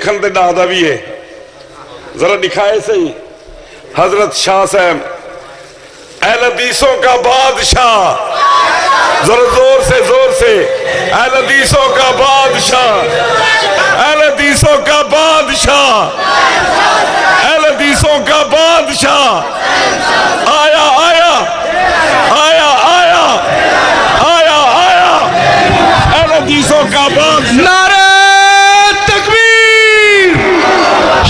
ویکھن تے ڈاہدا بھی ہے. ذرا دکھائے صحیح. حضرت شاہ صاحب اہل حدیثوں کا بادشاہ. ذرا زور سے اہل حدیثوں کا بادشاہ. اہل حدیثوں کا بادشاہ. اہل حدیثوں کا بادشاہ. آیا آیا آیا آیا آیا آیا اہل حدیثوں کا بادشاہ. نعرہ تکبیر.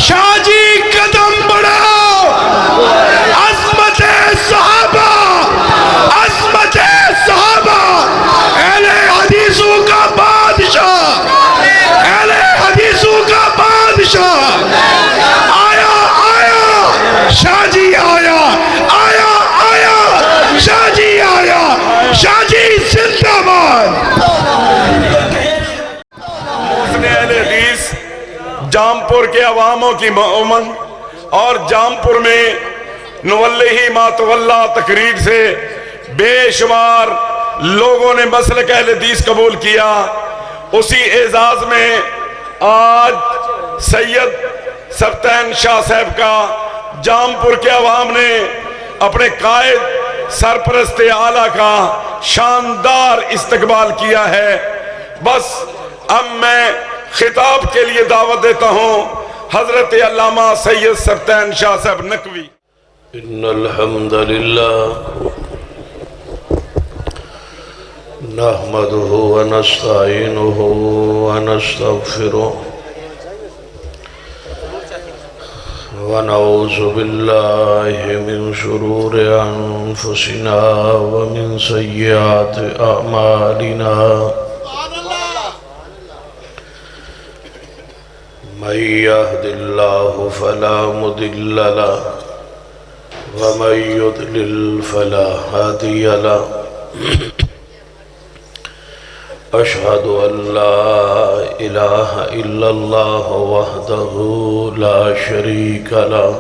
شاہ جی قدم بڑھاؤ. عظمت صحابہ، عظمت صحابہ. اہل حدیثوں کا بادشاہ، اہل حدیثوں کا بادشاہ. آیا آیا شاہ جی آیا. آیا آیا شاہ جی آیا. شاہ جی زندہ باد. اہل حدیث جامپور کے عواموں کی امن اور جامپور میں نولی ما تولا تقریر سے بے شمار لوگوں نے مسلک اہل حدیث قبول کیا. اسی اعزاز میں آج سید سبطین شاہ صاحب کا جامپور کے عوام نے اپنے قائد سرپرست اعلیٰ کا شاندار استقبال کیا ہے. بس اب میں خطاب کے لیے دعوت دیتا ہوں حضرت علامہ سید سبطین شاہ صاحب نقوی. ان الحمد للہ نحمده ونستعینه ونستغفره ونعوذ باللہ من شرور انفسنا ومن سیئات اعمالنا من يهد الله فلا مضل له ومن يضلل فلا هادي له. أشهد أن لا إله إلا الله وحده لا شريك له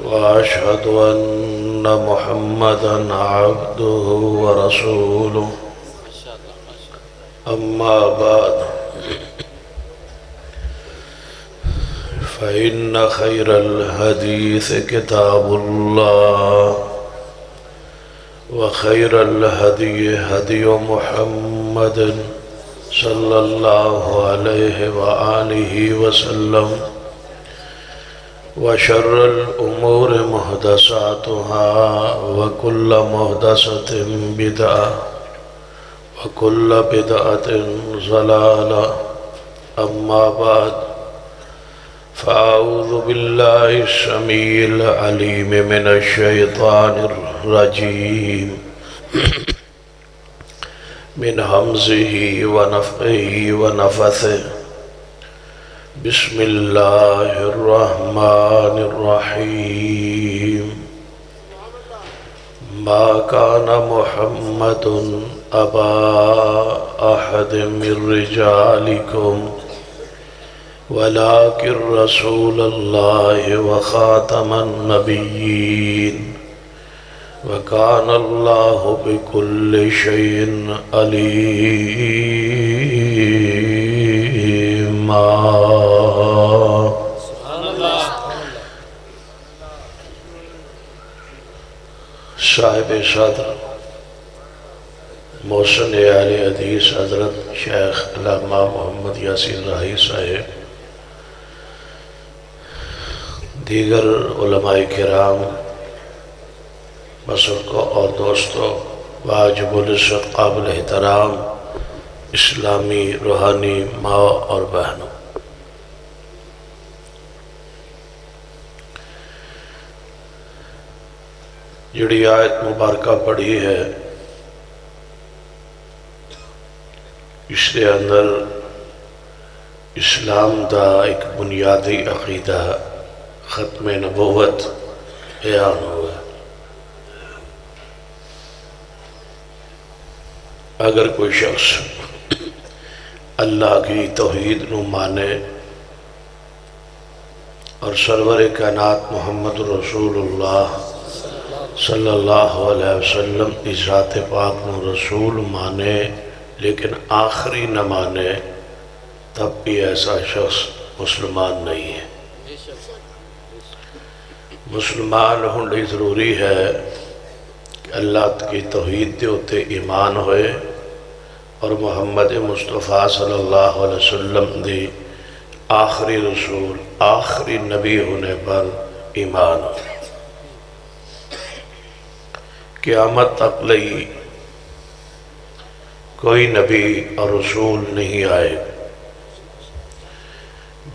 وأشهد أن محمدا عبده ورسوله. أما بعد فإن خير الحديث كتاب الله وخير الهدي هدي محمد صلى الله عليه وآله وسلم وشر الأمور محدثاتها وكل محدثة بدعة وكل بدعة ضلالة. أما بعد فأعوذ بالله السميع العليم من الشيطان الرجيم من همزه ونفخه ونفثه. بسم الله الرحمن الرحيم. ما كان محمد أبا أحد من رجالكم ولكن رسول الله وخاتم النبيين وكان الله بكل شيء عليما. صاحب صدر محسن اہل حدیث حضرت شیخ علامہ محمد یاسین راہی صاحب، دیگر علماء کرام، بزرگوں اور دوستوں، واجب العزت قابل احترام اسلامی روحانی ماں اور بہنوں، جڑی آیت مبارکہ پڑھی ہے اس کے اندر اسلام دا ایک بنیادی عقیدہ ختم نبوت بیان ہوا ہے. اگر کوئی شخص اللہ کی توحید نو مانے اور سرور کائنات محمد رسول اللہ صلی اللہ علیہ وسلم کی ذات پاک نو رسول مانے لیکن آخری نہ مانے تب بھی ایسا شخص مسلمان نہیں ہے۔ مسلمان ہونے ضروری ہے کہ اللہ کی توحید دے ہوتے ایمان ہوئے اور محمد مصطفیٰ صلی اللہ علیہ وسلم دی آخری رسول آخری نبی ہونے پر ایمان ہو۔ قیامت تک لئی کوئی نبی اور رسول نہیں آئے۔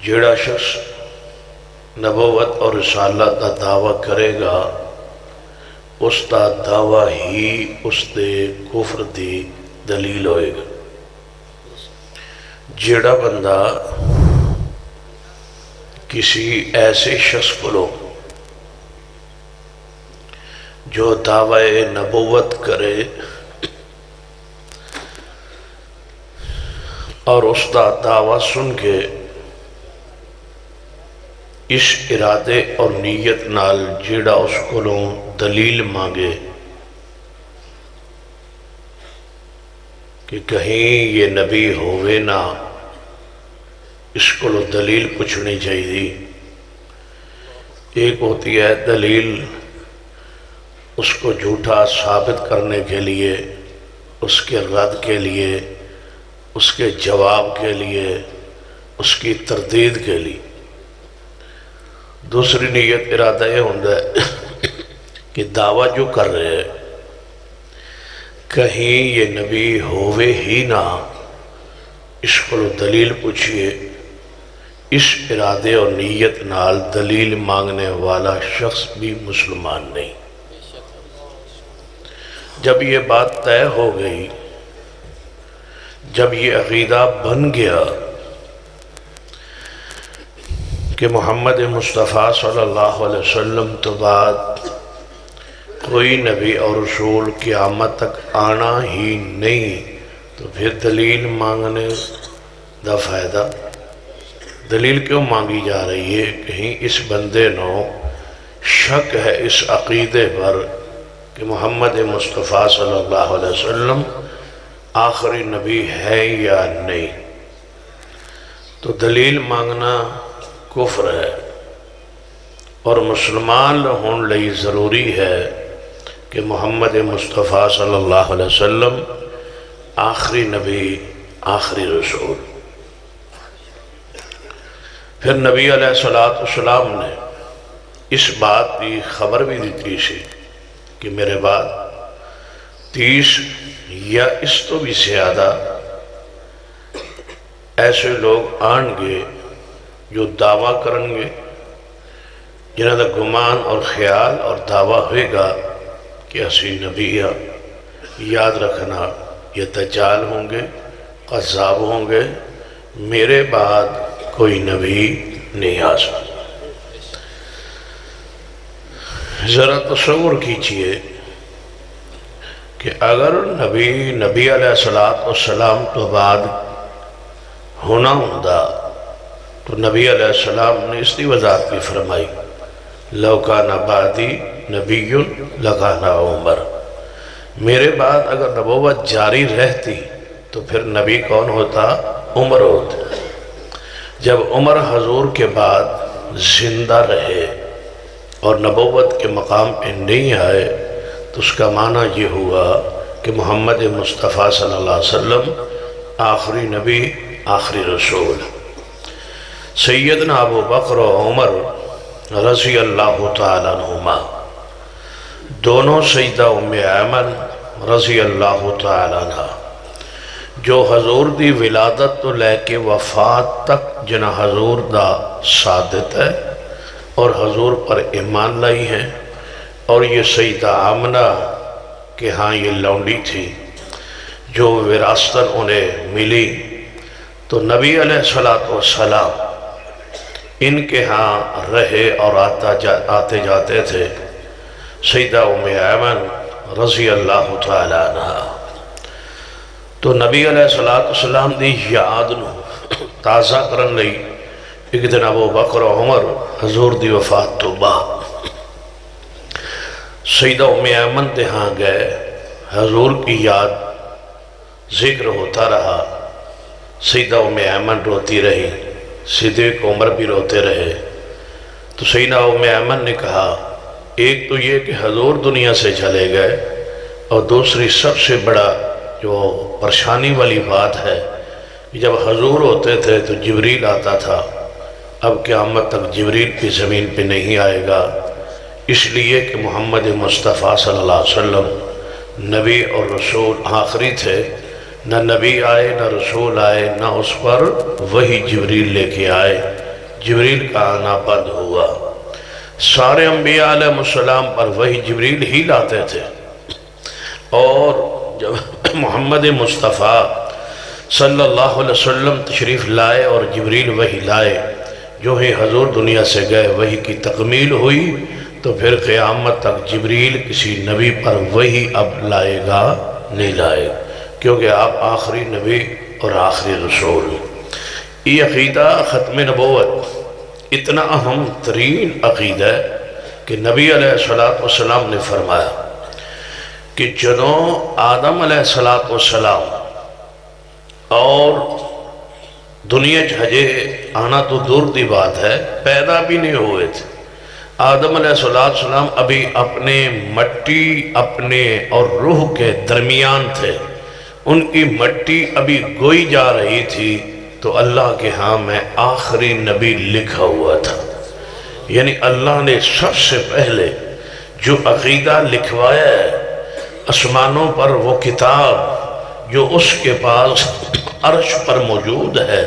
جیڑا شخص نبوت اور رسالت کا دعویٰ کرے گا اس کا دعویٰ ہی اس دے کفر دی دلیل ہوئے گا۔ جیڑا بندہ کسی ایسے شخص کو جو دعوی نبوت کرے اور اس کا دعویٰ سن کے اس ارادے اور نیت نال جیڑا اس کو دلیل مانگے کہ کہیں یہ نبی ہوئے نہ، اس کو دلیل پوچھنی چاہیے۔ ایک ہوتی ہے دلیل اس کو جھوٹا ثابت کرنے کے لیے، اس کے رد کے لیے، اس کے جواب کے لیے، اس کی تردید کے لیے۔ دوسری نیت ارادہ یہ ہوتا ہے کہ دعویٰ جو کر رہے ہیں کہیں یہ نبی ہوئے ہی نہ، اس کو دلیل پوچھئے۔ اس ارادے اور نیت نال دلیل مانگنے والا شخص بھی مسلمان نہیں۔ جب یہ بات طے ہو گئی، جب یہ عقیدہ بن گیا کہ محمد مصطفیٰ صلی اللہ علیہ وسلم تو بعد کوئی نبی اور رسول قیامت تک آنا ہی نہیں، تو پھر دلیل مانگنے دا فائدہ؟ دلیل کیوں مانگی جا رہی ہے؟ کہیں اس بندے نو شک ہے اس عقیدے پر کہ محمد مصطفیٰ صلی اللہ علیہ وسلم آخری نبی ہے یا نہیں، تو دلیل مانگنا کفر ہے۔ اور مسلمان ہون لئی ضروری ہے کہ محمد مصطفیٰ صلی اللہ علیہ وسلم آخری نبی آخری رسول۔ پھر نبی علیہ السلام نے اس بات کی خبر بھی دیتی سی کہ میرے بعد 30 یا اس تو بھی زیادہ ایسے لوگ آن گے جو دعویٰ کریں گے، جنہاں دا گمان اور خیال اور دعویٰ ہوئے گا کہ اسی نبی یاد رکھنا یہ دجال ہوں گے، قذاب ہوں گے، میرے بعد کوئی نبی نہیں آ سکتا۔ ذرا تصور کیجئے کہ اگر نبی علیہ السلام تو بعد ہونا ہوندہ تو نبی علیہ السلام نے اس کی وضاحت بھی فرمائی، لو کان بعدی نبی لکان عمر، میرے بعد اگر نبوت جاری رہتی تو پھر نبی کون ہوتا؟ عمر ہوتا۔ جب عمر حضور کے بعد زندہ رہے اور نبوت کے مقام پہ نہیں آئے تو اس کا معنی یہ ہوا کہ محمد مصطفیٰ صلی اللہ علیہ وسلم آخری نبی آخری رسول۔ سیدنا ابو بکر و عمر رضی اللہ تعالیٰ عنہما دونوں سیدہ ام ایمن رضی اللہ تعالیٰ عنہ جو حضور دی ولادت تو لے کے وفات تک جنہ حضور دا صادت ہے اور حضور پر ایمان لائی ہیں، اور یہ سیدہ آمنہ کہ ہاں یہ لونڈی تھی جو وراثتاً انہیں ملی، تو نبی علیہ السلام ان کے ہاں رہے اور آتے جاتے تھے۔ سیدہ ام ایمن رضی اللہ تعالیٰ عنہ تو نبی علیہ السلام دی یاد نو تازہ کرن لئی ایک دن ابو بکر و عمر حضور دی وفات تو بعد سیدہ ام ایمن تے ہاں گئے، حضور کی یاد ذکر ہوتا رہا، سیدہ ام ایمن روتی رہی، صدیق عمر بھی روتے رہے۔ تو سیدہ ام ایمن نے کہا ایک تو یہ کہ حضور دنیا سے چلے گئے، اور دوسری سب سے بڑا جو پریشانی والی بات ہے کہ جب حضور ہوتے تھے تو جبریل آتا تھا، اب قیامت تک جبریل بھی زمین پہ نہیں آئے گا، اس لیے کہ محمد مصطفیٰ صلی اللہ علیہ وسلم نبی اور رسول آخری تھے، نہ نبی آئے نہ رسول آئے، نہ اس پر وہی جبریل لے کے آئے، جبریل کا آنا بند ہوا۔ سارے انبیاء علیہ السلام پر وہی جبریل ہی لاتے تھے، اور جب محمد مصطفیٰ صلی اللہ علیہ وسلم تشریف لائے اور جبریل وہی لائے، جو ہی حضور دنیا سے گئے وہی کی تکمیل ہوئی، تو پھر قیامت تک جبریل کسی نبی پر وہی اب لائے گا نہیں لائے گا، کیونکہ آپ آخری نبی اور آخری رسول۔ یہ عقیدہ ختم نبوت اتنا اہم ترین عقیدہ ہے کہ نبی علیہ السلام نے فرمایا کہ جدوں آدم علیہ السلام اور دنیا ہجے آنا تو دور دی بات ہے، پیدا بھی نہیں ہوئے تھے۔ آدم علیہ السلام ابھی اپنے مٹی اپنے اور روح کے درمیان تھے، ان کی مٹی ابھی گوئی جا رہی تھی، تو اللہ کے ہاں میں آخری نبی لکھا ہوا تھا۔ یعنی اللہ نے سب سے پہلے جو عقیدہ لکھوایا ہے آسمانوں پر، وہ کتاب جو اس کے پاس عرش پر موجود ہے،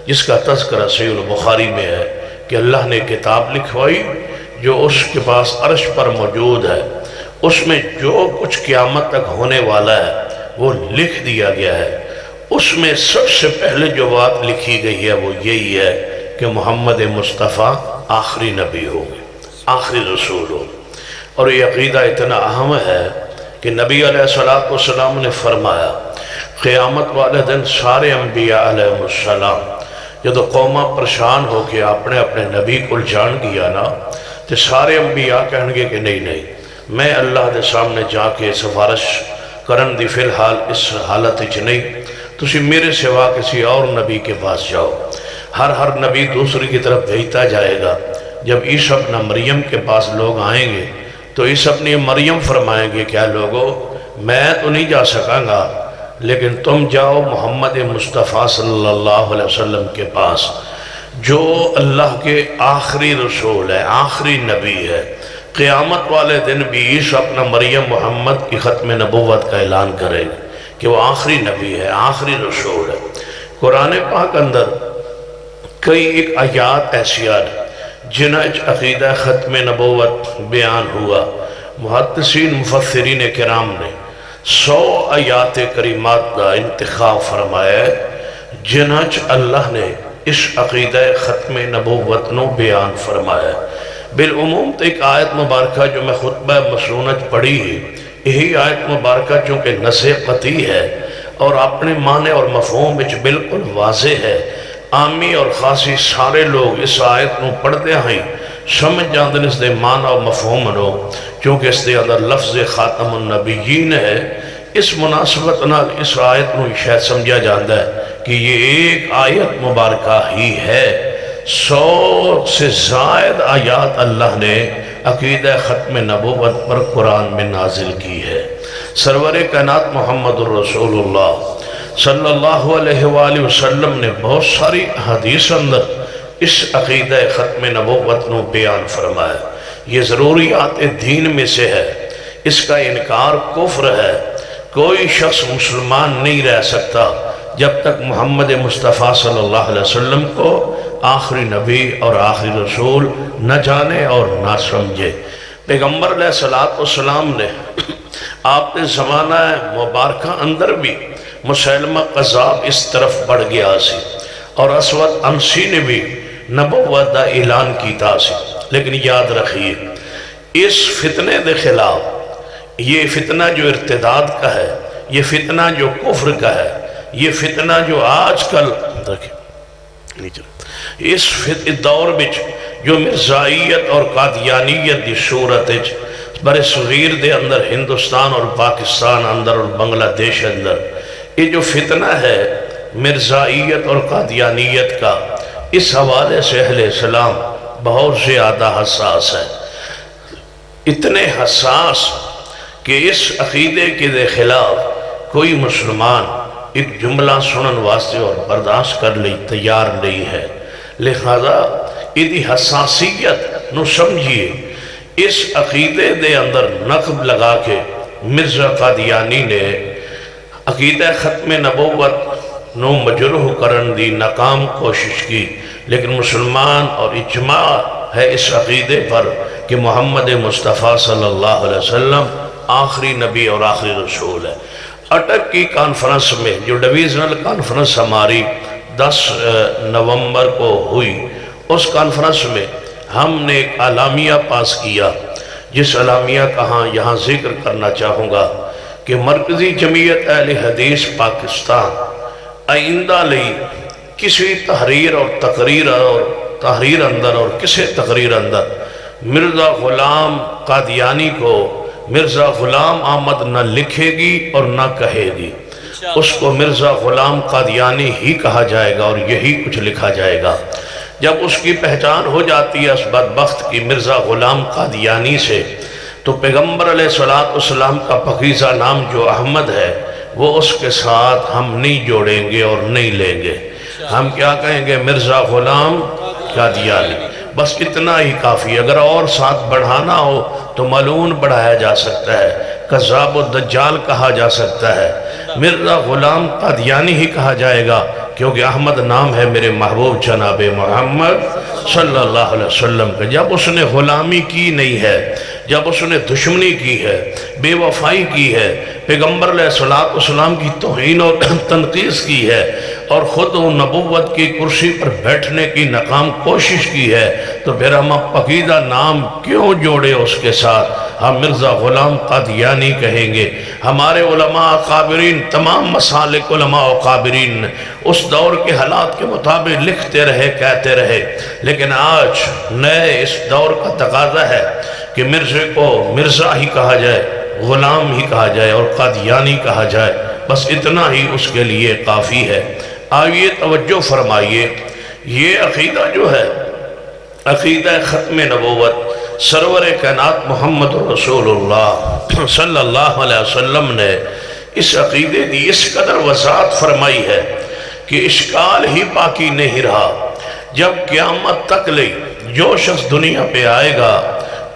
جس کا تذکرہ صحیح البخاری میں ہے کہ اللہ نے کتاب لکھوائی جو اس کے پاس عرش پر موجود ہے، اس میں جو کچھ قیامت تک ہونے والا ہے وہ لکھ دیا گیا ہے۔ اس میں سب سے پہلے جو بات لکھی گئی ہے وہ یہی ہے کہ محمد مصطفیٰ آخری نبی ہو، آخری رسول ہو۔ اور یہ عقیدہ اتنا اہم ہے کہ نبی علیہ السلام نے فرمایا قیامت والے دن سارے انبیاء علیہ السلام جدو قومہ پریشان ہو کے اپنے اپنے نبی کو جان گیا نا، تو سارے انبیاء کہیں گے کہ نہیں میں اللہ دے سامنے جا کے سفارش کرن دی فی الحال اس حالت اچ نہیں، تسی میرے سوا کسی اور نبی کے پاس جاؤ۔ ہر نبی دوسری کی طرف بھیجتا جائے گا۔ جب عیسیٰ ابن مریم کے پاس لوگ آئیں گے تو عیسیٰ ابن مریم فرمائیں گے کیا لوگو میں تو نہیں جا سکاں گا، لیکن تم جاؤ محمد مصطفیٰ صلی اللہ علیہ وسلم کے پاس، جو اللہ کے آخری رسول ہے، آخری نبی ہے۔ قیامت والے دن بھی عیسیٰ ابن مریم محمد کی ختم نبوت کا اعلان کرے گا کہ وہ آخری نبی ہے، آخری رسول ہے۔ قرآن پاک اندر کئی ایک آیات ایسی جنہیں عقیدہ ختم نبوت بیان ہوا۔ محدثین مفسرین کرام نے 100 آیات کریمات کا انتخاب فرمایا ہے جنہیں اللہ نے اس عقیدہ ختم نبوت نو بیان فرمایا ہے۔ بالعموم تو ایک آیت مبارکہ جو میں خطبہ مسنونت پڑھی ہے، یہی آیت مبارکہ چونکہ نص قطعی ہے اور اپنے معنی اور مفہوم وچ بالکل واضح ہے، عامی اور خاصی سارے لوگ اس آیت نو پڑھتے ہیں سمجھ جاندن اس دے معنی اور مفہوم نو، چونکہ اس دے اندر لفظ خاتم النبیین ہے۔ اس مناسبت نال اس آیت نو شاید سمجھا جاندہ ہے کہ یہ ایک آیت مبارکہ ہی ہے۔ 100 سے زائد آیات اللہ نے عقیدہ ختم نبوت پر قرآن میں نازل کی ہے۔ سرور کائنات محمد الرسول اللہ صلی اللہ علیہ وآلہ وسلم نے بہت ساری حدیث اندر اس عقیدہ ختم نبوت نو بیان فرمایا۔ یہ ضروریات دین میں سے ہے، اس کا انکار کفر ہے۔ کوئی شخص مسلمان نہیں رہ سکتا جب تک محمد مصطفیٰ صلی اللہ علیہ وسلم کو آخری نبی اور آخری رسول نہ جانے اور نہ سمجھے۔ پیغمبر علیہ السلام نے آپ کے زمانہ مبارکہ اندر بھی مسلمہ قذاب اس طرف بڑھ گیا سی، اور اسود انسی نے بھی نبوت دا اعلان کیتا سی۔ لیکن یاد رکھیے اس فتنے دے خلاف، یہ فتنہ جو ارتداد کا ہے، یہ فتنہ جو کفر کا ہے، یہ فتنہ جو آج کل اس دور بچ جو مرزائیت اور قادیانیت دی صورت برے صغیر دے اندر، ہندوستان اور پاکستان اندر اور بنگلہ دیش اندر، یہ جو فتنہ ہے مرزائیت اور قادیانیت کا اس حوالے سے اہل اسلام بہت زیادہ حساس ہے، اتنے حساس کہ اس عقیدے کے خلاف کوئی مسلمان ایک جملہ سنن واسطے اور برداشت کر لی تیار نہیں ہے۔ لہذا ایدی حساسیت نو سمجھیے، اس عقیدے دے اندر نقب لگا کے مرزا قادیانی نے عقیدہ ختم نبوت نو مجروح کرن دی ناکام کوشش کی، لیکن مسلمان اور اجماع ہے اس عقیدے پر کہ محمد مصطفیٰ صلی اللہ علیہ وسلم آخری نبی اور آخری رسول ہے۔ اٹک کی کانفرنس میں جو ڈویژنل کانفرنس ہماری 10 نومبر کو ہوئی، اس کانفرنس میں ہم نے ایک اعلامیہ پاس کیا، جس اعلامیہ کا یہاں ذکر کرنا چاہوں گا کہ مرکزی جمعیت اہل حدیث پاکستان آئندہ لئی کسی تحریر اندر اور کسی تقریر اندر مرزا غلام قادیانی کو مرزا غلام احمد نہ لکھے گی اور نہ کہے گی، اس کو مرزا غلام قادیانی ہی کہا جائے گا اور یہی کچھ لکھا جائے گا۔ جب اس کی پہچان ہو جاتی ہے اس بدبخت کی مرزا غلام قادیانی سے، تو پیغمبر علیہ السلام کا پاکیزہ نام جو احمد ہے وہ اس کے ساتھ ہم نہیں جوڑیں گے اور نہیں لیں گے، ہم کیا کہیں گے؟ مرزا غلام قادیانی۔ بس اتنا ہی کافی، اگر اور ساتھ بڑھانا ہو تو ملعون بڑھایا جا سکتا ہے، کذاب و دجال کہا جا سکتا ہے، مرزا غلام قادیانی ہی کہا جائے گا، کیونکہ احمد نام ہے میرے محبوب جناب محمد صلی اللہ علیہ وسلم کا۔ جب اس نے غلامی کی نہیں ہے، جب اس نے دشمنی کی ہے، بے وفائی کی ہے، پیغمبر علیہ السلام کی توہین اور تنقیص کی ہے، اور خود وہ نبوت کی کرسی پر بیٹھنے کی ناکام کوشش کی ہے، تو پھر ہم پاکیزہ نام کیوں جوڑے اس کے ساتھ؟ ہم مرزا غلام قادیانی کہیں گے۔ ہمارے علماء اکابرین، تمام مسالک علماء اکابرین اس دور کے حالات کے مطابق لکھتے رہے، کہتے رہے، لیکن آج نئے اس دور کا تقاضا ہے کہ مرزے کو مرزا ہی کہا جائے، غلام ہی کہا جائے اور قادیانی کہا جائے، بس اتنا ہی اس کے لیے کافی ہے۔ آئیے توجہ فرمائیے، یہ عقیدہ جو ہے عقیدہ ختم نبوت، سرور کائنات محمد رسول اللہ صلی اللہ علیہ وسلم نے اس عقیدے دی اس قدر وضاحت فرمائی ہے کہ اشکال ہی باقی نہیں رہا۔ جب قیامت تک لئی جو شخص دنیا پہ آئے گا،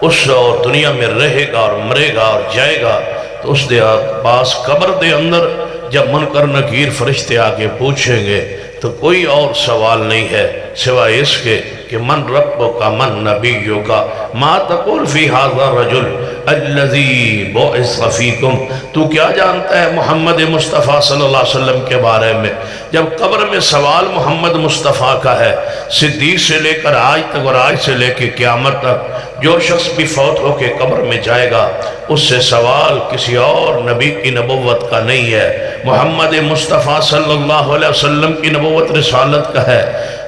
اس اور دنیا میں رہے گا اور مرے گا اور جائے گا، تو اس دے پاس قبر دے اندر جب منکر نکیر فرشتے آگے پوچھیں گے تو کوئی اور سوال نہیں ہے سوائے اس کے کہ من ربک من نبیک ما تقول فی ھذا الرجل الذی بعث فیکم، تو کیا جانتا ہے محمد مصطفیٰ صلی اللہ علیہ وسلم کے بارے میں؟ جب قبر میں سوال محمد مصطفیٰ کا ہے، صدیق سے لے کر آج تک اور آج سے لے کے قیامت تک جو شخص بھی فوت ہو کے قبر میں جائے گا، اس سے سوال کسی اور نبی کی نبوت کا نہیں ہے، محمد مصطفیٰ صلی اللہ علیہ وسلم کی نبوت رسالت کا ہے۔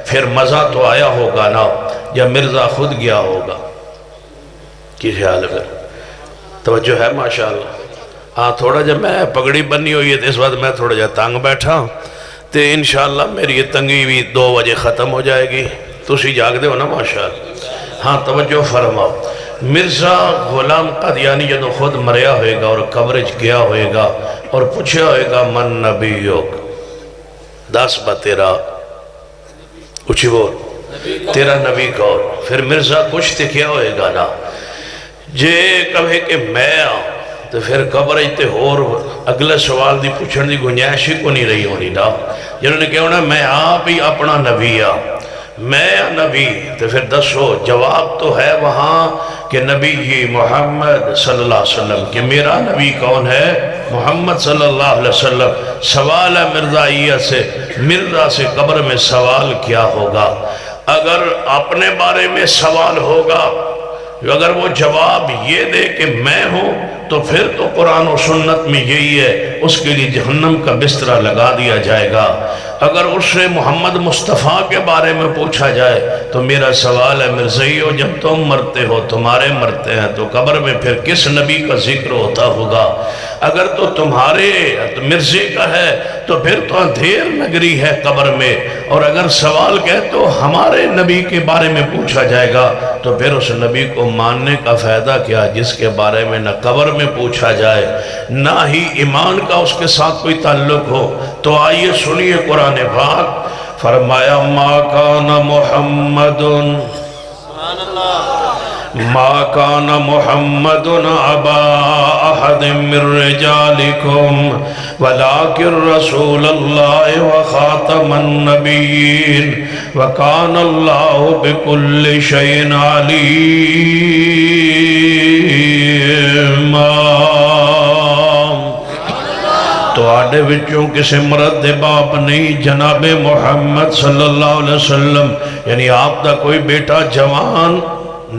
پھر مزہ تو آیا ہوگا نا، یا مرزا خود گیا ہوگا؟ کی خیال ہے؟ پھر توجہ ہے ماشاءاللہ؟ ہاں، تھوڑا جب میں پگڑی بنی ہوئی ہے تو اس وقت میں تھوڑا جا تنگ بیٹھا ہوں، تو انشاءاللہ میری یہ تنگی بھی 2 بجے ختم ہو جائے گی، تو اسی جاگ دے ہو نا ماشاءاللہ؟ ہاں توجہ فرماؤ، مرزا غلام قادیانی جدو خود مریا ہوئے گا اور قبرج گیا ہوئے گا اور پوچھا ہوئے گا من نبیک، دس با تیرا اچھی بول تیرا نبی کون؟ پھر مرزا کچھ تے کیا ہوئے گا نا، جے کہے کہ میں آؤں تو پھر قبرج تے اور اگلے سوال دی پوچھن دی گنجائش ہی کو نہیں رہی ہونی نا، جنہوں نے کہا ہونا میں آپ ہی اپنا نبی آؤں، میں نبی، تو پھر دسو جواب تو ہے وہاں کہ نبی یہ محمد صلی اللہ علیہ وسلم، کہ میرا نبی کون ہے؟ محمد صلی اللہ علیہ وسلم۔ سوال ہے مرزائیت سے، مرزا سے قبر میں سوال کیا ہوگا؟ اگر اپنے بارے میں سوال ہوگا، اگر وہ جواب یہ دے کہ میں ہوں، تو پھر تو قرآن و سنت میں یہی ہے، اس کے لیے جہنم کا بسترہ لگا دیا جائے گا۔ اگر اس سے محمد مصطفیٰ کے بارے میں پوچھا جائے تو میرا سوال ہے مرزائیو، جب تم مرتے ہو، تمہارے مرتے ہیں، تو قبر میں پھر کس نبی کا ذکر ہوتا ہوگا؟ اگر تو تمہارے مرزے کا ہے تو پھر تو اندھیر نگری ہے قبر میں، اور اگر سوال کہے تو ہمارے نبی کے بارے میں پوچھا جائے گا تو پھر اس نبی کو ماننے کا فائدہ کیا جس کے بارے میں نہ قبر میں پوچھا جائے نہ ہی ایمان کا اس کے ساتھ کوئی تعلق ہو؟ تو آئیے سنیے قرآن پاک، فرمایا ما کان محمد ما کان محمد ابا احد من رجالکم ولکن رسول اللہ وخاتم النبیین وکان اللہ بکل شیء علیم۔ تو آڈے وچوں کسی مرد دے باپ نہیں، جناب محمد صلی اللہ علیہ وسلم یعنی آپ دا کوئی بیٹا جوان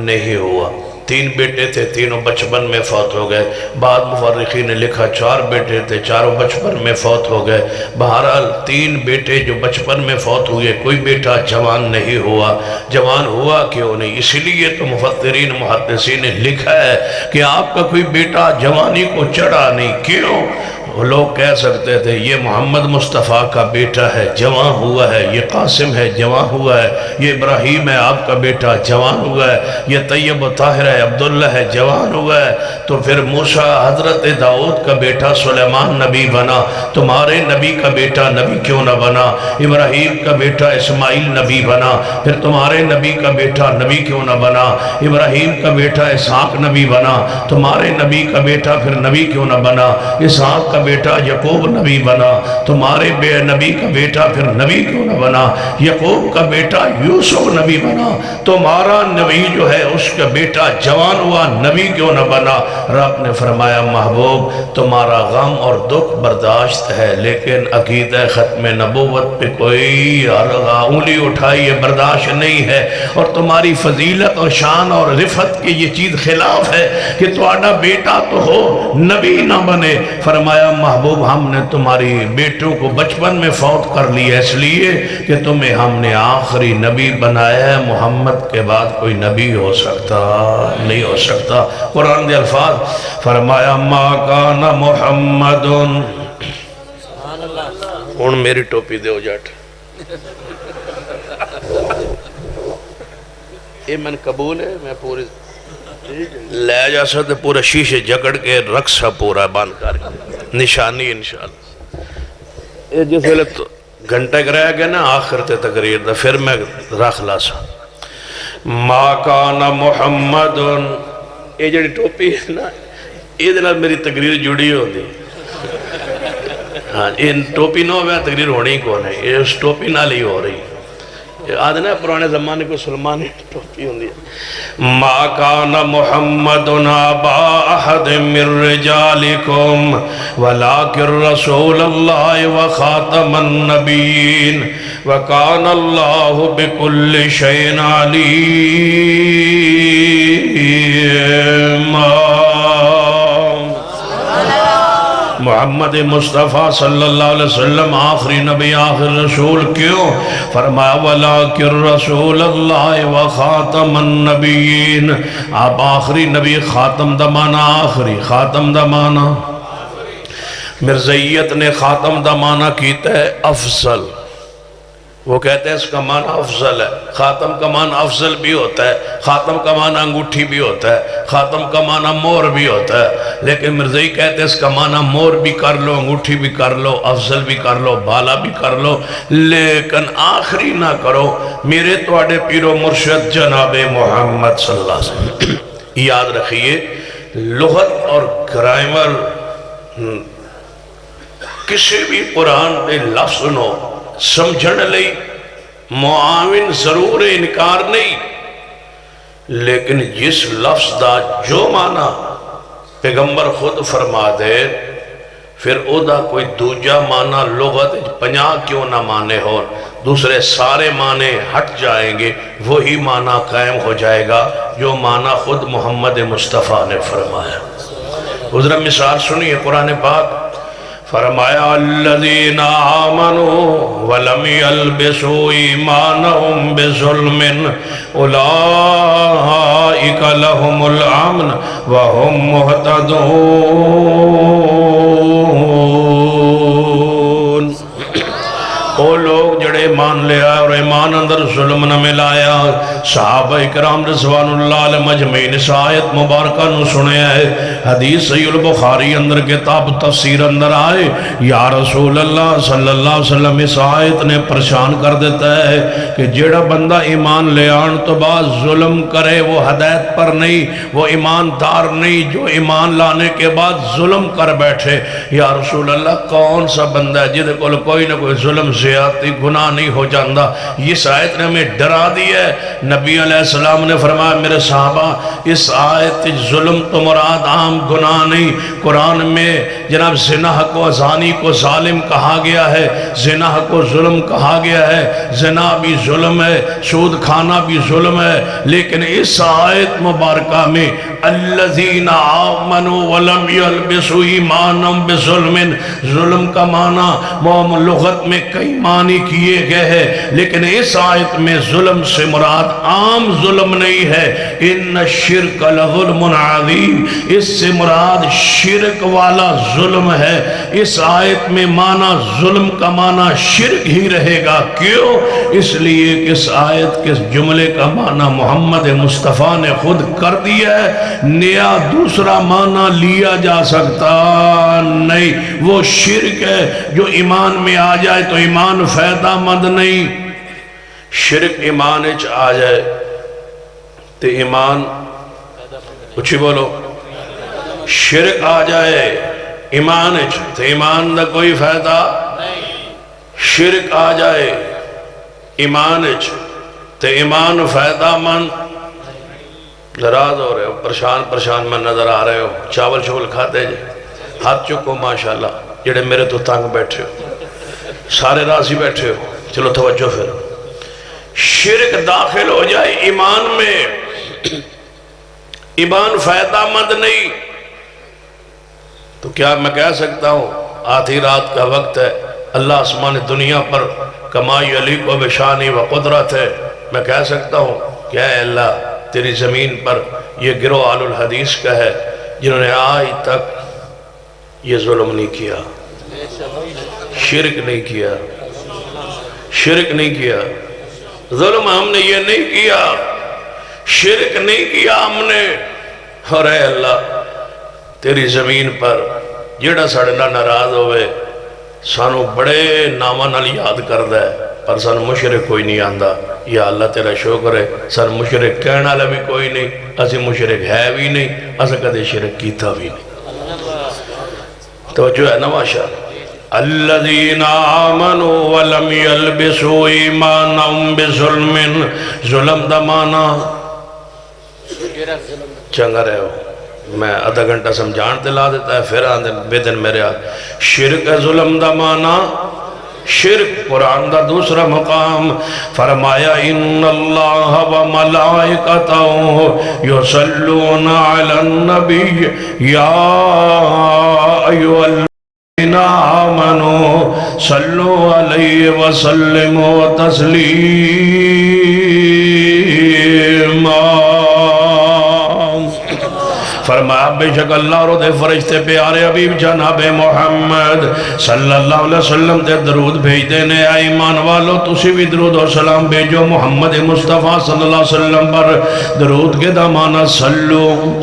نہیں ہوا۔ 3 بیٹے تھے، تینوں بچپن میں فوت ہو گئے۔ بعد مورخین نے لکھا 4 بیٹے تھے، چاروں بچپن میں فوت ہو گئے۔ بہرحال 3 بیٹے جو بچپن میں فوت ہوئے، کوئی بیٹا جوان نہیں ہوا۔ جوان ہوا کیوں نہیں؟ اس لیے تو مفسرین محدثین نے لکھا ہے کہ آپ کا کوئی بیٹا جوانی کو چڑھا نہیں۔ کیوں؟ وہ لوگ کہہ سکتے تھے یہ محمد مصطفیٰ کا بیٹا ہے، جوان ہوا ہے، یہ قاسم ہے، جوان ہوا ہے، یہ ابراہیم ہے آپ کا بیٹا، جوان ہوا ہے، یہ طیب و طاہر ہے، عبداللہ ہے، جوان ہوا ہے۔ تو پھر موسیٰ حضرت داؤد کا بیٹا سلیمان نبی بنا، تمہارے نبی کا بیٹا نبی کیوں نہ بنا؟ ابراہیم کا بیٹا اسماعیل نبی بنا، پھر تمہارے نبی کا بیٹا نبی کیوں نہ بنا؟ ابراہیم کا بیٹا اسحاق نبی بنا، تمہارے نبی کا بیٹا پھر نبی کیوں نہ بنا؟ اسحاق کا بیٹا یعقوب نبی بنا، تمہارے نبی کا بیٹا پھر نبی کیوں نہ بنا؟ یعقوب کا بیٹا یوسف نبی بنا، تمہارا نبی جو ہے اس کا بیٹا جوان ہوا، نبی کیوں نہ بنا؟ رب نے فرمایا محبوب تمہارا غم اور دکھ برداشت ہے، لیکن عقیدہ ختم نبوت پہ کوئی انگلی اٹھائی ہے برداشت نہیں ہے، اور تمہاری فضیلت اور شان اور رفت کی یہ چیز خلاف ہے کہ تمہارا بیٹا تو ہو نبی نہ بنے۔ فرمایا محبوب ہم نے تمہاری بیٹوں کو بچپن میں فوت کر لیا اس لیے کہ تمہیں ہم نے آخری نبی بنایا ہے، محمد کے بعد کوئی نبی ہو سکتا نہیں ہو سکتا۔ قرآن دے الفاظ فرمایا ما کان محمد، ہن میری ٹوپی دے ہو جاٹ یہ من قبول ہے، میں پوری لے جا سکتے پورا شیشے جگڑ کے رکھ سا پورا بان کر نشانی انشاءاللہ۔ یہ جس ویلے گھنٹے رہ گئے نا آخر تے تقریر دا پھر میں رکھ لا سا ما کان محمد، یہ جڑی ٹوپی ہے نا یہ دے نال میری تقریر جڑی ہو دی۔ ہاں یہ ٹوپی نہ ہوئے تقریر ہونی کون ہے، یہ اس ٹوپی نال ہی ہو رہی آدھنا پرانے زمانے کو سلمانی ٹوپی ہوں دی۔ ما کان محمد ابا احد من رجالکم ولکن رسول اللہ وخاتم النبیین وکان اللہ بکل شیء علیم۔ محمد مصطفیٰ صلی اللہ علیہ وسلم آخری نبی آخر رسول کیوں؟ فرمایا وَلَكِنْ رَسُولَ اللَّهِ وَخَاتَمَ النَّبِيِّينَ، آپ آخری نبی، خاتم دمانا آخری، خاتم دمانا مرزائیت نے خاتم دمانا کیتا ہے افضل، وہ کہتے ہیں اس کا معنی افضل ہے۔ خاتم کا معنی افضل بھی ہوتا ہے، خاتم کا معنی انگوٹھی بھی ہوتا ہے، خاتم کا معنی مور بھی ہوتا ہے، لیکن مرزائی کہتے ہیں اس کا معنی مور بھی کر لو، انگوٹھی بھی کر لو، افضل بھی کر لو، بالا بھی کر لو، لیکن آخری نہ کرو۔ میرے توڑے پیر و مرشد جناب محمد صلی اللہ علیہ وسلم یاد رکھیے، لغت اور گرامر کسی بھی قرآن دے لفظ نو سمجھن لئی معاون ضرور انکار نہیں، لیکن جس لفظ دا جو معنی پیغمبر خود فرما دے پھر او دا کوئی دوجہ معنی لغت 50 کیوں نہ مانے ہو، دوسرے سارے معنی ہٹ جائیں گے، وہی معنی قائم ہو جائے گا جو معنی خود محمد مصطفیٰ نے فرمایا۔ حضرت مثال سنیے قرآن پاک فرمایا الذین آمنوا ولم یلبسوا ایمانہم بظلم اولئک لہم الامن وہم مہتدون۔ وہ لوگ جڑے ایمان لے آئے اور ایمان اندر ظلم نہ ملایا، صحابہ اکرام رضوان اللہ علیہ مجمعین اس آیت مبارکہ نو سنے آئے۔ حدیث صحیح البخاری اندر کتاب تفسیر اندر آئے، یا رسول اللہ صلی اللہ علیہ وسلم اس آیت نے پریشان کر دیتا ہے کہ جڑا بندہ ایمان لے آن تو بعد ظلم کرے وہ ہدایت پر نہیں، وہ ایماندار نہیں، جو ایمان لانے کے بعد ظلم کر بیٹھے۔ یا رسول اللہ کون سا بندہ ہے جدے کو کوئی نہ کوئی ظلم زیادتی گناہ نہیں ہو جاندہ؟ اس آیت نے ہمیں ڈرا دی ہے۔ نبی علیہ السلام نے فرمایا میرے صحابہ اس آیت ظلم تو مراد عام گناہ نہیں، قرآن میں جناب زنا کو زانی کو ظالم کہا گیا ہے، زنا کو ظلم کہا گیا ہے، زنا بھی ظلم ہے، سود کھانا بھی ظلم ہے، لیکن اس آیت مبارکہ میں الذین آمنوا ولم یلبسوا ایمانہم بظلم، ظلم کا معنی لغت میں کئی معنی کیے گئے ہیں، لیکن اس آیت میں ظلم سے مراد عام ظلم نہیں ہے۔ ان الشرک لظلم عظیم، اس سے مراد شرک والا ظلم ہے۔ اس آیت میں معنی ظلم کا معنی شرک ہی رہے گا۔ کیوں؟ اس لیے کہ اس آیت کے جملے کا معنی محمد مصطفیٰ نے خود کر دیا ہے، نیا دوسرا معنی لیا جا سکتا نہیں۔ وہ شرک ہے جو ایمان میں آ جائے تو ایمان فائدہ مند نہیں، شرک ایمان اچ آ جائے تو ایمان اچھی بولو، شرک آ جائے ایمان اچ تو ایمان دا کوئی فائدہ، شرک آ جائے ایمان اچ تو ایمان فائدہ مند۔ ناراض ہو رہے ہو، پریشان میں نظر آ رہے ہو، چاول چول کھاتے جے، ہاتھ چکو ماشاءاللہ، جڑے میرے تو تنگ بیٹھے ہو، سارے راضی بیٹھے ہو، چلو توجہ پھر۔ شرک داخل ہو جائے ایمان میں، ایمان فائدہ مند نہیں، تو کیا میں کہہ سکتا ہوں آدھی رات کا وقت ہے، اللہ آسمان دنیا پر کمائی علی کو بشانی و قدرت ہے، میں کہہ سکتا ہوں کہ اے اللہ تیری زمین پر یہ گروہ آل الحدیث کا ہے جنہوں نے آج تک یہ ظلم نہیں کیا، شرک نہیں کیا، شرک نہیں کیا، ظلم ہم نے یہ نہیں کیا، شرک نہیں کیا ہم نے۔ اور اے اللہ تیری زمین پر جڑا ساڑے نہ ناراض ہوئے سانو بڑے نامہ نال یاد کردہ ہے پر سانو مشرک کوئی نہیں آندہ، یا اللہ تیرا شکر ہے سانو مشرک کہنا لے بھی کوئی نہیں، اسی مشرک ہے بھی نہیں، اسا کدے شرک کیتا بھی نہیں۔ توجہ ہے نا ماشاءاللہ۔ الذین آمنوا ولم یلبسوا ایمانہم بظلم، ظلم دا معنی چنگا رہے ہو، میں آدھا گھنٹہ سمجھان دلا دیتا ہے پھر آدھے بے دن میرے آدھے شرک ظلم دا معنی شرک۔ قرآن دا دوسرا مقام فرمایا ان اللہ و ملائکتہ یصلون علی النبی یا ایوہ الذین آمنوا صلو علیہ وسلموا تسلیما۔ فرمایا بے شک اللہ رو دے فرشتے پیارے حبیب جناب محمد صلی اللہ علیہ وسلم تے درود بھیج دینے، اے ایمان والو تسی بھی درود و سلام بھیجو محمد مصطفیٰ صلی اللہ علیہ وسلم پر۔ درود کے دا معنی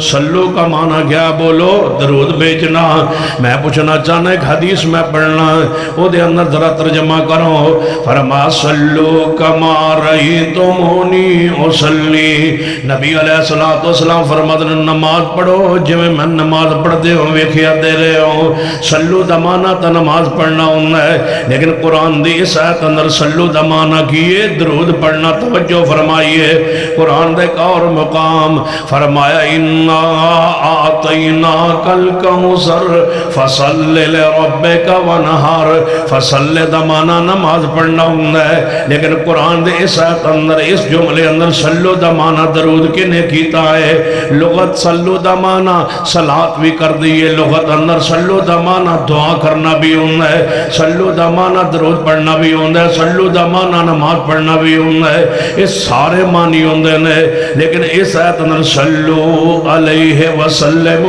سلو کا معنی کیا بولو؟ درود بھیجنا۔ میں پوچھنا چاہنا ایک حدیث میں پڑھنا وہ دے اندر ذرا ترجمہ کرو۔ فرمایا سلو کما رأیتمونی اصلی، نبی علیہ السلام فرماتے نماز پڑھو جو میں نماز پڑھتے ہوں ویکھیا دے رہے ہوں۔ سلو دمانہ تا نماز پڑھنا ہونا ہے، لیکن قرآن دی اس آیت اندر سلو دمانہ کیے درود پڑھنا۔ توجہ فرمائیے قرآن دے ایک اور مقام فرمایا اِنَّا آتَيْنَاكَ الْكَوْثَرَ فَصَلِّ لِرَبِّكَ وَانْحَرْ۔ فصل دمانہ نماز پڑھنا ہونا ہے، لیکن قرآن دے اس آیت اندر اس جملے اندر سلو دمانہ درود کے نے کیتا ہے۔ لغت سلو دمانہ مانا صلات بھی کر دیئے لغت اندر سلو دا مانا دعا کرنا بھی ہونا ہے سلو دا مانا درود پڑھنا بھی ہونا ہے سلو دا مانا نماز پڑھنا بھی ہونا ہے اس سارے معنی ہوندے نے لیکن اس آیت اندر سلو علیہ وسلم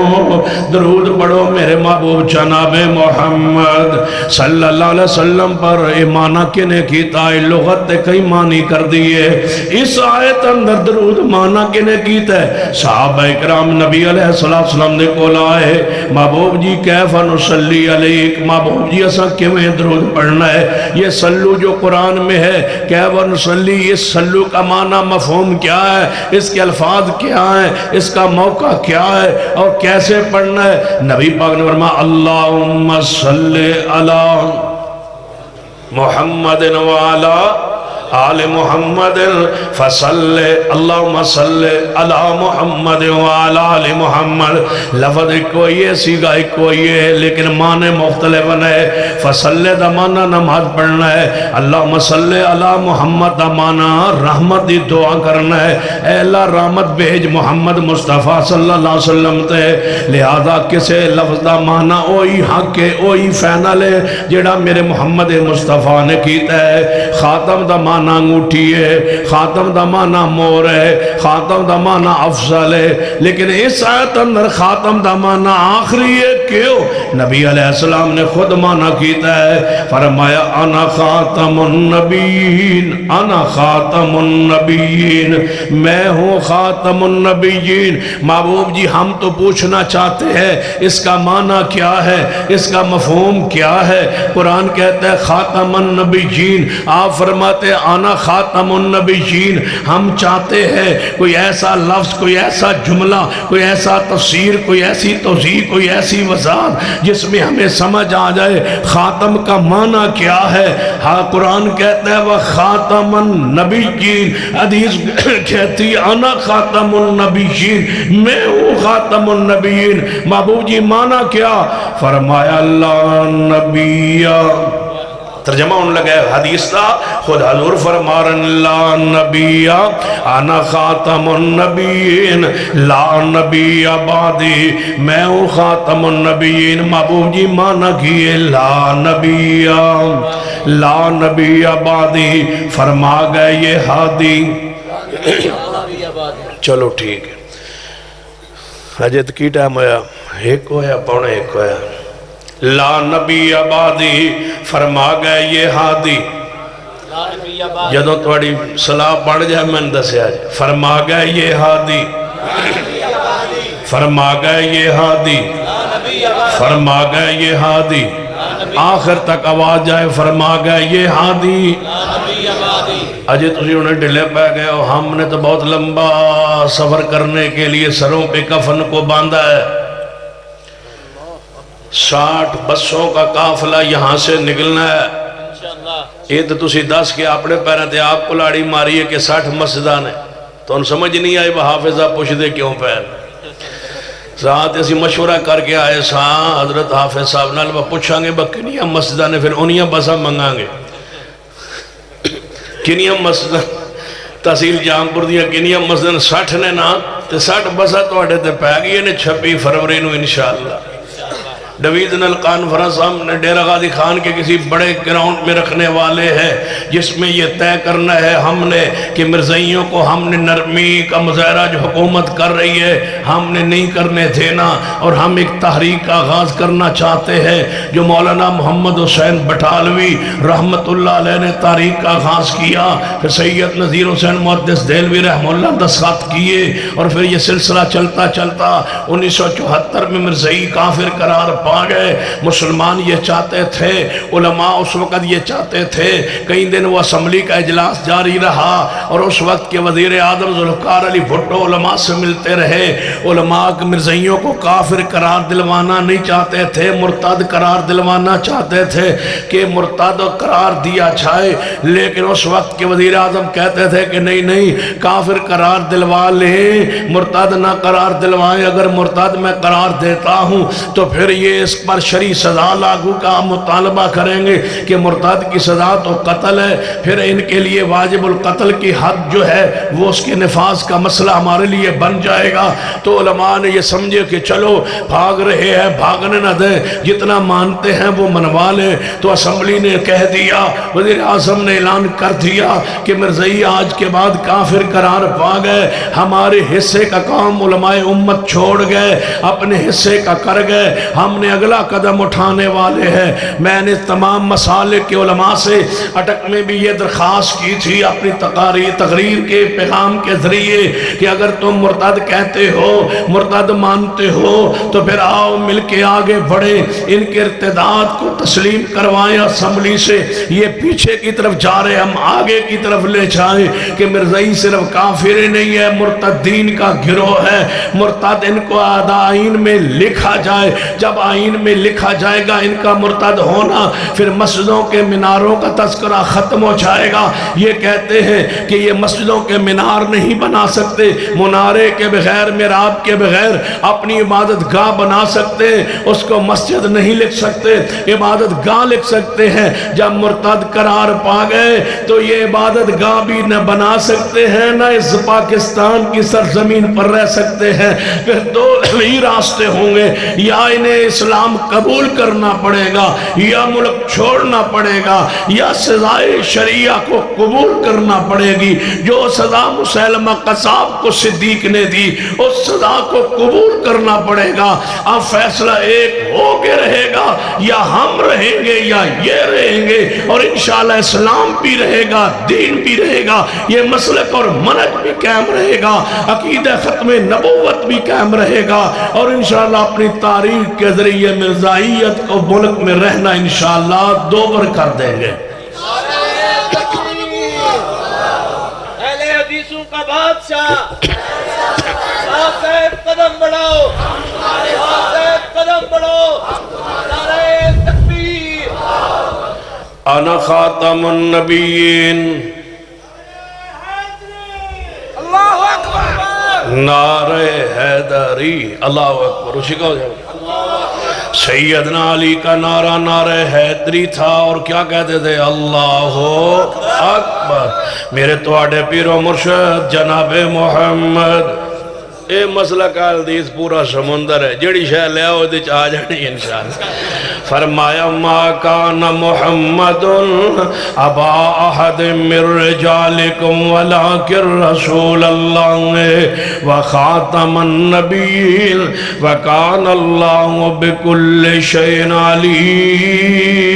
درود پڑھو میرے محبوب جناب محمد صلی اللہ علیہ وسلم پر ایمانہ کنے کیتا ہے لغت تے کئی معنی کر دیئے اس آیت اندر درود معنی کنے کیتا ہے صحابہ اکرام نبی علیہ السلام نے کول آئے محبوب جی کیف نصلی علیک محبوب جی اساں کیویں درود پڑھنا ہے یہ سلو جو قرآن میں ہے کیف نصلی اس سلو کا معنی مفہوم کیا ہے اس کے الفاظ کیا ہیں اس کا موقع کیا ہے اور کیسے پڑھنا ہے نبی پاک نے فرمایا اللہم صلی علی محمد وعلا آل محمد فصل اللہم صلی علی محمد وعلا آل محمد لفظ کوئی ہے سیگا کوئی ہے لیکن معنی مختلف ہے فصل دا معنی نماز پڑھنا ہے اللہم صلی علی محمد دا معنی رحمت دی دعا کرنا ہے اے اللہ رحمت بھیج محمد مصطفیٰ صلی اللہ علیہ وسلم تے لہذا کسے لفظ دا معنی اوہی حق ہے اوہی فینل ہے جڑا میرے محمد مصطفیٰ نے کیتا ہے خاتم دا معنی انگوٹھی ہے خاتم دا معنی مور ہے خاتم دا معنی افضل ہے لیکن اس آیت اندر خاتم دا معنی آخری ہے کیوں نبی علیہ السلام نے خود معنی کیتا ہے فرمایا انا خاتم النبیین انا خاتم النبیین میں ہوں خاتم النبیین محبوب جی ہم تو پوچھنا چاہتے ہیں اس کا معنی کیا ہے اس کا مفہوم کیا ہے قرآن کہتا ہے خاتم النبیین آپ فرماتے ہیں انا خاتم النبیین ہم چاہتے ہیں کوئی ایسا لفظ کوئی ایسا جملہ کوئی ایسا تفسیر کوئی ایسی توضیح کوئی ایسی وضاحت جس میں ہمیں سمجھ آ جائے خاتم کا معنی کیا ہے ہاں قرآن کہتا ہے وہ خاتم النبیین حدیث کہتی ہے انا خاتم النبیین میں ہوں خاتم النبیین محبوب جی معنی کیا فرمایا اللہ نبیہ ترجمہ ان لگا ہے حدیث تھا خود حضور فرمارن لا نبی انا خاتم النبیین لا نبی بعدی میں ہوں خاتم النبیین محبوب جی معنی کیے لا نبی بعدی فرما گئے یہ ہادی چلو ٹھیک ہے حجت کی ٹائم ہویا ایک ہویا پونے ایک ہویا لا نبی آبادی فرما گئے یہ ہادی جدوں تھوڑی صلاح پڑھ جائے میں دسے آج فرما گئے یہ ہادی فرما گئے یہ ہادی فرما گئے یہ ہادی آخر تک آواز جائے فرما گئے یہ ہادی اجے تسی انہیں ڈلے پہ گئے اور ہم نے تو بہت لمبا سفر کرنے کے لیے سروں پہ کفن کو باندھا ہے 60 بسوں کا قافلہ یہاں سے نکلنا ہے یہ تو تسی 10 کے اپنے پیریں تے آپ کو لاڑی ماری ہے کہ 60 مسجدہ نے تو ان سمجھ نہیں آئی وہ حافظہ پوچھ دے کیوں پیر ساتھ اسی مشورہ کر کے آئے ساں حضرت حافظ صاحب نال وہ پوچھاں گے با کنیاں مسجدہ نے پھر انیاں بسا منگاں گے کنیاں مسجدہ تحصیل جامپور دیا کنیاں مسجدہ 60 نے نا تے 60 بسا تو اڑے تے پہ گئی نے 26 فروری نو انشاءاللہ ڈویژنل کانفرنس ہم نے ڈیرہ غازی خان کے کسی بڑے گراؤنڈ میں رکھنے والے ہیں جس میں یہ طے کرنا ہے ہم نے کہ مرزائیوں کو ہم نے نرمی کا مظاہرہ جو حکومت کر رہی ہے ہم نے نہیں کرنے دینا اور ہم ایک تحریک کا آغاز کرنا چاہتے ہیں جو مولانا محمد حسین بٹالوی رحمت اللہ علیہ نے تحریک کا آغاز کیا پھر سید نذیر حسین محدث دہلوی رحمہ اللہ دستخط کیے اور پھر یہ سلسلہ چلتا چلتا 1974 میں مرزائی کافر قرار پا گئے مسلمان یہ چاہتے تھے علماء اس وقت یہ چاہتے تھے کئی دن وہ اسمبلی کا اجلاس جاری رہا اور اس وقت کے وزیر اعظم ذوالفقار علی بھٹو علماء سے ملتے رہے علماء مرزائیوں کو کافر قرار دلوانا نہیں چاہتے تھے مرتد قرار دلوانا چاہتے تھے کہ مرتد قرار دیا جائے لیکن اس وقت کے وزیر اعظم کہتے تھے کہ نہیں کافر قرار دلوا لیں مرتد نہ قرار دلوائیں اگر مرتد میں قرار دیتا ہوں تو پھر یہ یہ اس پر شرعی سزا لاگو کا مطالبہ کریں گے کہ مرتد کی سزا تو قتل ہے، پھر ان کے لیے واجب القتل کی حد جو ہے وہ اس کے نفاذ کا مسئلہ ہمارے لیے بن جائے گا۔ تو علماء نے یہ سمجھے کہ چلو بھاگ رہے ہیں، بھاگنے نہ دیں، جتنا مانتے ہیں وہ منوا لیں۔ تو اسمبلی نے کہہ دیا، وزیر اعظم نے اعلان کر دیا کہ مرزائی آج کے بعد کافر قرار پا گئے، ہمارے حصے کا کام علماء امت چھوڑ گئے، اپنے حصے کا کر گئے، ہم نے اگلا قدم اٹھانے والے ہیں۔ میں نے تمام مسالک کے علماء سے اٹک میں بھی یہ درخواست کی تھی اپنی تقریر کے پیغام کے ذریعے کہ اگر تم مرتد کہتے ہو، مرتد مانتے ہو تو پھر آؤ مل کے آگے بڑھیں، ان کے ارتداد کو تسلیم کروائیں اسمبلی سے۔ یہ پیچھے کی طرف جا رہے، ہم آگے کی طرف لے جائیں کہ مرزائی صرف کافر نہیں ہے، مرتدین کا گروہ ہے۔ مرتد ان کو آئین میں لکھا جائے، جب آئین میں لکھا جائے گا ان کا مرتد ہونا، پھر مسجدوں کے میناروں کا تذکرہ ختم ہو جائے گا۔ یہ کہتے ہیں کہ یہ مسجدوں کے مینار نہیں بنا سکتے، منارے کے بغیر، محراب کے بغیر اپنی عبادت گاہ بنا سکتے، اس کو مسجد نہیں لکھ سکتے، عبادت گاہ لکھ سکتے ہیں۔ جب مرتد قرار پا گئے تو یہ عبادت گاہ بھی نہ بنا سکتے ہیں، نہ اس پاکستان کی سرزمین پر رہ سکتے ہیں۔ پھر دو ہی راستے ہوں گے، یا انہیں اسلام قبول کرنا پڑے گا یا ملک چھوڑنا پڑے گا، یا سزائے شریعہ کو قبول کرنا پڑے گی۔ جو سزا مسیلمہ قذاب کو صدیق نے دی اس سزا کو قبول کرنا پڑے گا۔ اب فیصلہ ایک ہو کے رہے گا، یا ہم رہیں گے یا یہ رہیں گے، اور انشاءاللہ اسلام بھی رہے گا، دین بھی رہے گا، یہ مسلک اور منہج بھی قائم رہے گا، عقیدہ ختم نبوت بھی قائم رہے گا، اور انشاءاللہ اپنی تاریخ کے ذریعے مرزائیت کو ملک میں رہنا انشاءاللہ دوبر کر دیں گے۔ اہل حدیثوں کا بادشاہ، صاحب قدم بڑھاؤ، صاحب قدم بڑھاؤ، نعرہ تکبیر۔ انا خاتم النبیین، اللہ اکبر، نعرہ حیدری، اللہ اکبر۔ اسی کا ہو جائے سیدنا علی کا نعرہ نعرہ حیدری تھا، اور کیا کہتے تھے؟ اللہ اکبر۔ میرے تواڈے پیر و مرشد جناب محمد، اے مسئلہ کا حدیث پورا سمندر ہے، جڑی شے لے آؤ دے آ جانی انشاءاللہ۔ فرمایا ما کان محمد ابا احد من رجالکم ولکن رسول اللہ وخاتم النبیین وکان اللہ بکل شیء علیم۔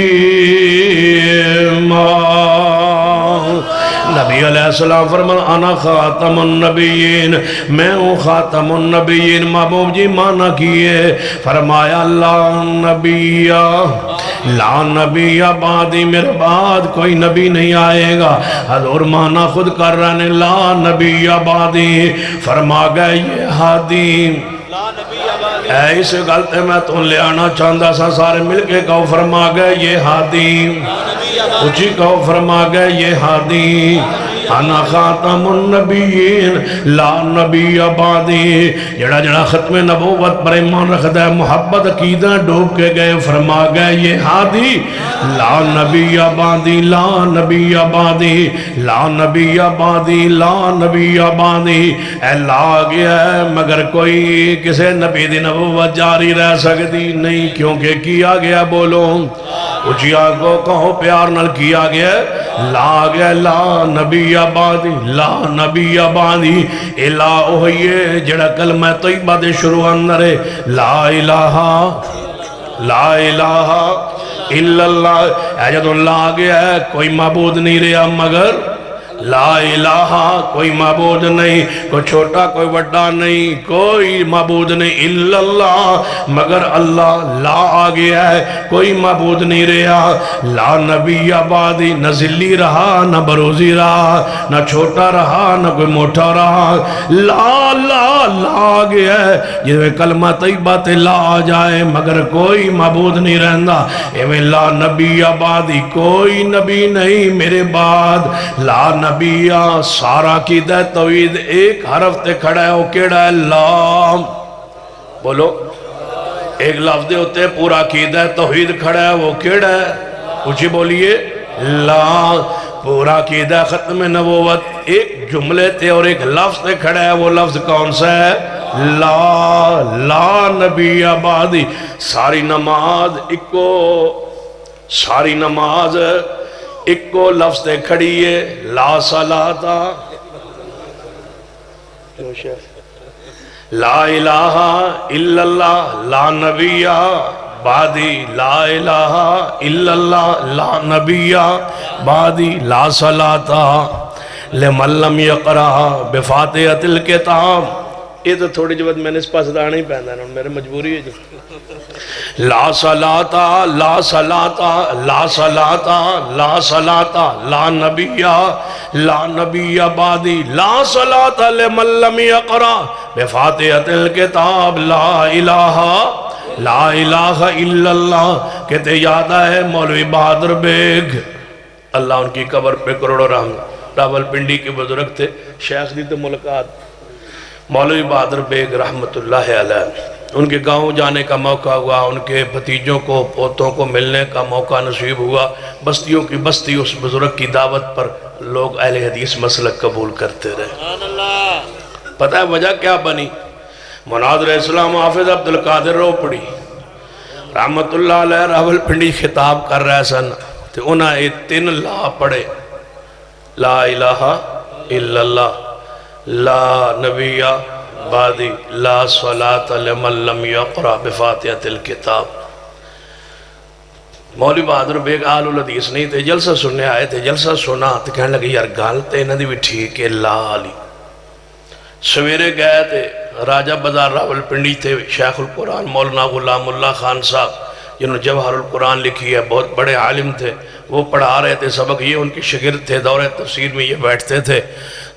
نبی علیہ السلام فرمان انا خاتم النبیین، میں ہوں خاتم النبیین۔ محبوب جی مانا کیے، فرمایا لا نبی، لا نبی بعدی، میرے بعد کوئی نبی نہیں آئے گا۔ حضور مانا خود کر رہے ہیں لا نبی بعدی، فرما گئے یہ ہادی۔ اے اس غلطے میں تو لے آنا چاہتا سا، سارے مل کے کہو فرما گئے یہ ہادی، اچھی کہو فرما گئے یہ ہادی۔ انا خاتم النبیین لا نبی بعدی، جڑا جڑا ختم نبوت پر ایمان رکھتا ہے، محبت عقیدہ ڈوب کے گئے، فرما گئے یہ ہادی لا نبی بعدی، لا نبی بعدی، لا نبی بعدی، لا نبی بعدی۔ اے لا گیا ہے مگر کوئی کسے نبی دی نبوت جاری رہ سکتی نہیں، کیونکہ کیا گیا، بولو اچھیا کو کہو پیار نل، کیا گیا لا گیا لا نبی آبادی، لا نبی آبادی۔ الہ ہوئیے جڑا کلمہ طیبہ دے شروع اندر ہے، لا الہ لا الہ الا اللہ۔ اے جدو لا گیا ہے کوئی معبود نہیں رہا مگر لا الہ، کوئی معبود نہیں، کوئی چھوٹا کوئی بڑا نہیں، کوئی معبود نہیں، الا اللہ، مگر اللہ۔ لا آ گیا ہے کوئی معبود نہیں رہا، لا نبی آبادی، نہ ذلی رہا نہ بروزی رہا، نہ چھوٹا رہا نہ کوئی موٹا رہا، لا لا لا آ گیا ہے۔ جیوے کلمہ طیبہ تے لا آ جائے مگر کوئی معبود نہیں رہندا، ایویں لا نبی آبادی، کوئی نبی نہیں میرے بعد، لا نبیہ سارا کی دہ توحید ایک حرف تے کھڑا ہے، وہ کیڑا ہے؟ لا، بولو ایک لفظ ہوتے ہیں پورا عقیدہ توحید کھڑا ہے، وہ کیڑا ہے؟ اونچی بولیے لا. پورا عقیدہ ختم نبوت ایک جملے تے اور ایک لفظ تے کھڑا ہے، وہ لفظ کون سا ہے؟ لا نبی بعدی. ساری نماز اکو لفظ تے کھڑی ہے، لا صلاۃ لا الہ الا اللہ لا نبی بعدی، لا الہ الا اللہ لا نبی بعدی، لا صلاۃ لمن لم یقرأ بفاتحۃ الکتاب. یہ تو تھوڑی جو میں نے اس پاس دانا ہی پہنا ہے، میرے مجبوری ہے جو لا صلاۃ لا صلاۃ لا صلاۃ لا صلاۃ لا نبی بعدی، لا صلاۃ لمن لم یقرأ بفاتحۃ الکتاب، لا الہ الا اللہ. کہتے یاد ہے مولوی بہادر بیگ، اللہ ان کی قبر پہ کروڑوں رحم. راول پنڈی کے بزرگ تھے، شیخ دی تو ملاقات مولوی بہادر بیگ رحمت اللہ علیہ. ان کے گاؤں جانے کا موقع ہوا، ان کے بھتیجوں کو پوتوں کو ملنے کا موقع نصیب ہوا. بستیوں کی بستی اس بزرگ کی دعوت پر لوگ اہل حدیث مسلک قبول کرتے رہے. پتہ ہے وجہ کیا بنی؟ مناظر اسلام حافظ عبدالقادر روپڑی رحمت اللہ علیہ راول پنڈی خطاب کر رہے سن، تو انہاں یہ 3 لا پڑھے، لا الہ الا اللہ لا نبی بعدی، لا صلاۃ لمن لم یقرأ بفاتحۃ الکتاب. مولوی بہادر بیگ آل الحدیث نہیں تھے، جلسہ سننے آئے تھے. جلسہ سنا تو کہنے لگے یار گال تے انہاں دی بھی ٹھیک ہے، لا علی. سویرے گئے تھے راجہ بازار راول پنڈی تھے شیخ القرآن مولانا غلام اللہ خان صاحب، جنہوں نے جوہر القرآن لکھی ہے، بہت بڑے عالم تھے. وہ پڑھا رہے تھے سبق، یہ ان کے شاگرد تھے. دورہ تفسیر میں یہ بیٹھتے تھے،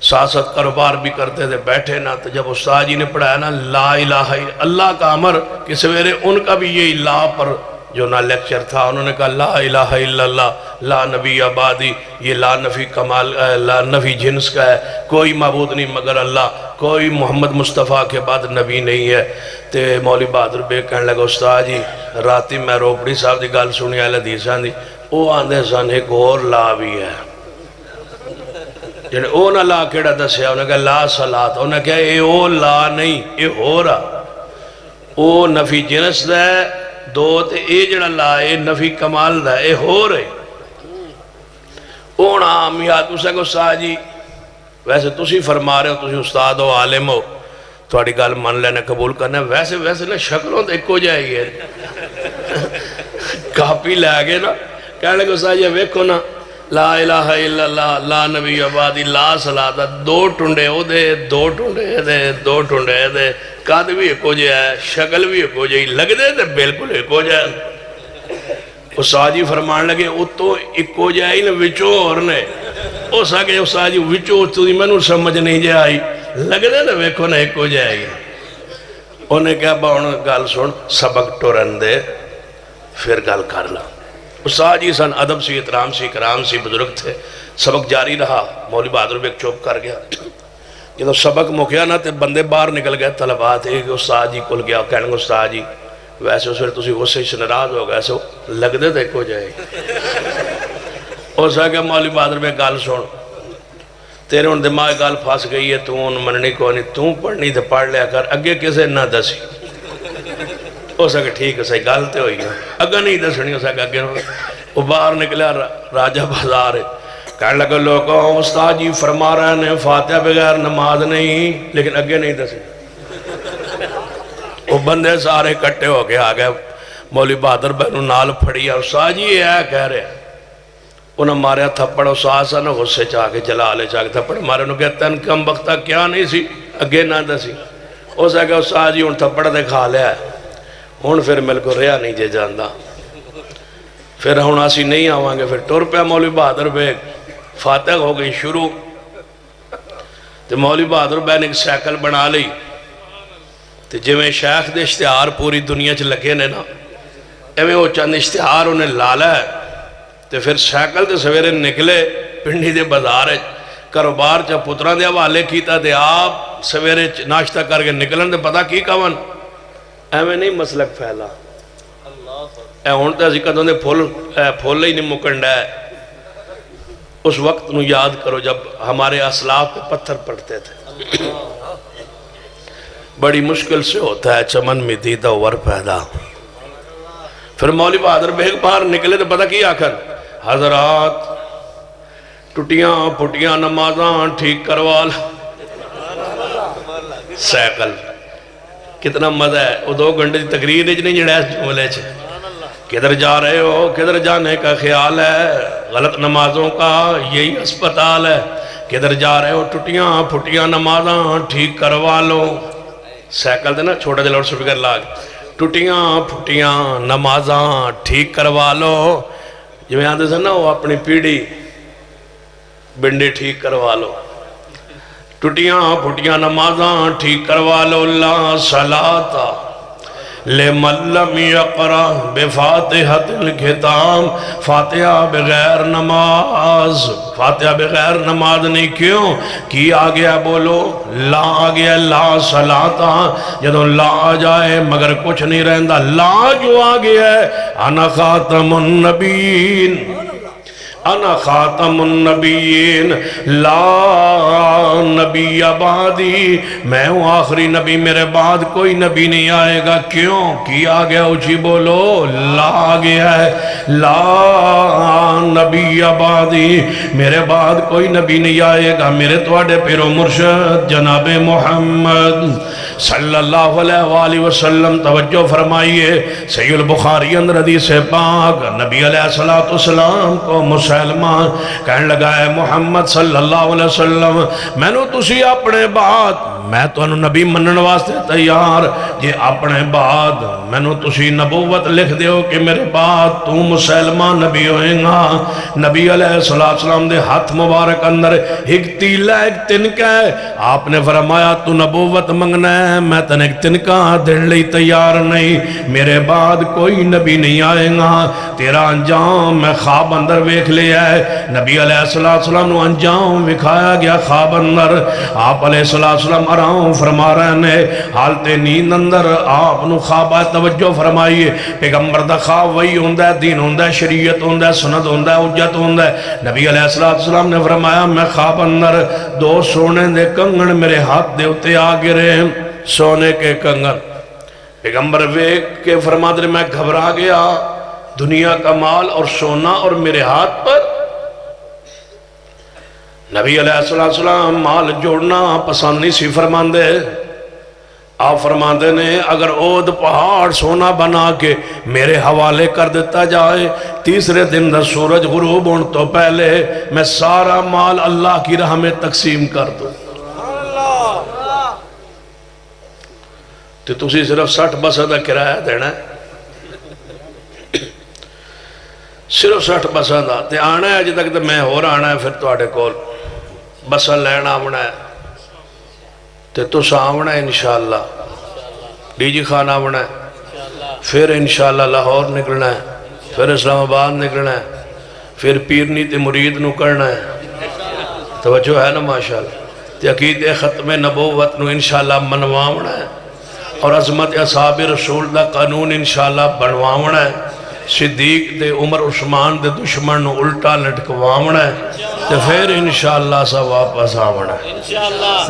ساتھ ساتھ کاروبار بھی کرتے تھے. بیٹھے نا تو جب استاد جی نے پڑھایا نا لا الہ الا اللہ کا امر، کہ سویرے ان کا بھی یہی لا پر جو نا لیکچر تھا، انہوں نے کہا لا الہ الا اللہ لا نبی بعدی. یہ لا نفی کمال، لا نفی جنس کا ہے، کوئی معبود نہیں مگر اللہ، کوئی محمد مصطفیٰ کے بعد نبی نہیں ہے. تے مولوی بہادر بیگ کہنے لگا استاد جی راتی میں روپڑی صاحب دی گل سنی اہل حدیثاں دی، وہ آندے سن ایک اور لا بھی ہے. جنہیں او نہ لا کیڑا دسیا، انہیں کہا لا صلاۃ. انہیں کہا اے او لا نہیں، اے ہو رہا، او نفی جنس دا ہے دو، تے اے جڑا لا اے نفی کمال دا اے ہو رہے. اونا آمیات اسے کو سا جی ویسے تسی فرما رہے ہو، تسی استاد ہو عالم ہو، تھوڑی گل من لینا قبول کرنا، ویسے نا شکلوں تو ایک ہو جائے ہے. کاپی لے آگے نا کہنے کو سا جی ویکھو نا لا الہ الا اللہ لا نبی بعدی لا صلاۃ، 2 ٹنڈے ہو دے، 2 ٹنڈے دے، 2 ٹنڈے دے، قد بھی ایک ہو جائے، شکل بھی ایک ہو جائے، لگ دے تو بالکل ایک ہو جائے. استاد جی فرمان لگے اتو ایک ہو جائے نا وچوں اور نے او سا کہ استاد جی وچوں تو دی میں نو سمجھ نہیں جائے، لگ دے تو ویکھو نا ایک ہو جائے گی. انہیں کہا باؤن گال سن سبق ٹورن دے پھر گال کر لا. استاد جی سن ادب سی احترام سی کرام سی بزرگ تھے. سبق جاری رہا، مولوی بہادر بیگ چوپ کر گیا. جب سبق مکیا نا تو بندے باہر نکل گئے طلبات. ایک استاد جی کل گیا کہنے کو استاد جی ویسے اس وقت تسی غصے سے ناراض ہو گئے سو لگ دے تو ایک ہو جائے. اس آگے مولوی بہادر بیگ گال سن تیرے ان دماغ گال پھاس گئی ہے، تو ان مننی کو نہیں، تو پڑھنی تو پڑھ لیا کر، اگے کسے نہ دسی. اس آگے ٹھیک ہے صحیح گالتے ہوئی ہیں، اگہ نہیں دسنی. اس آگے وہ باہر نکلیا راجہ بازار ہے. کہنے لگا لوگوں استاد جی فرما رہے ہیں فاتحہ بغیر نماز نہیں، لیکن اگے نہیں دسی. وہ بندے سارے کٹے ہو کے آگئے. مولوی بہادر بہنو نال پھڑی ہے، استاد جی یہ ہے کہہ رہے. انہوں ماریا تھپڑ، استاد سا نا غصے چاہ کے جلالے چاہ کے تھپڑ مارے. انہوں کہتا ہے کم وقتہ کیا نہیں سی اگے نہ دسی. اس آگے استاد جی ان تھپڑ دے کھا لیا ہے، ہون پھر مل کو رہا نہیں جے جاندہ. پھر ہون آسی نہیں آوانگے. پھر ٹور پہ مولوی بہادر بیگ فاتح ہو گئی شروع. تو مولوی بہادر بیگ نے ایک سیکل بنا لی. تو جو میں شیخ دے اشتہار پوری دنیا چ لگے نے نا، ایویں وہ چند اشتہار انہیں لالا ہے. تو پھر سیکل تے سویرے نکلے پنڈی دے بازار کاروبار چا پتران دے حوالے کیتا. تے آپ سویرے ناشتہ کر کے نکلن دے پتہ کی کون ایویں نہیں مسلک پھیلا اے ہون تے اسی کدوں دے پھول ہی نہیں مکن ہے. اس وقت نو یاد کرو جب ہمارے اسلاف پہ پتھر پڑتے تھے. بڑی مشکل سے ہوتا ہے چمن میں دیدہ ور پیدا. پھر مولوی بہادر بیگ باہر نکلے تو پتہ کی آخر حضرات ٹوٹیاں پھٹیاں نمازاں ٹھیک کروال. سیکل کتنا مزہ ہے وہ 2 گھنٹے کی تقریر نہیں جڑا اس جملے چ. کدھر جا رہے ہو کدھر جانے کا خیال ہے غلط نمازوں کا یہی اسپتال ہے. کدھر جا رہے ہو ٹوٹیاں پھٹیاں نمازاں ٹھیک کروا لو. سیکل دے نا چھوٹا جا لاؤڈ سپیکر لاگ ٹوٹیاں پھٹیاں نمازاں ٹھیک کروا لو. جو میں آتے سن نا وہ اپنی پیڑھی بنڈے ٹھیک کروا لو. ٹوٹیاں پھٹیاں نمازاں ٹھیک کروا لو. لا صلاۃ لمن لم یقرأ بفاتحۃ الکتاب. فاتحہ بغیر نماز فاتحہ بغیر نماز نہیں. کیوں کی آ گیا بولو لا آ گیا. لا صلاۃ جدوں لا آ جائے مگر کچھ نہیں رہندا. لا جو آ گیا ہے انا خاتم النبیین انا خاتم النبیین لا نبی بعدی. میں ہوں آخری نبی میرے بعد کوئی نبی نہیں آئے گا. کیوں کی آ گیا اچھی بولو لا آ گیا ہے. لا نبی بعدی میرے بعد کوئی نبی نہیں آئے گا. میرے تواڈے پیرو مرشد جناب محمد صلی اللہ علیہ وآلہ وسلم توجہ فرمائیے. صحیح البخاری اندر حدیث پاک نبی علیہ السلام کو مسلمہ کہنے لگا ہے محمد صلی اللہ علیہ وسلم میں نو تسی اپنے بعد میں تو انہوں نبی منن واسطے تیار جی اپنے بعد میں نو تسی نبوت لکھ دیو کہ میرے بعد تو مسلمہ نبی ہوئیں گا. نبی علیہ السلام دے ہاتھ مبارک اندر ایک تیلہ ایک تنکہ ہے. آپ نے فرمایا تو نبوت منگنا ہے میں تن ایک تنکہ دن لئی تیار نہیں. میرے بعد کوئی نبی نہیں آئے گا. تیرا انجام میں خواب اندر ویکھ لیا ہے. نبی علیہ السلام نے انجام وکھایا گیا خواب اندر. آپ علیہ السلام آرام فرما رہے ہیں حالت نیند اندر آپ نو خواب آئے. توجہ فرمائیے پیغمبر دا خواب وہی ہوندہ ہے دین ہوندہ ہے شریعت ہوندہ ہے سند ہوندہ ہے حجت ہوندہ ہے. نبی علیہ السلام نے فرمایا میں خواب اندر 2 سونے دے کنگن میرے ہاتھ دے اتے آ گرے سونے کے کنگن. پیغمبر ویک کے فرما دے میں گھبرا گیا دنیا کا مال اور سونا اور میرے ہاتھ پر. نبی علیہ السلام مال جوڑنا پسند نہیں سی فرماندے. آپ فرماندے نے اگر اود پہاڑ سونا بنا کے میرے حوالے کر دیتا جائے تیسرے دن دا سورج غروب ہونے تو پہلے میں سارا مال اللہ کی راہ میں تقسیم کر دوں. تو تسی صرف 60 بسوں دا کرایہ دینا ہے صرف 60 بسوں دا تے آنا ہے جی تک میں ہو رہا آنا ہے. پھر تو آٹے کول بسا لینا آمنا ہے تے تو سامنا ہے انشاءاللہ ڈی جی خان آمنا ہے. پھر انشاءاللہ لاہور نکلنا ہے پھر اسلام آباد نکلنا ہے پھر پیرنی تے مرید نو کرنا ہے. توجہ ہے نا ماشاءاللہ. تے عقید ختم نبوت نو انشاءاللہ منواونا ہے اور عظمت اصحاب رسول دا قانون انشاءاللہ بنواونا ہے. صدیق دے عمر عثمان دے دشمن نو الٹا لٹکواونا ہے تے پھر انشاءاللہ سا واپس آونا ہے.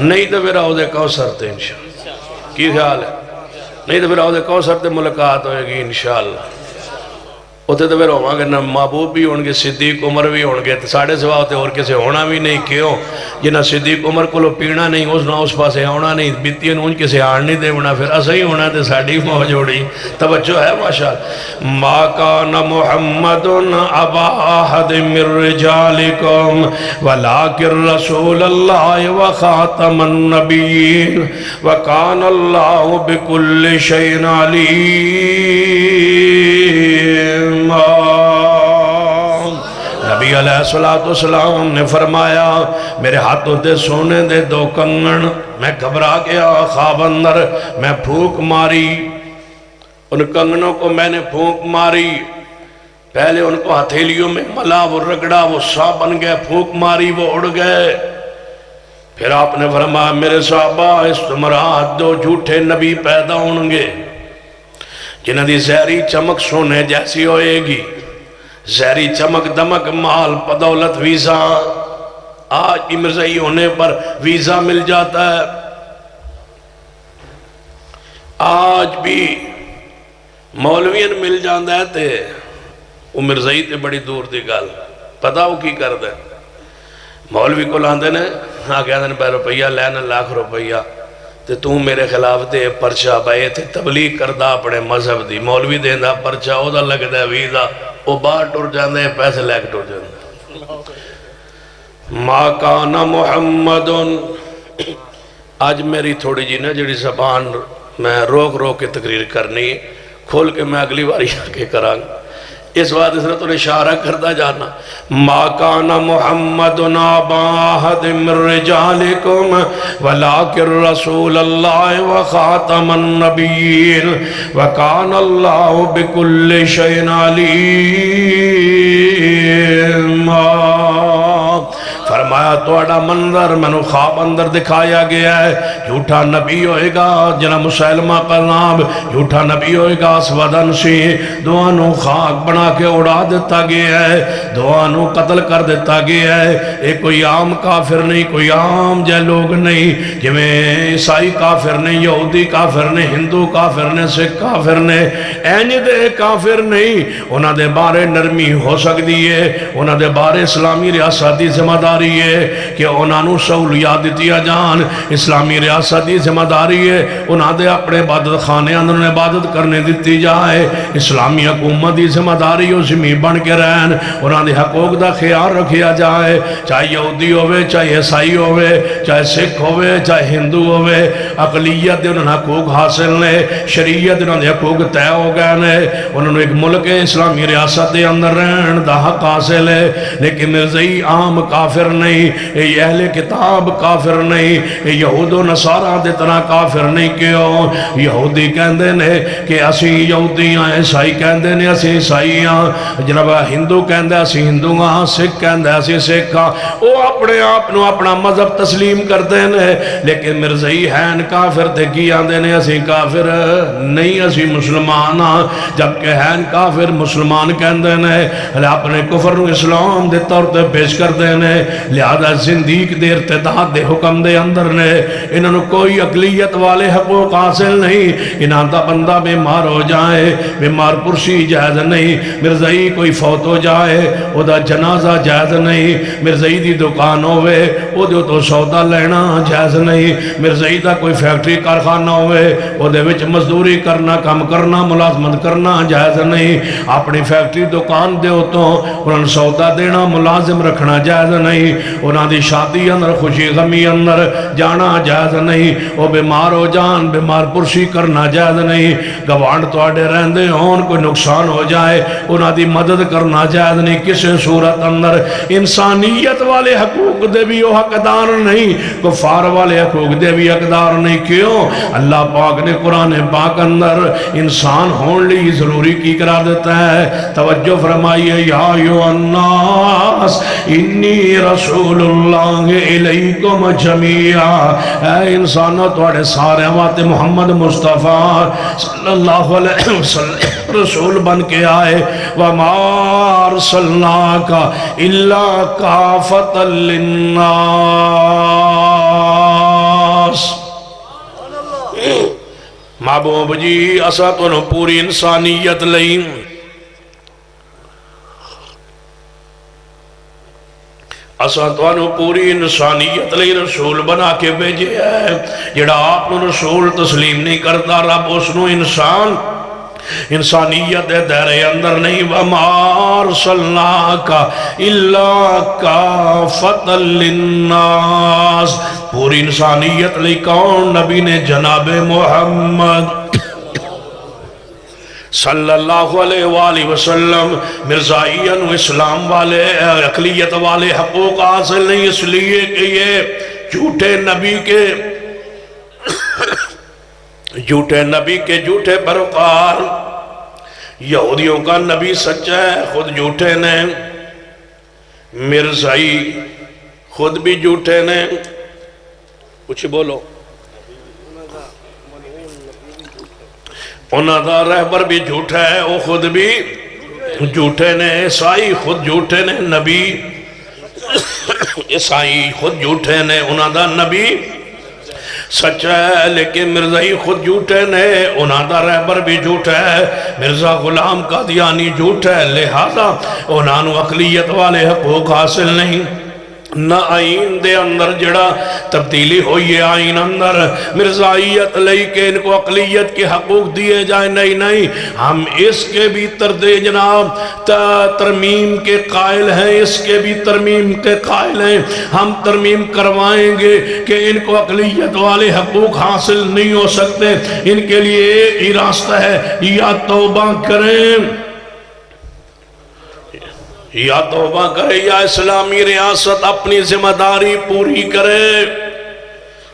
نہیں تو پھر آؤ دے کوثر تے انشاءاللہ کی خیال ہے نہیں تو پھر آؤ دے کوثر تے ملاقات ہوئے گی انشاءاللہ. ہوتے تو پھر ہوں گے محبوب بھی ہوں گے صدیق عمر بھی ہوں گے ساڑھے سوا ہوتے اور کسے ہونا بھی نہیں. کیوں جنہ صدیق عمر کو پینا نہیں اس نہ اس پاسے ہونا نہیں بیتین ان کسے آن نہیں دے ہونا پھر اسا ہی ہونا تے ساڑھی موجوڑی. توجہ ہے ماشاءاللہ. ما کان محمد ابا احد من رجالکم ولکن رسول اللہ وخاتم النبیین وکان اللہ بکل شیء علیم. نبی علیہ السلام نے فرمایا میرے ہاتھوں دے سونے دے 2 کنگن میں گھبرا گیا خواب اندر میں پھونک ماری ان کنگنوں کو میں نے پھونک ماری. پہلے ان کو ہتھیلیوں میں ملا وہ رگڑا وہ سا بن گئے پھونک ماری وہ اڑ گئے. پھر آپ نے فرمایا میرے صحابہ اس تمرات 2 جھوٹے نبی پیدا ہوں گے جنہ دی زہری چمک سونے جیسی ہوئے گی، زہری چمک دمک مال بدولت ویزا، آج کی مرزائی ہونے پر ویزا مل جاتا ہے، آج بھی مولوین مل جاندہ ہے تے وہ مرزائی تے بڑی دور دی گل، پتا وہ کی کر دے مولوی کو لاندے نے، ہاں کہہ دے روپیہ لینا لاکھ روپیہ تے تو میرے خلاف دے پرچہ بائے تھے تبلیغ کردہ اپنے مذہب دی، مولوی دیندہ پرچہ او دا لگ دے ویزا، او باہر ٹر جاندے پیسے لے کے ٹر جاندے۔ ما کان محمد، آج میری تھوڑی جی نا جڑی زبان میں روک روک کے تقریر کرنی، کھول کے میں اگلی باری آکے کران اس بات اس نے تو اشارہ کردہ جانا۔ ما کان محمد آبا احد من رجالکم ولکن رسول اللہ وخاتم النبیین وکان اللہ بکل شیء علیم۔ فرمایا توڑا منظر میں نے خواب اندر دکھایا گیا ہے، جھوٹا نبی ہوئے گا جنہ مسلمہ کا نام، جھوٹا نبی ہوئے گا اسودن سی، دوانوں خاک بنا کے اڑا دیتا گیا ہے، دوانوں قتل کر دیتا گیا ہے۔ ایک کوئی عام کافر نہیں، کوئی عام جے لوگ نہیں، جویں عیسائی کافر نہیں، یہودی کافر نہیں، ہندو کافر نہیں، سکھ کافر نہیں، اینی دے کافر نہیں، انہاں دے بارے نرمی ہو سکتی ہے، انہاں دے بارے اسلامی ریاستی ذمہ داری ہے کہ انہاں نو سہولیات دیا جان، اسلامی ریاستی ذمہ داری ہے انہاں دے اپنے عبادت خانے اندر عبادت کرنے دیتی جائے، اسلامی حکومت دی ذمہ داری ہو زمین بن کے رہن، انہاں دے حقوق دا خیال رکھیا جائے، چاہے یہودی ہوئے، چاہے عیسائی ہوئے، چاہے سکھ ہوئے، چاہے ہندو ہوئے، اقلیت دے انہاں حقوق حاصل نے، شریعت دے انہاں دے حقوق طے ہو گئے نے، انہوں نے ایک ملک اسلامی ریاست دے اندر رہن دا حق حاصل ہے، لیکن مرزائی عام کافر نہیں، یہ اہل کتاب کافر نہیں، یہ یہود و نصارہ دے طرح کافر نہیں، کیوں یہودی کہندے نے کہ اسی یہودی ہیں، عیسائی کہندے نے اسی عیسائی ہیں، جناب ہندو کہندے اسی ہندو ہیں، سکھ کہندے اسی سکھ ہیں، وہ اپنے آپ نو اپنا مذہب تسلیم کرتے ہیں، لیکن مرزائی ہیں کافر تے کی آندے نے اسی کافر نہیں، اسی مسلمان ہیں، جبکہ ہیں کافر مسلمان کہندے نے، اپنے کفر نو اسلام دے طور تے پیش کردے نے، لہذا زندیق دے ارتداد دے حکم دے اندر نے، انہوں کوئی اقلیت والے حقوق حاصل نہیں، انہاں دا بندہ بیمار ہو جائے، بیمار پرسی جائز نہیں، مرزائی کوئی فوت ہو جائے او دا جنازہ جائز نہیں، مرزائی دی دکان ہوئے او دے تو سودا لینا جائز نہیں، مرزائی دا کوئی فیکٹری کارخانہ ہوئے او دے وچ مزدوری کرنا کام کرنا ملازمت کرنا جائز نہیں، اپنی فیکٹری دکان دے تو انہاں سودا دینا ملازم رکھنا جائز نہیں، انہاں دی شادی اندر خوشی غمی اندر جانا جائز نہیں، وہ بیمار ہو جان بیمار پرسی کرنا جائز نہیں، گوانڈ توڑے رہندے ہون کوئی نقصان ہو جائے انہاں دی مدد کرنا جائز نہیں، کسی صورت اندر انسانیت والے حقوق دے بھی وہ حقدار نہیں، کفار والے حقوق دے بھی حقدار نہیں، کیوں اللہ پاک نے قرآن پاک اندر انسان ہون لی ضروری کی کرا دیتا ہے، توجہ فرمائیے یا ایھا الناس انی رسول اللہ علیکم جمیعا، اے انسانوں توڑے سارے واتے محمد مصطفیٰ صلی اللہ علیہ وسلم رسول بن کے آئے، وَمَا أَرْسَلْنَاكَ إِلَّا كَافَةً لِلنَّاسِ، محبوب جی اسا تو پوری انسانیت لئی اساں توانو پوری انسانیت لئی رسول بنا کے بھیجے ہے، جڑا آپ نو رسول تسلیم نہیں کرتا رب اس نو انسانیت دے دائرے اندر نہیں، وَمَا أَرْسَلْنَاكَ إِلَّا كَافَةً لِلنَّاسِ، پوری انسانیت لئی کون نبی نے جناب محمد صلی اللہ علیہ وآلہ وسلم، مرزائین و اسلام والے اقلیت والے حقوق حاصل نہیں، اس لیے کہ یہ جھوٹے نبی کے جھوٹے پیروکار، یہودیوں کا نبی سچا ہے خود جھوٹے نے، مرزائی خود بھی جھوٹے نے، کچھ بولو، انہاں دا رہبر بھی جھوٹا ہے، وہ خود بھی جھوٹے نے، عیسائی خود جھوٹے نے، نبی عیسائی خود جھوٹے نے، انہاں دا نبی سچا ہے، لیکن مرزائی خود جھوٹے نے، انہاں دا رہبر بھی جھوٹا ہے، مرزا غلام قادیانی جھوٹا ہے، لہذا انہاں نو اقلیت والے حقوق حاصل نہیں۔ نہ آئین دے اندر جڑا تبدیلی ہوئی ہے، آئین اندر مرزائیت لئی کہ ان کو اقلیت کے حقوق دیے جائیں، نہیں، ہم اس کے بھی جناب ترمیم کے قائل ہیں، اس کے بھی ترمیم کے قائل ہیں، ہم ترمیم کروائیں گے کہ ان کو اقلیت والے حقوق حاصل نہیں ہو سکتے، ان کے لیے ایک ہی راستہ ہے، یا توبہ کریں، یا توبہ کرے، یا اسلامی ریاست اپنی ذمہ داری پوری کرے۔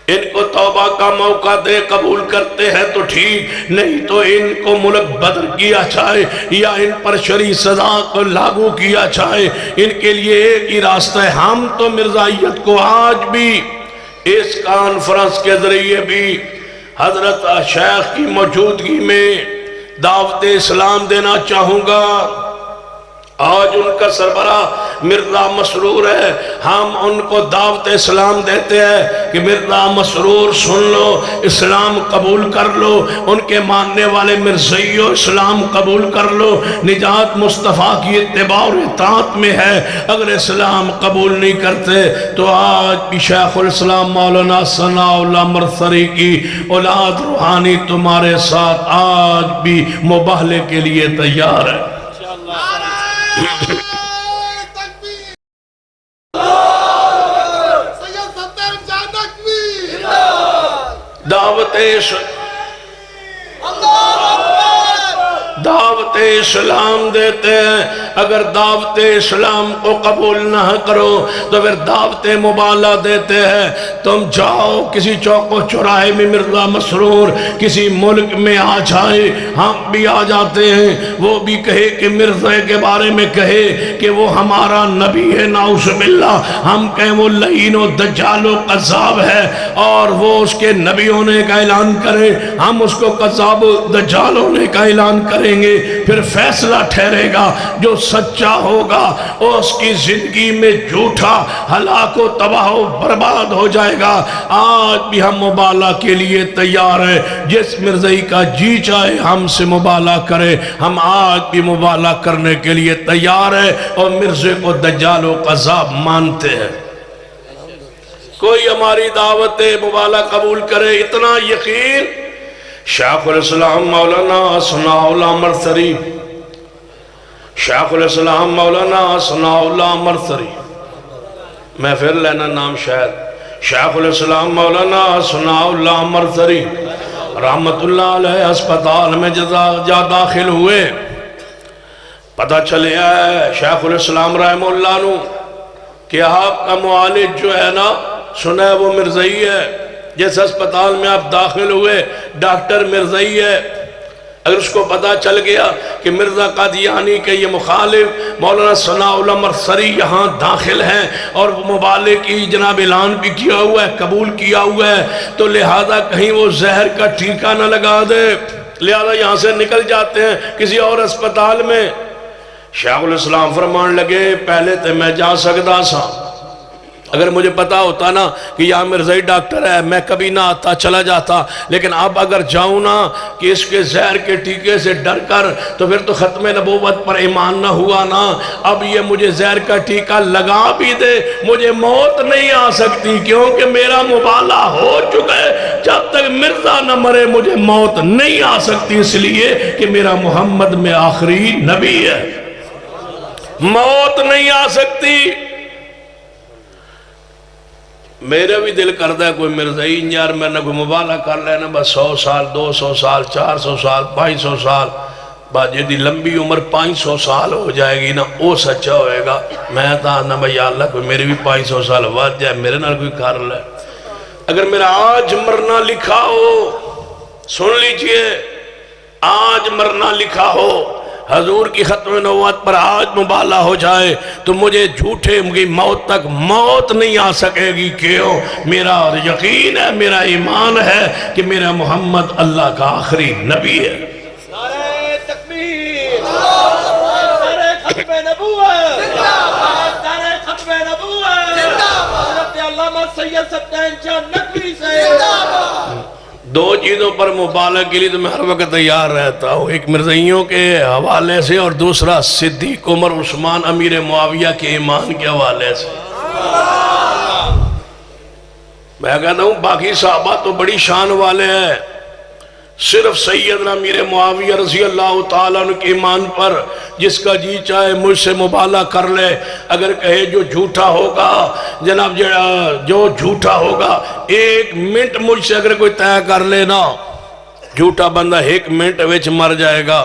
ان کو توبہ کا موقع دے، قبول کرتے ہیں تو ٹھیک، نہیں تو ان کو ملک بدر کیا جائے یا ان پر شرعی سزا کو لاگو کیا جائے، ان کے لیے ایک ہی راستہ ہے۔ ہم تو مرزائیت کو آج بھی اس کانفرنس کے ذریعے بھی حضرت شیخ کی موجودگی میں دعوت اسلام دینا چاہوں گا۔ آج ان کا سربراہ مرزا مسرور ہے، ہم ان کو دعوت اسلام دیتے ہیں کہ مرزا مسرور سن لو، اسلام قبول کر لو، ان کے ماننے والے مرزائیو اسلام قبول کر لو، نجات مصطفیٰ کی اتباع اور اطاعت میں ہے۔ اگر اسلام قبول نہیں کرتے تو آج بھی شیخ الاسلام مولانا ثناء اللہ مرثری کی اولاد روحانی تمہارے ساتھ آج بھی مباہلے کے لیے تیار ہے۔ دعوت اسلام دیتے ہیں، اگر دعوت اسلام کو قبول نہ کرو تو پھر دعوت مبالہ دیتے ہیں۔ تم جاؤ کسی چوک و چوراہے میں مرزا مسرور کسی ملک میں آ جائے، ہم بھی آ جاتے ہیں، وہ بھی کہے کہ مرزا کے بارے میں کہے کہ وہ ہمارا نبی ہے، نعوذ باللہ، ہم کہیں وہ لعین و دجال و قذاب ہے، اور وہ اس کے نبی ہونے کا اعلان کرے، ہم اس کو قذاب و دجال ہونے کا اعلان کریں گے، پھر فیصلہ ٹھہرے گا، جو سچا ہوگا اس کی زندگی میں جھوٹا ہلاک و تباہ و برباد ہو جائے گا۔ آج بھی ہم مبالہ کے لیے تیار ہیں، جس مرزائی کا جی چاہے ہم سے مبالہ کرے، ہم آج بھی مبالہ کرنے کے لیے تیار ہیں، اور مرزے کو دجال و قذاب مانتے ہیں۔ کوئی ہماری دعوت مبالہ قبول کرے، اتنا یقین شیخ الاسلام مولانا ثناء اللہ مرثری، شیخ الاسلام مولانا ثناء اللہ مرثری، میں پھر لینا نام شاید، شیخ الاسلام مولانا ثناء اللہ مرثری رحمت اللہ علیہ اسپتال میں جا داخل ہوئے، پتہ چلے ہے شیخ الاسلام رحمہ اللہ نو کہ آپ کا معالج جو ہے نا سنا ہے وہ مرزائی ہے، جس اسپتال میں آپ داخل ہوئے ڈاکٹر مرزائی ہے۔ اگر اس کو پتہ چل گیا کہ مرزا قادیانی کے یہ مخالف مولانا ثناء اللہ مرثری یہاں داخل ہیں اور مبالغے کی جناب اعلان بھی کیا ہوا ہے، قبول کیا ہوا ہے، تو لہذا کہیں وہ زہر کا ٹیکہ نہ لگا دے، لہذا یہاں سے نکل جاتے ہیں کسی اور اسپتال میں۔ شیخ الاسلام فرمان لگے پہلے تے میں جا سکتا سا، اگر مجھے پتا ہوتا نا کہ یہ مرزائی ڈاکٹر ہے میں کبھی نہ آتا، چلا جاتا، لیکن اب اگر جاؤں نا کہ اس کے زہر کے ٹیکے سے ڈر کر تو پھر تو ختم نبوت پر ایمان نہ ہوا نا، اب یہ مجھے زہر کا ٹیکہ لگا بھی دے مجھے موت نہیں آ سکتی، کیونکہ میرا مبالہ ہو چکا ہے، جب تک مرزا نہ مرے مجھے موت نہیں آ سکتی، اس لیے کہ میرا محمد میں آخری نبی ہے، موت نہیں آ سکتی۔ میرے بھی دل کرتا ہے کوئی مرزائی یار میں نہ کوئی مبالہ کر لینا، بس 100 سال 200 سال 400 سال 500 سال بعد جدی لمبی عمر 500 سال ہو جائے گی نا وہ سچا ہوئے گا۔ میں تا بھائی یا اللہ کوئی میرے بھی 500 سال ود جائے، میرے نال کوئی کر لے۔ اگر میرا آج مرنا لکھا ہو، سن لیجئے، آج مرنا لکھا ہو، حضور کی ختم نبوت پر آج مبالہ ہو جائے تو مجھے جھوٹے موت تک موت نہیں آ سکے گی، کیوں؟ میرا یقین ہے، میرا ایمان ہے کہ میرا محمد اللہ کا آخری نبی ہے۔ علامہ سید سبتین شاہ نقوی سے دو چیزوں پر مبالغہ کے لیے تو میں ہر وقت تیار رہتا ہوں، ایک مرزائیوں کے حوالے سے اور دوسرا صدیق عمر عثمان امیر معاویہ کے ایمان کے حوالے سے۔ میں کہتا ہوں باقی صحابہ تو بڑی شان والے ہیں، صرف سیدنا امیر معاویہ رضی اللہ تعالیٰ عنہ کے ایمان پر جس کا جی چاہے مجھ سے مبالغہ کر لے، اگر کہے جو جھوٹا ہوگا جناب جو جھوٹا ہوگا 1 منٹ مجھ سے اگر کوئی طے کر لے نا، جھوٹا بندہ 1 منٹ وچ مر جائے گا۔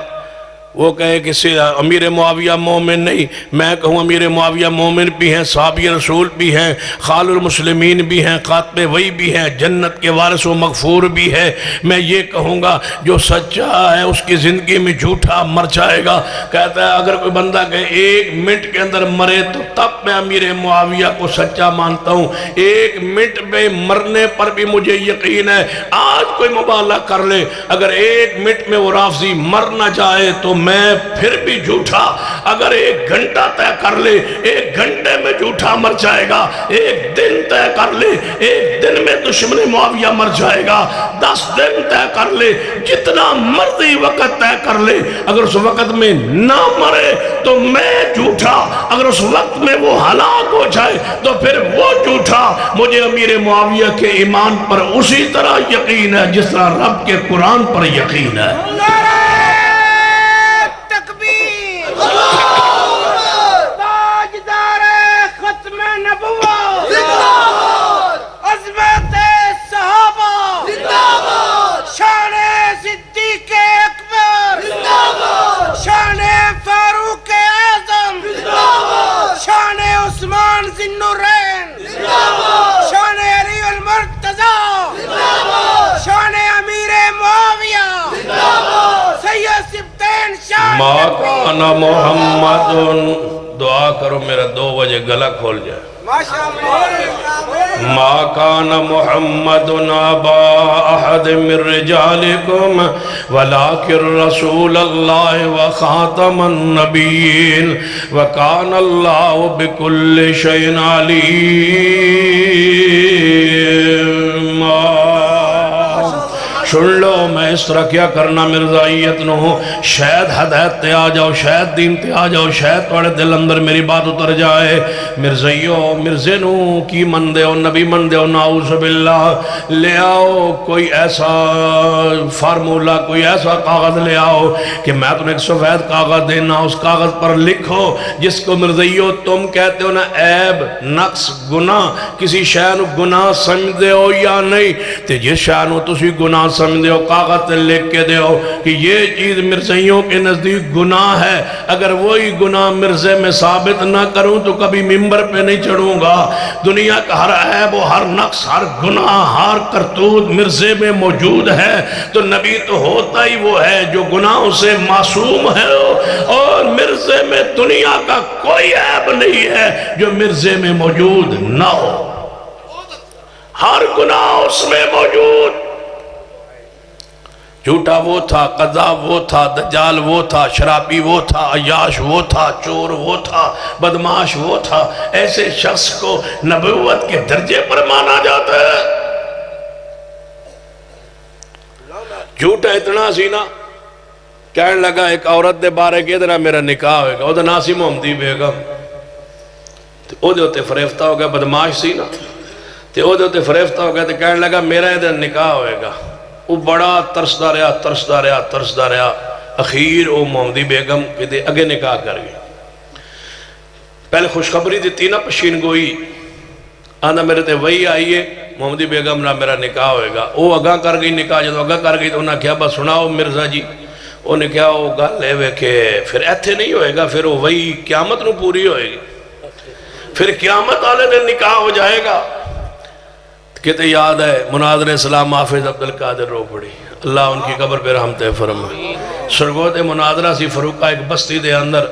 وہ کہے کہ امیر معاویہ مومن نہیں، میں کہوں امیر معاویہ مومن بھی ہیں، صحابی رسول بھی ہیں، خال المسلمین بھی ہیں، خاتم وحی بھی ہیں، جنت کے وارث و مغفور بھی ہے۔ میں یہ کہوں گا جو سچا ہے اس کی زندگی میں جھوٹا مر جائے گا۔ کہتا ہے اگر کوئی بندہ کہے 1 منٹ کے اندر مرے تو تب میں امیر معاویہ کو سچا مانتا ہوں، 1 منٹ میں مرنے پر بھی مجھے یقین ہے۔ آج کوئی مبالغہ کر لے، اگر 1 منٹ میں وہ رافضی مر نہ جائے تو میں پھر بھی جھوٹا، اگر 1 گھنٹہ طے کر لے 1 گھنٹے میں جھوٹا مر جائے گا، 1 دن طے کر لے 1 دن میں دشمن معاویہ مر جائے گا، 10 دن طے کر لے، جتنا مرضی وقت طے کر لے، اگر اس وقت میں نہ مرے تو میں جھوٹا، اگر اس وقت میں وہ ہلاک ہو جائے تو پھر وہ جھوٹا۔ مجھے امیر معاویہ کے ایمان پر اسی طرح یقین ہے جس طرح رب کے قرآن پر یقین ہے۔ ما کان محمد، دعا کرو میرا 2 بجے گلا کھول جائے۔ ما کان محمد ابا احد من رجالکم ولکن رسول اللہ وخاتم النبیین وکان اللہ بکل شیء علیم۔ سن لو میں اس طرح کیا کرنا مرزائیت نو ہوں، شاید ہدایت تے آ جاؤ، شاید دین تے آ جاؤ، شاید توڑے دل اندر میری بات اتر جائے۔ مرزائیو مرزے نو کی من دے ہو، نبی من دے ہو، نعوذ باللہ، لے آؤ کوئی ایسا فارمولہ، کوئی ایسا کاغذ لے آؤ کہ میں تمہیں ایک سفید کاغذ دینا، اس کاغذ پر لکھو جس کو مرزائیو تم کہتے ہو نا عیب، نقص، گناہ، کسی شے نو گناہ سمجھ دے ہو یا نہیں، تے جس شے نو تسی گناہ سمجھ دے ہو کاغذ لکھ کے دے ہو کہ یہ چیز مرزائیوں کے نزدیک گناہ ہے، اگر وہی گناہ مرزے میں ثابت نہ کروں تو کبھی ممبر پہ نہیں چڑھوں گا۔ دنیا کا ہر عیب و ہر نقص، ہر گناہ، ہر کرتوت مرزے میں موجود ہے، تو نبی تو ہوتا ہی وہ ہے جو گناہوں سے معصوم ہے، اور مرزے میں دنیا کا کوئی عیب نہیں ہے جو مرزے میں موجود نہ ہو، ہر گناہ اس میں موجود۔ جھوٹا وہ تھا، قذاب وہ تھا، دجال وہ تھا، شرابی وہ تھا، عیاش وہ تھا، چور وہ تھا، بدماش وہ تھا۔ ایسے شخص کو نبوت کے درجے پر مانا جاتا ہے۔ جھوٹا اتنا سی نا، کہنے لگا ایک عورت دے بارے کے ادھر میرا نکاح ہوئے گا، وہ دا ناسی محمدی بیگم، وہ دے ہوتے فریفتہ ہو گیا، بدماش سی نا، وہ دے ہوتے فریفتہ ہو گیا، تو کہنے لگا میرا ادھر نکاح ہوئے گا۔ وہ بڑا ترسدہ رہا، اخیر وہ محمدی بیگم کے اگے نکاح کر گئی۔ پہلے خوشخبری دیتی نا پشین گوئی، آنا میرے تے وہی آئیے محمدی بیگم نہ میرا نکاح ہوئے گا۔ وہ اگاں کر گئی نکاح، جب اگاں کر گئی تو انہاں کیا بس سناؤ مرزا جی، انہیں کیا وہ گل لے ہوئے کہ پھر ایتھے نہیں ہوئے گا، پھر وہی قیامت نو پوری ہوئے گی، پھر قیامت والے دن نکاح ہو جائے گا۔ کہتے یاد ہے مناظر اسلام حافظ عبدالقادر رو پڑی، اللہ ان کی قبر پہ رحمت فرمائے۔ سرگوت مناظرہ سی فروقہ ایک بستی دے اندر،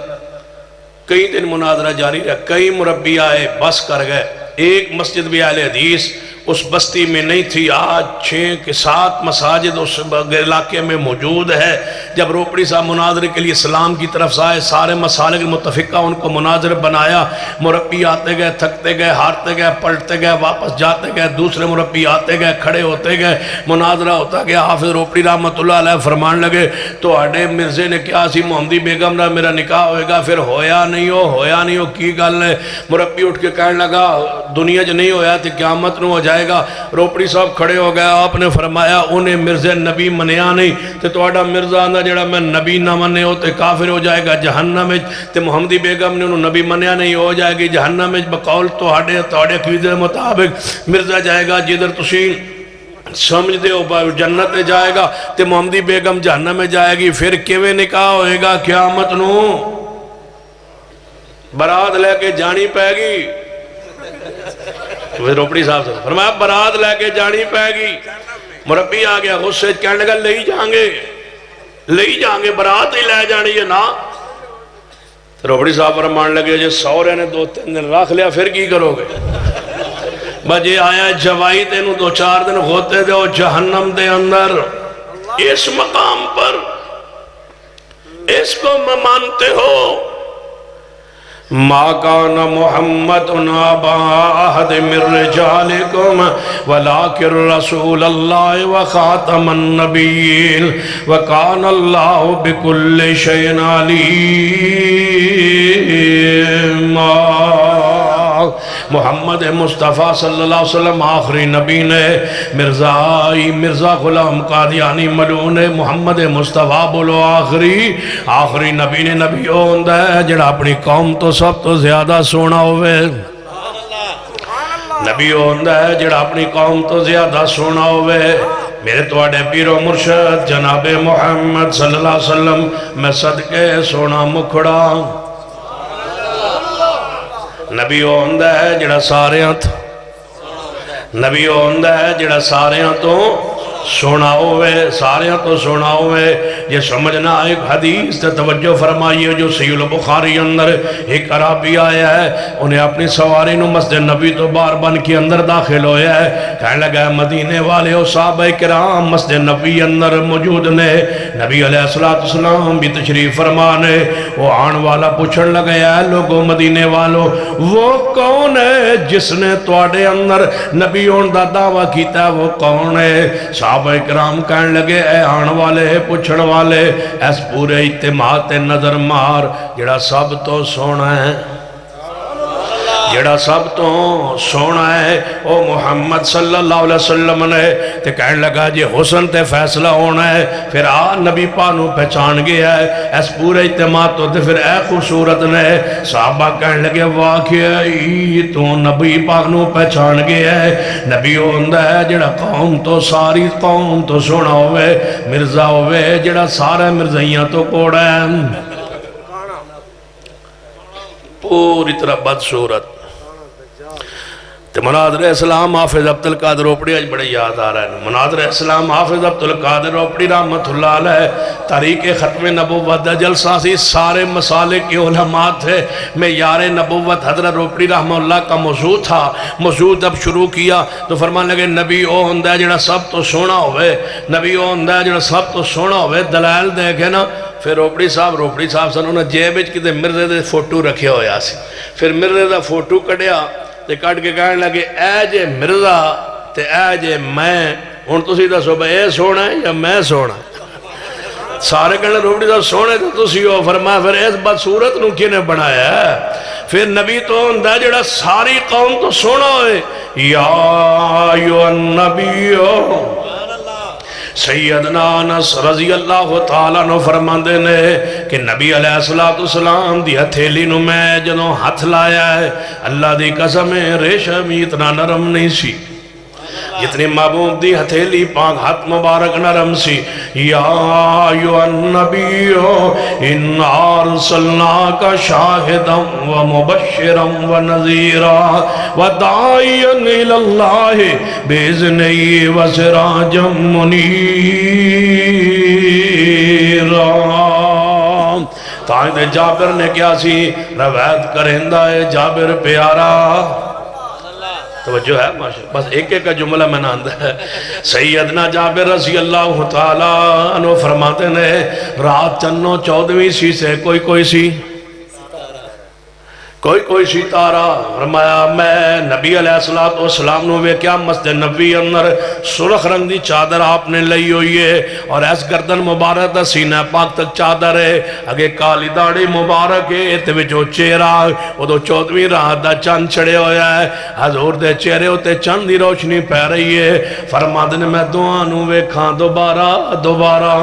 کئی دن مناظرہ جاری رہا، کئی مربی آئے بس کر گئے۔ ایک مسجد بھی اہل حدیث اس بستی میں نہیں تھی، آج 6 کے 7 مساجد اس علاقے میں موجود ہے۔ جب روپڑی صاحب مناظرے کے لیے اسلام کی طرف سے آئے، سارے مسالک متفقہ ان کو مناظر بنایا، مربی آتے گئے، تھکتے گئے، ہارتے گئے، پلٹتے گئے، واپس جاتے گئے، دوسرے مربی آتے گئے، کھڑے ہوتے گئے، مناظرہ ہوتا گیا۔ حافظ روپڑی رحمت اللہ علیہ فرمان لگے تو آڈے مرزے نے کیا سی محمدی بیگم نہ میرا نکاح ہوئے گا، پھر ہویا نہیں ہو کی گل ہے۔ مربی اٹھ کے کہنے لگا دنیا جو نہیں ہویا تھی قیامت نو ہو جائے گا۔ روپڑی صاحب کھڑے ہو گیا، آپ نے فرمایا انہیں مرزے نبی منیا نہیں تے توڑا مرزا آندہ جڑا میں نبی نہ منے ہو تے کافر ہو جائے گا جہنم میں، تے محمدی بیگم نے انہوں نبی منیا نہیں ہو جائے گی جہنم میں۔ بقول توڑے عقیدے مطابق مرزا جائے گا جدھر تسی سمجھ دے ہو جنت جائے گا تے محمدی بیگم جہنم میں جائے گی۔ پھر کیویں نکاح ہوئے گا قیامت نو؟ برات لے کے جانی پہ گی۔ روپڑی صاحب سے فرمایا برات لے کے جانی پہ گی۔ مربی آ گیا غصے کہنے لگا لئی جائیں گے برات ہی لے جانی ہے نا۔ روپڑی صاحب فرمان لگے جے سورے نے 2-3 دن رکھ لیا پھر کی کرو گے؟ بجے آیا جوائی تینوں 2-4 دن ہوتے دے جہنم دے اندر۔ اس مقام پر اس کو مانتے ہو ما کان محمد ابا احد من رجالکم ولکن رسول اللہ وخاتم النبیین وکان اللہ بکل شیء علیم۔ محمد مصطفیٰ صلی اللہ علیہ وسلم آخری نبی نے، مرزا غلام قادیانی ملعون نے محمد مصطفیٰ بولو آخری نبی نے۔ نبی ہوندہ ہے جڑا اپنی قوم تو سب تو زیادہ سونا ہوئے، نبی ہوندہ ہے جڑا اپنی قوم تو زیادہ سونا ہوئے۔ میرے توڑے پیر و مرشد جناب محمد صلی اللہ علیہ وسلم میں صدقے سونا مکھڑا۔ نبی ہوندہ ہے جڑا ساریاں تو نبی ہوندہ ہے جڑا ساریاں تو سونا ہوئے۔ یہ سمجھنا ایک حدیث تے توجہ فرمائیے جو صحیح البخاری اندر ایک عربی آیا ہے، انہیں اپنی سواری نو مسجد نبی تو بار بن کے اندر داخل ہویا ہے۔ کہنے لگا مدینے والے و صحابہ کرام مسجد نبی اندر موجود نے، نبی علیہ السلام بھی تشریف فرمانے۔ وہ آن والا پوچھن لگا ہے لوگوں مدینے والوں وہ کون ہے جس نے توڑے اندر نبی ہون دا دعویٰ کیتا ہے، وہ کون ہے؟ صحابہ کرام کہنے لگے اے آن والے پوچھن والے ایس پورے اجتماع نظر مار جڑا سب تو سونا ہے، جڑا سب تو سونا ہے او محمد صلی اللہ علیہ وسلم نے۔ تے کہنے لگا جی حسن تے فیصلہ ہونا ہے، پھر نبی پانو پہچان گیا ہے اس پورے اجتماع تو تے پھر اے خوبصورت نے۔ صحابہ کہنے لگے واقعی تو نبی پانو پہچان گیا ہے، نبی ہوندہ ہے جڑا قوم تو ساری قوم تو سونا ہوئے، مرزا ہوئے جڑا سارے مرزائیاں تو کوڑا ہے۔ پوری طرح بدصورت مناظر اسلام حافظ عبدالقادر روپڑی آج بڑے یاد آ رہا ہے۔ مناظر اسلام حافظ عبدالقادر روپڑی رحمت اللہ علیہ تاریخ ختم نبوت جلسہ سی، سارے مسالک کے علماء تھے، معیار نبوت حضرت روپڑی رحمہ اللہ کا موضوع تھا۔ موضوع جب شروع کیا تو فرمان لگے نبی او ہوندہ ہے جڑا سب تو سونا ہوئے، نبی او ہوندہ ہے جڑا سب تو سونا ہوئے۔ دلائل دیکھے نا، پھر روپڑی صاحب سن انہوں نے جیبج کتے مرزے دے فوٹو رکھے ہویا سی، پھر مرزے دا فوٹو کڑیا تے کٹ کے کہنے لگے اے جے مرزا تے اے جے میں، ان تو سیدھا صبح اے سونا ہے یا میں سونا ہے؟ سارے کہنے روپڑی صاحب سونے تو تسی ہو۔ فرمایا پھر اس بدصورت نو کینے بنایا ہے؟ پھر نبی تو اندہ جڑا ساری قوم تو سونا ہوئے، یا ایوہ النبیو سیدنا انس رضی اللہ تعالیٰ نو فرماندے نے کہ نبی علیہ السلام دی ہتھیلی نو میں جنوں ہتھ لایا ہے، اللہ دی قسم ریشم اتنا نرم نہیں سی جتنی محبوب دی ہتھیلی پاک ہاتھ مبارک نرم سی۔ یا ایوہ النبیو انا ارسلناک شاہدا و مبشرا و نذیرا و داعیا الاللہ باذنہ و سراجا منیرا۔ تائید جابر نے کیا سی روایت کرندہ ہے جابر پیارا توجہ ہے ماشاء بس ایک ایک کا جملہ میں نہ آندہ ہے۔ سیدنا جابر رضی اللہ تعالیٰ عنہ فرماتے ہیں رات چنو 14ویں سی سے کوئی سی تارا فرمایا میں نبی علیہ السلام نو وے کیا مسجد نبی اندر سرخ رنگ دی چادر آپ نے لئی ہوئی ہے اور ایس گردن مبارک دا سینہ پاک تک چادر ہے اگے کالی داڑھی مبارک ہے تے وچوں چہرہ وہ تو 14ویں رات دا چند چڑھے ہویا ہے حضور دے چہرے ہوتے چند دی روشنی پہ رہی ہے فرماتے نے میں دعا نو ویکھاں دوبارہ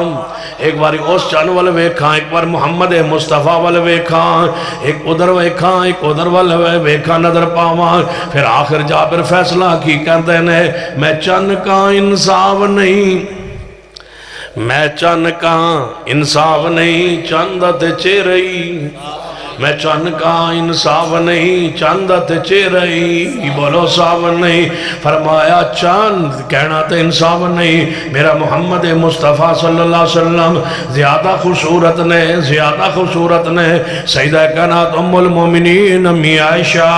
ایک باری اس چند والے ویکھاں ایک بار محمد مصطفیٰ والے ویکھاں ایک ادھر ویکھاں ایک ادھر والے ویکھا نظر پاواں پھر آخر جابر فیصلہ کی کہتے ہیں میں چند کا انصاف نہیں میں چند کا انصاف نہیں چندت چہرئی میں چند کا انصاف نہیں چندت چہرئی بولو صاف نہیں فرمایا چند کہنا تے انصاف نہیں میرا محمد مصطفیٰ صلی اللہ علیہ وسلم زیادہ خوبصورت نے سیدہ کائنات ام المومنین امی عائشہ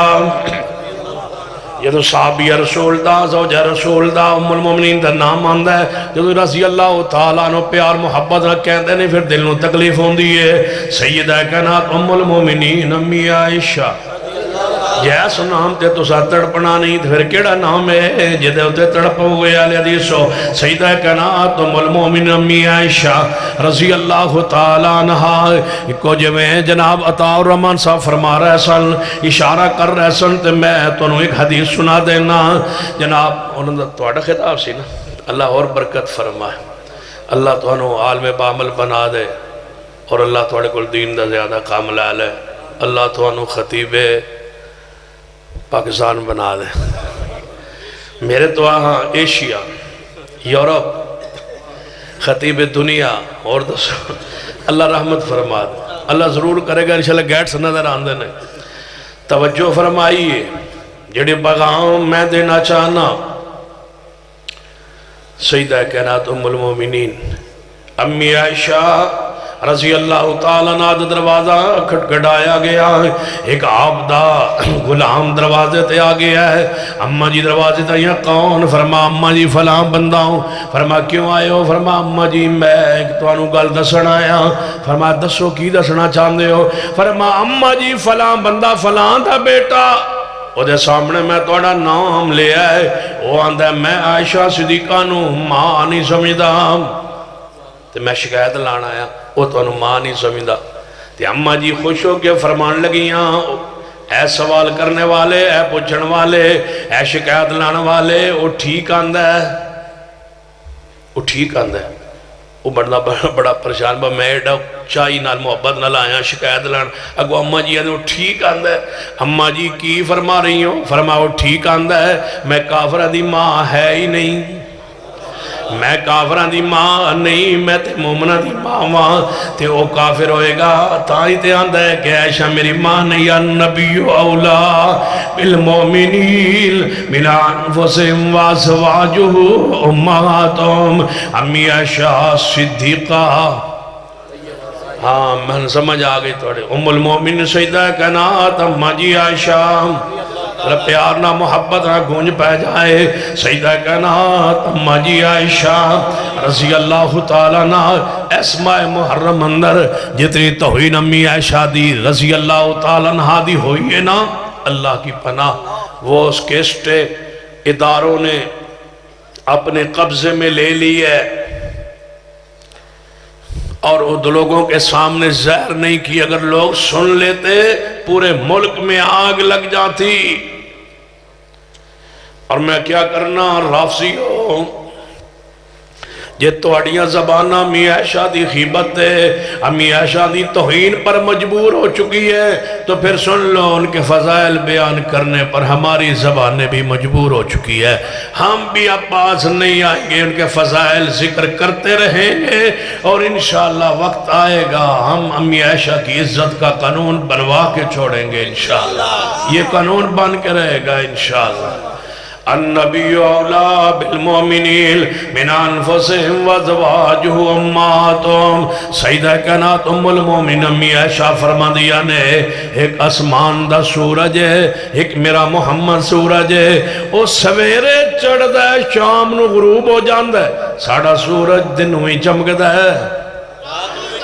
یہ تو صحابی رسول دا زوجہ رسول دا ام المومنین دا نام آندہ ہے جو رضی اللہ تعالیٰ نو پیار محبت رکھ کہتے ہیں پھر دل نو تکلیف ہوندی ہے سیدہ کائنات ام المومنین امی عائشہ جیسا نام تے تو سا تڑپنا نہیں پھر کیڑا نام ہے جدے ہوتے تڑپ ہوئے علی حدیثو سیدہ کائنات ام المومنین امی عائشہ رضی اللہ تعالیٰ عنہ کو جویں جناب عطا الرحمن صاحب فرما رہے سن اشارہ کر رہے سن تے میں تو انہوں ایک حدیث سنا دینا جناب انہوں نے توڑا خطاب سی نا اللہ اور برکت فرمائے اللہ تو انہوں عالم بعمل بنا دے اور اللہ توڑے کل دین دا زیادہ کامل ہے اللہ تو انہوں خطیب پاکستان بنا دے میرے تو آہاں ایشیا یورپ خطیب دنیا اور دوسرا اللہ رحمت فرما دے اللہ ضرور کرے گا انشاءاللہ گیٹس نظر آندے نے توجہ فرمائیے جڑے پیغام میں دینا چاہنا سیدہ کائنات ام المومنین امی عائشہ رضی اللہ تعالیٰ عنہ دروازہ کھٹکھٹایا گیا ہے ایک عابدہ غلام دروازے تے آ گیا ہے اماں جی دروازے تے یہ کون فرما اماں جی فلاں بندہ ہوں فرما کیوں آئے ہو فرما اماں جی میں ایک توانو گل دسن آیا فرما دسو کی دسنا چاہندے ہو فرما اماں جی فلاں بندہ فلاں دا بیٹا وہ دے سامنے میں توڑا نام لے آئے وہ آندہ ہے میں عائشہ صدیقہ نو ماں نہیں سمجھدا تو میں شکایت لانا آیا وہ تو انہوں ماں نہیں سمجھدا تو اماں جی خوش ہو کے فرمان لگیاں اے سوال کرنے والے اے پوچھن والے اے شکایت لانا والے وہ ٹھیک آندہ ہے وہ بڑا پریشان با میں ایڈا چاہی نال محبت نہ لایا شکایت لانا اگو اماں جی وہ ٹھیک آندہ ہے اماں جی کی فرما رہی ہوں فرما وہ ٹھیک آندہ ہے میں کافرہ دی ماں ہے ہی نہیں میں کافران دی ماں نہیں میں تے مومنہ دی ماں ماں تے او کافر ہوئے گا تائی تے آندہ ہے کہ عائشہ میری ماں نہیں یا نبی اولا بالمومنین من انفسہم وازواجہ امہاتہم امی عائشہ صدیقہ ہاں میں سمجھ آگئی توڑے ام المومنین سیدہ کائنات اماں جی عائشہ پیار نہ محبت نہ گونج پہ جائے سیدہ کائنات اماں جی عائشہ رضی اللہ تعالیٰ عنہ اسماء محرم اندر جتنی توہین امی عائشہ دی رضی اللہ تعالیٰ عنہ دی ہوئی ہے نا اللہ کی پناہ وہ اس کیسٹے اداروں نے اپنے قبضے میں لے لی ہے اور وہ لوگوں کے سامنے زہر نہیں کی اگر لوگ سن لیتے پورے ملک میں آگ لگ جاتی اور میں کیا کرنا رافضی ہوں یہ توڑیاں زبانہ امی عائشہ دی خیبت ہے امی عائشہ دی توہین پر مجبور ہو چکی ہے تو پھر سن لو ان کے فضائل بیان کرنے پر ہماری زبانیں بھی مجبور ہو چکی ہے ہم بھی اب پاس نہیں آئیں گے ان کے فضائل ذکر کرتے رہیں گے اور انشاءاللہ وقت آئے گا ہم امی عائشہ کی عزت کا قانون بنوا کے چھوڑیں گے انشاءاللہ یہ قانون بن کے رہے گا انشاءاللہ النبی اولا بالمومنین من انفسهم وازواجہ امہاتہم سیدہ کائنات ام المومنین امی عائشہ فرما دیا نے ایک اسمان دا سورج ہے ایک میرا محمد سورج ہے او سویرے چڑھ دا ہے شام نو غروب ہو جاندہ ہے ساڑھا سورج دن ہوئی چمک دا ہے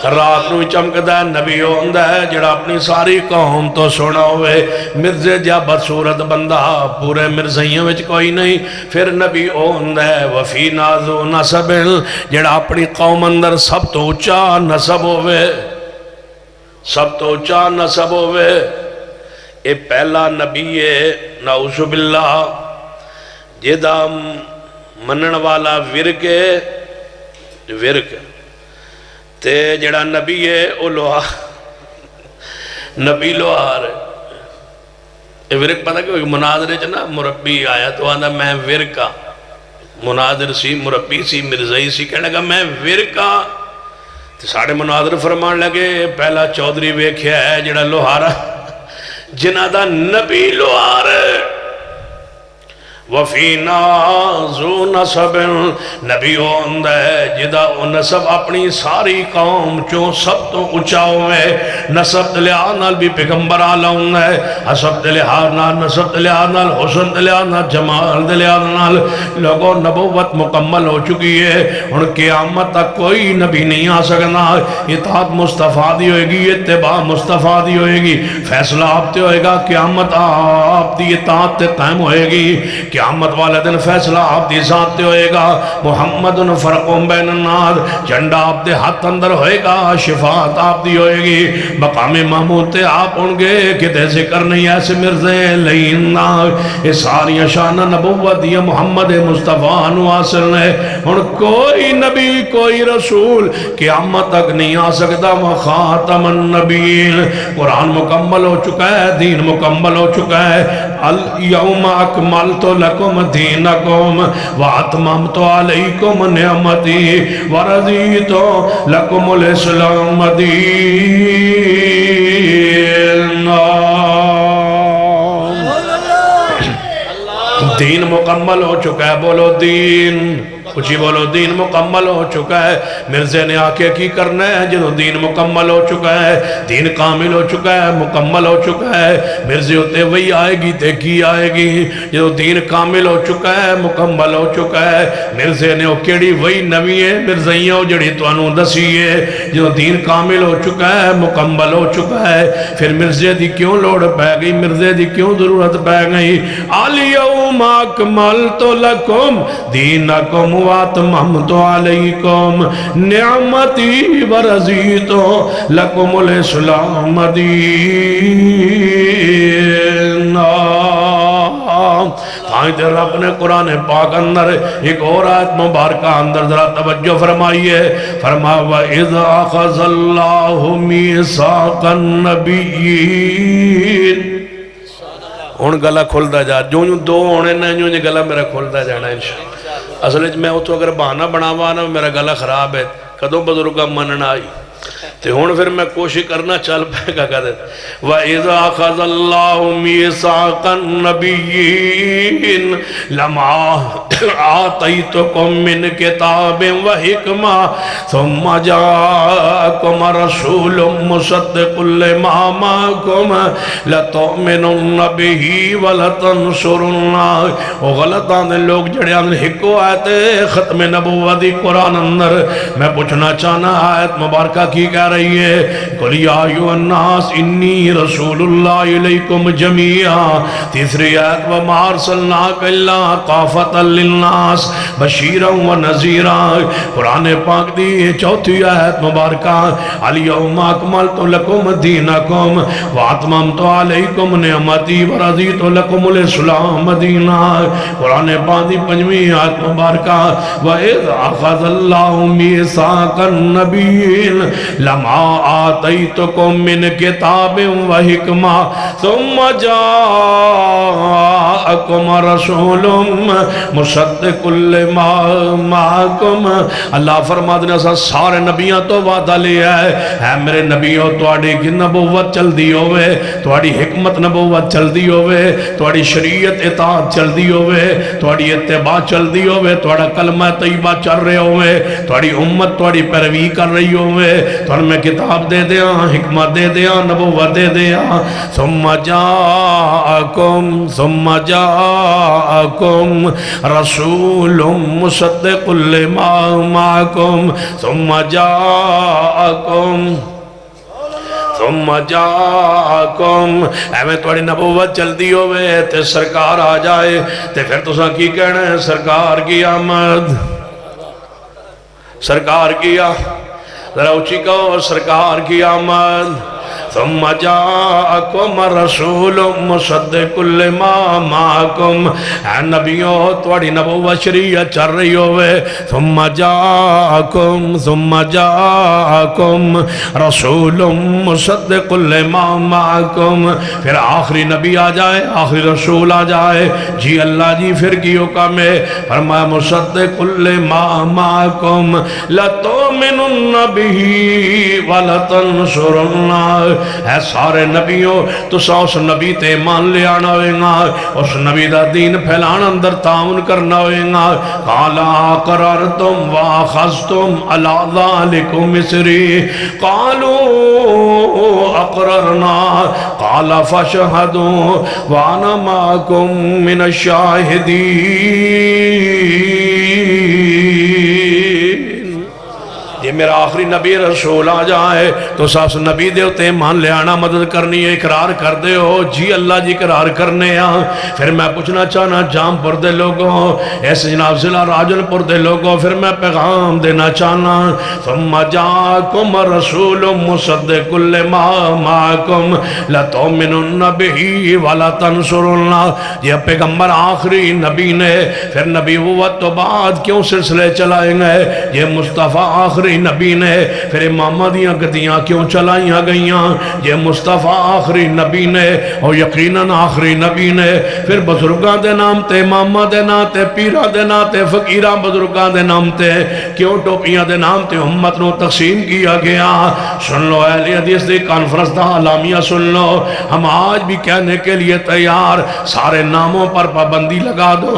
رات نو چمکدا ہے نبی ہوندا ہے جڑا اپنی ساری قوم تو سونا ہوئے مرزے جا بدصورت بندہ پورے مرزائیوں وچ کوئی نہیں پھر نبی ہوندا ہے وفی نازو نسب جڑا اپنی قوم اندر سب تو اونچا نسب ہوئے سب تو اونچا نسب ہوئے اے پہلا نبی ہے نعوذ باللہ جدا منن والا ورک تے جڑا نبی ہے او لوہار نبی لوہار ہے یہ ورک پتہ کہ مناظرے چنا مربی آیا تو آندھا میں ورکا مناظر سی مربی سی مرزائی سی کہنے لگا میں ورکا تو ساڑھے مناظر فرمان لگے پہلا چودری ویکھیا ہے جڑا لوہارا جنہ دا نبی لوہار ہے وفی نازو نسب نبی ہوندہ ہے جدا او نسب اپنی ساری قوم چوں سب تو اونچا ہوئے نسب دلیان نال بھی پیغمبر آلہ ہوندہ ہے حسب دلیان نال نسب دلیان نال حسن دلیان نال جمال دلیان نال لوگوں نبوت مکمل ہو چکی ہے ان قیامت تک کوئی نبی نہیں آ سکنا اطاعت مصطفیٰ دی ہوئے گی اتباع مصطفیٰ دی ہوئے گی فیصلہ آپ تے ہوئے گا قیامت آپ دی اطاعت تے قائم ہوئے گی قیامت والے دن فیصلہ آپ دی ذات تے ہوئے گا محمد فرقوں بین النار جھنڈا آپ دے ہاتھ اندر ہوئے گا شفاعت آپ دی ہوئے گی مقام محمود تے آپ ہونگے کتے ذکر نہیں ایسے مرزے لئینا یہ ساری شان نبوت یہ محمد مصطفیٰ نو حاصل ہے اور کوئی نبی کوئی رسول قیامت تک نہیں آ سکتا خاتم النبیین قرآن مکمل ہو چکا ہے دین مکمل ہو چکا ہے الیوم اکملت لکم دینکم واتممت علیکم نعمتی ورضیت لکم الاسلام دین دین مکمل ہو چکا ہے بولو دین کچھی بولو دین مکمل ہو چکا ہے مرزے نے آکے کی کرنا ہے جنہوں دین مکمل ہو چکا ہے دین کامل ہو چکا ہے مکمل ہو چکا ہے مرزے ہوتے وہی آئے گی تے کی آئے گی جنہوں دین کامل ہو چکا ہے مکمل ہو چکا ہے مرزے نے کیڑی وہی نوی ہے مرزائیوں جڑی تو انہوں دسی ہے جنہوں دین کامل ہو چکا ہے مکمل ہو چکا ہے پھر مرزے دی کیوں لوڑ پہ گئی مرزے دی کیوں ضرورت پہ گئی الیوم اکملت لکم دینکم واتممت علیکم نعمتی ورضیت لکم الاسلام دین آئیت رب نے قرآن پاک اندر ایک اور آیت مبارکہ اندر ذرا توجہ فرمائیے فرمایا وَإِذْ أَخَذَ اللَّهُ مِيثَاقَ النَّبِيِّينَ ہن گلا کھلدا جا جو دو ہونے نہ جو گلا میرا کھلدا جانا انشاءاللہ اصل میں اتو اگر بہانہ بناوا نا میرا گلا خراب ہے کدوں بزرگاں مننا آئی تے ہون پھر میں کوشش کرنا چل پہ گا کہتے وَإِذَا أَخَذَ اللَّهُ مِيثَاقَ النَّبِيِّينَ لَمَا آتَيْتُكُم مِّن كِتَابٍ وَحِكْمَةٍ ثُمَّ جَاءَكُمْ رَسُولٌ مُصَدِّقٌ لِّمَا مَعَكُمْ لَتُؤْمِنُنَّ بِهِ وَلَتَنصُرُنَّهُ وہ غلط آنے لوگ جڑے آنے ہکو آیتے ختم نبوتی قرآن اندر میں پوچھنا چاہنا آیت مبارکہ کی کہہ رہی ہے قُلْ يَا أَيُّهَا النَّاسُ إِنِّي رَسُولُ اللَّهِ إِلَيْكُمْ جَمِيعًا تیسری آیت وَمَا أَرْسَلْنَاكَ إِلَّا كَافَةً لِلنَّاسِ بَشِيرًا وَنَذِيرًا قرآن پاک دی چوتھی آیت مبارکہ الْيَوْمَ أَكْمَلْتُ لَكُمْ دِينَكُمْ وَأَتْمَمْتُ عَلَيْكُمْ نِعْمَتِي وَرَضِيتُ لَكُمُ الْإِسْلَامَ دِينًا قرآن پاک دی پنجویں آیت مبارکہ وَإِذْ أَخَذَ اللَّهُ مِيثَاقَ النَّبِيِّينَ لما آتیتکم من کتاب و حکمہ ثم جاءکم رسول مصدق لما معکم. اللہ فرما دینا سارے نبیاں تو وعدہ لیا ہے اے میرے نبیوں تواڈی کی نبوت چل دی ہوئے, تواڈی حکمت نبوت چل دی ہوئے, تواڈی شریعت اطاعت چل دی ہوئے, تواڈی اتباع چل دی ہوئے, تواڈا کلمہ طیبہ چل رہے ہوئے, تواڈی امت تواڈی پیروی کر رہی ہوئے, تواڈ میں کتاب دے دیاں, حکمت دے دیاں, نبوت دے دیاں. ثم جاءکم رسول مصدق لما معکم ثم جاءکم ایویں تواڈی نبوت چلدی ہوئے تے سرکار آ جائے تے پھر تساں کی کہنا ہے سرکار کی آمد, سرکار کی ذرا اونچی کہو سرکار کی آمد. ثم جاءکم رسول مصدق لما معکم اے نبیوں تواڈی نبوت شریعت چل رہی ہوئے. ثم جاءکم رسول مصدق لما معکم پھر آخری نبی آ جائے, آخری رسول آ جائے. جی اللہ جی پھر کی حکم ہے, فرمایا مصدق لما معکم لتؤمنن به ولتنصرنہ. اے سارے نبیوں تسا اس نبی تے ایمان لے آنا ہوئے گا, اس نبی دا دین پھیلانا اندر تعاون کرنا ہوئے گا. قال اقررتم واخذتم علی ذلکم مصری قالوا اقررنا قال فاشهدوا وانا معکم من الشاہدین. یہ میرا آخری نبی رسول آ جائے تو ساس نبی دے ہوتے مان لے آنا مدد کرنی ہے, اقرار کر دے ہو جی اللہ جی اقرار کرنے ہیں. پھر میں پوچھنا چاہنا جام پر دے لوگوں, ایسے جناب ضلع راجل پر دے لوگوں, پھر میں پیغام دینا چاہنا ثم جاءکم رسول مصدق لما معکم لتؤمنن به ولتنصرنہ. یہ پیغمبر آخری نبی نے پھر نبوت تو بعد کیوں سلسلے چلائیں گے, یہ مصطفیٰ آخری نبی نے پھر امامہ دیاں گدیاں کیوں چلائیاں گئیاں, یہ مصطفیٰ آخری نبی نے اور یقیناً آخری نبی نے پھر بزرگاں دے نام تے, امامہ دے نام تے, پیرہ دے نام تے, فقیرہ بزرگاں دے نام تے, کیوں ٹوپیاں دے نام تے امت نو تقسیم کیا گیا. سن لو اہل حدیث دی کانفرنس دا اعلامیہ سن لو, ہم آج بھی کہنے کے لیے تیار, سارے ناموں پر پابندی لگا دو,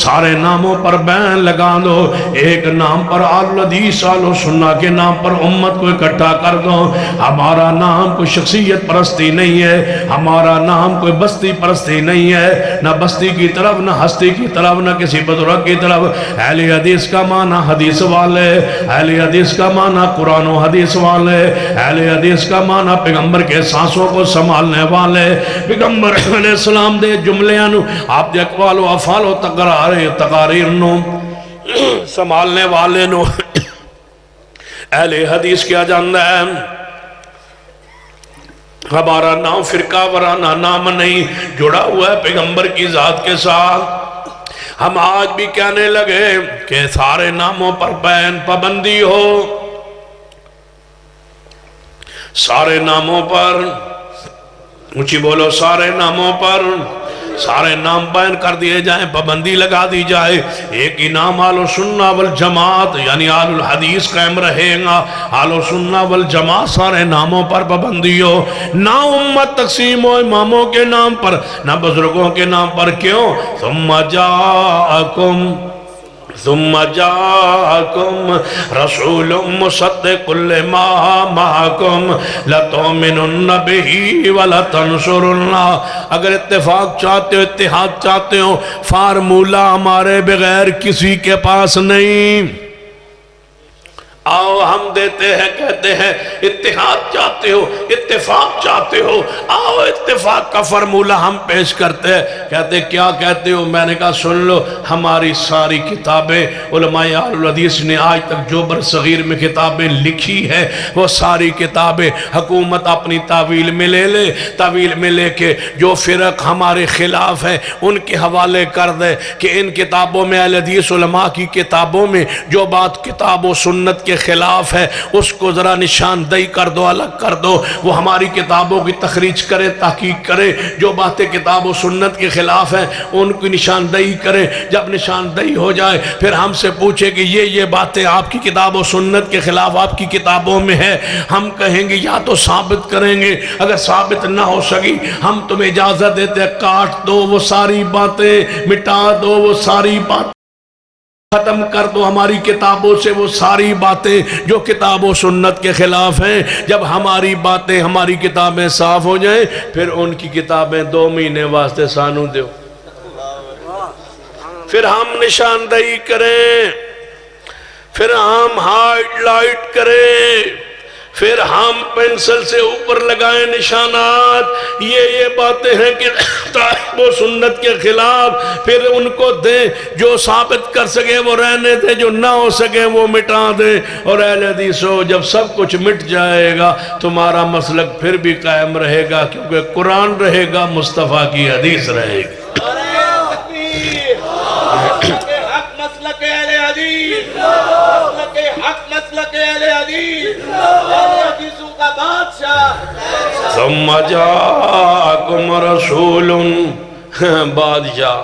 سارے ناموں پر بین لگا دو, ایک نام پر آل حدیث آل سنہ کے نام پر امت کو اکٹھا کر دو. ہمارا نام کوئی شخصیت پرستی نہیں ہے, ہمارا نام کوئی بستی پرستی نہیں ہے, نہ بستی کی طرف نہ ہستی کی طرف نہ کسی بزرگ کی طرف. اہل حدیث کا معنی حدیث والے, اہل حدیث کا معنی قرآن و حدیث والے, اہل حدیث کا معنی پیغمبر کے سانسوں کو سنبھالنے والے, پیغمبر علیہ السلام دے جملیاں نو آپ دے اقوال و افعال و تقاریر نو سنبھالنے والے نو اہل حدیث کیا جانتا ہے. ہمارا نام فرقہ ورانہ نام نہیں, جڑا ہوا ہے پیغمبر کی ذات کے ساتھ. ہم آج بھی کہنے لگے کہ سارے ناموں پر بین پابندی ہو, سارے ناموں پر اونچی بولو, سارے ناموں پر سارے نام بیان کر دیے جائیں, پابندی لگا دی جائے. ایک ہی نام آل سنہ والجماعت یعنی آل الحدیث قائم رہے گا. آل سنہ والجماعت سارے ناموں پر پابندی ہو, نہ امت تقسیم ہو اماموں کے نام پر نہ بزرگوں کے نام پر. کیوں؟ ثم جاءکم رسول مصدق لما معکم لتؤمنن به ولتنصرنہ. اگر اتفاق چاہتے ہو, اتحاد چاہتے ہو, فارمولہ ہمارے بغیر کسی کے پاس نہیں. آؤ ہم دیتے ہیں, کہتے ہیں اتحاد چاہتے ہو, اتفاق چاہتے ہو, آؤ اتفاق کا فرمولہ ہم پیش کرتے ہیں. کہتے کیا کہتے ہو؟ میں نے کہا سن لو, ہماری ساری کتابیں علماء اہل الحدیث نے آج تک جو برصغیر میں کتابیں لکھی ہیں وہ ساری کتابیں حکومت اپنی تعویل میں لے لے, تعویل میں لے کے جو فرق ہمارے خلاف ہیں ان کے حوالے کر دے کہ ان کتابوں میں اہل حدیث علماء کی کتابوں میں جو بات کتاب و سنت کے کے خلاف ہے اس کو ذرا نشاندہی کر دو، الگ کر دو، وہ ہماری کتابوں کی تخریج کرے، تحقیق کرے، جو باتیں کتاب و سنت کے خلاف ہیں ان کی نشاندہی کرے۔ جب نشاندہی ہو جائے پھر ہم سے پوچھے کہ یہ باتیں آپ کی کتاب و سنت کے خلاف آپ کی کتابوں میں ہے، ہم کہیں گے یا تو ثابت کریں گے، اگر ثابت نہ ہو سکی ہم تمہیں اجازت دیتے ہیں کاٹ دو وہ ساری باتیں، مٹا دو وہ ساری باتیں، ختم کر دو ہماری کتابوں سے وہ ساری باتیں جو کتاب و سنت کے خلاف ہیں۔ جب ہماری باتیں ہماری کتابیں صاف ہو جائیں پھر ان کی کتابیں 2 مہینے واسطے سانو دیو، پھر ہم نشاندہی کریں، پھر ہم ہائٹ لائٹ کریں، پھر ہم پینسل سے اوپر لگائیں نشانات، یہ باتیں ہیں کہ کتاب و سنت کے خلاف، پھر ان کو دیں، جو ثابت کر سکے وہ رہنے دیں، جو نہ ہو سکے وہ مٹا دیں۔ اور اہل حدیثو جب سب کچھ مٹ جائے گا تمہارا مسلک پھر بھی قائم رہے گا، کیونکہ قرآن رہے گا، مصطفیٰ کی حدیث رہے گی۔ مسلک اہل حدیث، مسلک حق، مسلک اہل حدیث، اہل حدیثوں کا بادشاہ۔ ثم جاءکم رسول، بادشاہ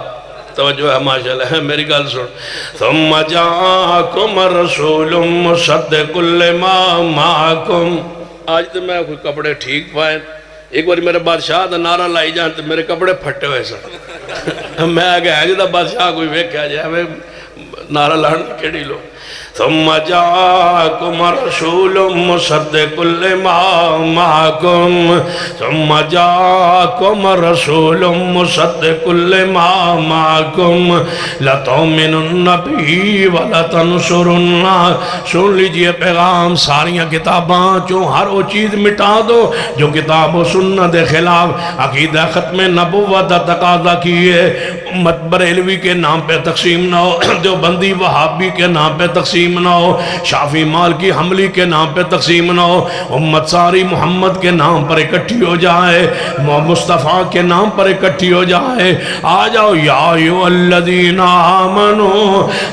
توجہ ہے ماشاءاللہ ہے، میری گل سن۔ ثم جاءکم رسول مصدق لما معکم، آج تو میں کوئی کپڑے ٹھیک پائیں، ایک بار میرے بادشاہ دا نعرہ لائی جان تو میرے کپڑے پھٹے ہوئے سن، میں آگے ہے جدہ بادشاہ کوئی ویکھا جائے میں نعرہ لہن کیڑی لو۔ ثم جاءکم رسول مصدق لما معکم، ثم جاءکم رسول مصدق لما معکم، لتؤمنن بہ ولتنصرن۔ سن لیجئے پیغام، ساریاں کتاباں چوں ہر وہ چیز مٹا دو جو کتاب و سنت کے خلاف عقیدہ ختم نبوت تقاضا کیے، امت بریلوی کے نام پہ تقسیم نہ ہو، دیوبندی وہابی کے نام پہ تقسیم نہ ہو، شافعی مالکی حنبلی کے نام پہ تقسیم نہ ہو، امت ساری محمد کے نام پر اکٹھی ہو جائے، مصطفیٰ کے نام پر اکٹھی ہو جائے۔ آ جاؤ، یا ایھا الذین آمنوا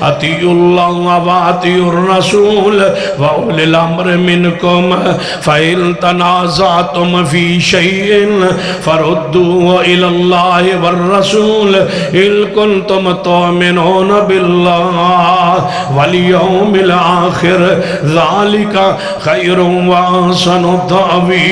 اطیعوا اللہ واطیعوا الرسول واولی الامر منکم فإن تنازعتم فی شیء فردوه الی اللہ والرسول ان کنتم تؤمنون باللہ والیوم الآخر ذالک خیر واحسن تأویلا۔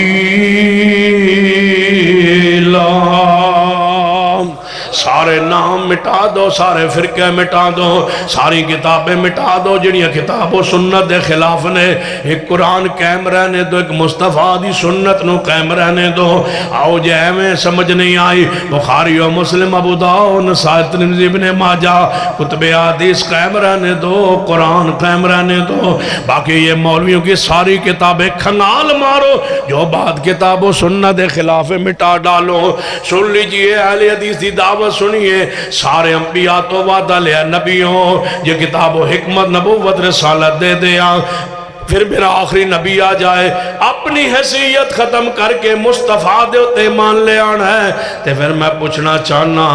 سارے نام مٹا دو، سارے فرقے مٹا دو، ساری کتابیں مٹا دو جنہی کتاب و سنت دے خلاف نے، ایک قرآن قائم رہنے دو، ایک مصطفیٰ دی سنت نو قائم رہنے دو۔ آؤ جے میں سمجھ نہیں آئی، بخاری و مسلم، ابو داؤد، نسائی، ترمذی، ابن ماجہ، کتب حدیث قائم رہنے دو، قرآن قائم رہنے دو۔ باقی یہ مولویوں کی ساری کتابیں کھنگال مارو، جو بات کتاب و سنت دے خلاف مٹا ڈالو۔ سن لیجئے اہل حدیث دی دعوت سنیے، سارے انبیاء تو وعدہ لیا نبیوں، یہ کتاب و حکمت نبوت رسالت دے دیا، پھر میرا آخری نبی آ جائے اپنی حیثیت ختم کر کے مصطفیٰ دے اتے مان لے آنا ہے۔ تے پھر میں پوچھنا چاہنا،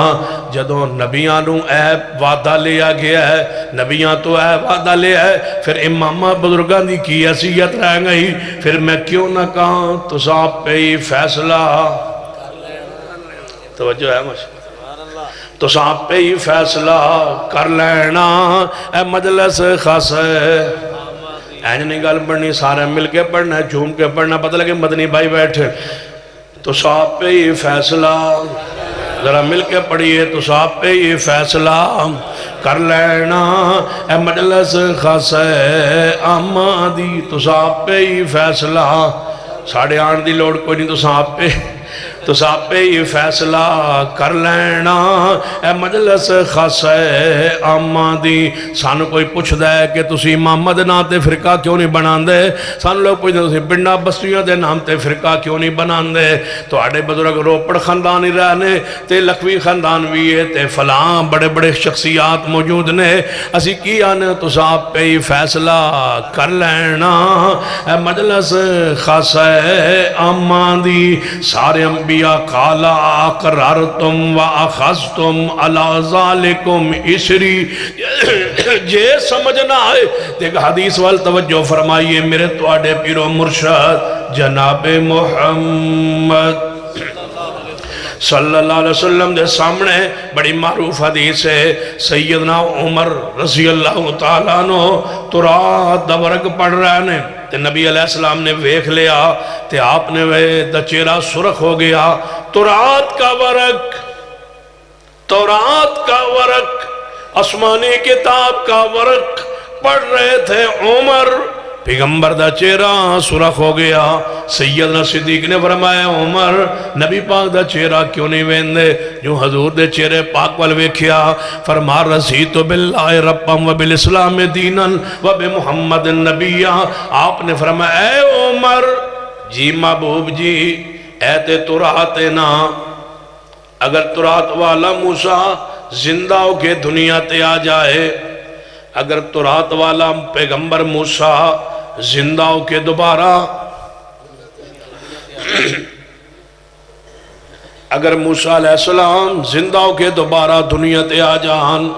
جدوں نبیاں نو اے وعدہ لیا گیا ہے، نبیاں تو اے وعدہ لیا ہے، پھر امامہ بزرگاں دی کی حیثیت رہ گئی، پھر میں کیوں نہ کہاں تو صاحب پہ ہی فیصلہ، توجہ ہے مجھے، تو صاحب پہ ہی فیصلہ کر لینا، اے مجلس خاص ہے، اینج نہیں گل پڑھنی، سارے مل کے پڑھنا ہے، جھوم کے پڑھنا، پتہ لگے مدنی بھائی بیٹھے، تو صاحب پہ ہی فیصلہ، ذرا مل کے پڑھئے، تو صاحب پہ ہی فیصلہ کر لینا، اے مجلس خاص ہے آمادی، تو صاحب پہ ہی فیصلہ، ساڑھے آن دی لوڑ کوئی نہیں، تو صاحب پہ یہ فیصلہ کر لینا، اے مجلس خاص ہے آمادی۔ سانو کوئی پوچھ دے کہ تسی امام دے نام تے فرقہ کیوں نہیں بنان دے، سانو لوگ پوچھ دے تسی پنڈا بستیوں دے نام تے فرقہ کیوں نہیں بنان دے، تو آڑے بزرگ روپڑ خاندان ہی رہنے تے لکھوی خاندان بھی ہے تے فلاں بڑے بڑے شخصیات موجود نے، اسی کی آنے تو صاحب پہ یہ فیصلہ کر لینا، اے مجلس خاص ہے آمادی۔ سارے انبیاء فرمایا قال اقررتم واخذتم علی ذالکم اسری جے سمجھنا ہے دیکھ حدیث وال توجہ فرمائیے میرے تواڈے پیرو مرشد جناب محمد صلی اللہ علیہ وسلم دے سامنے بڑی معروف حدیث ہے سیدنا عمر رضی اللہ تعالیٰ عنہ ترات دا ورق پڑھ رہے نے تے نبی علیہ السلام نے ویکھ لیا تے آپ نے دا چہرہ سرخ ہو گیا تورات کا ورق آسمانی کتاب کا ورق پڑھ رہے تھے عمر پیغمبر دا چہرہ سرخ ہو گیا سیدنا صدیق نے فرمایا عمر نبی پاک دا چہرہ کیوں نہیں ویندے جو حضور دے چہرے پاک وال ویکھیا فرما رضیت باللہ ربم و بالاسلام دینا و بمحمد النبی آپ نے فرمایا اے عمر جی محبوب جی اے تے تورات نا اگر تورات والا موسیٰ زندہ ہو کے دنیا تے آ جائے اگر تورات والا پیغمبر موسیٰ زندہ ہو کے دوبارہ اگر موسیٰ علیہ السلام زندہ ہو کے دوبارہ دنیا تے آ جان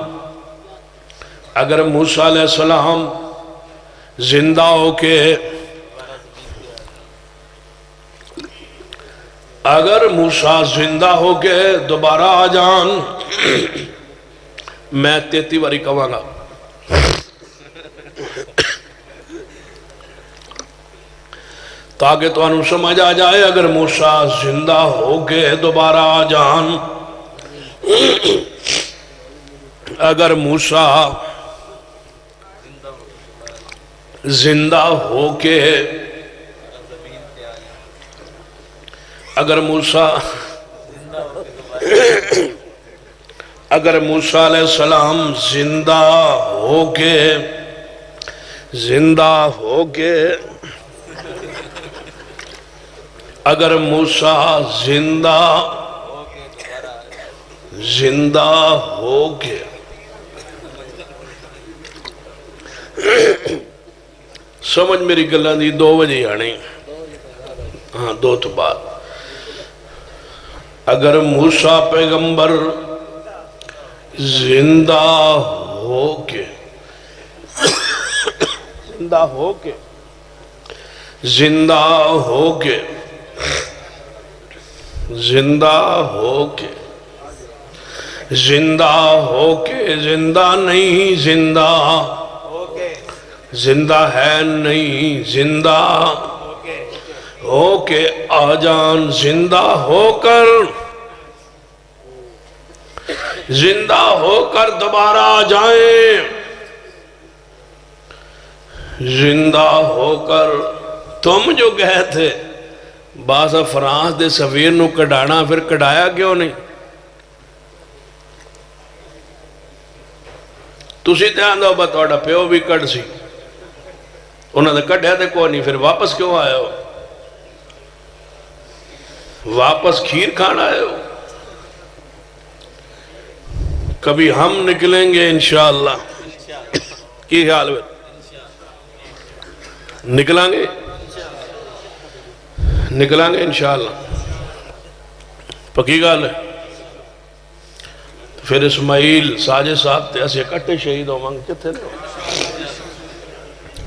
اگر موسیٰ علیہ السلام زندہ ہو کے اگر موسیٰ زندہ ہو کے دوبارہ آ جان میں 33 باری کہاں گا تاکہ تو انہوں سمجھ آ جائے اگر موسیٰ زندہ ہو کے دوبارہ آ جان اگر موسیٰ زندہ ہو کے اگر موسیٰ علیہ السلام زندہ ہو کے اگر موسیٰ زندہ ہو کے سمجھ میری گلہ دی 2 بجے آنے ہاں 2 تو بعد اگر موسیٰ پیغمبر زندہ ہو کے زندہ نہیں زندہ ہے نہیں زندہ ہو کے آ جان زندہ ہو کر دوبارہ آ جائیں زندہ ہو کر تم جو گئے تھے باسا فرانس دے سفیر نو کڑانا پھر کڑایا کیوں نہیں تسی دھیان دو بات توڑا پیو بھی کڑ سی انہوں نے کڑھیا تھے کوئی نہیں پھر واپس کیوں آئے ہو واپس کھیر کھانا آئے ہو کبھی ہم نکلیں گے انشاءاللہ کی خیال ہے نکلیں گے انشاءاللہ پکی گال ہے پھر اسماعیل ساجے صاحب تے اسے کٹے شہید ہو مانگ کتے دو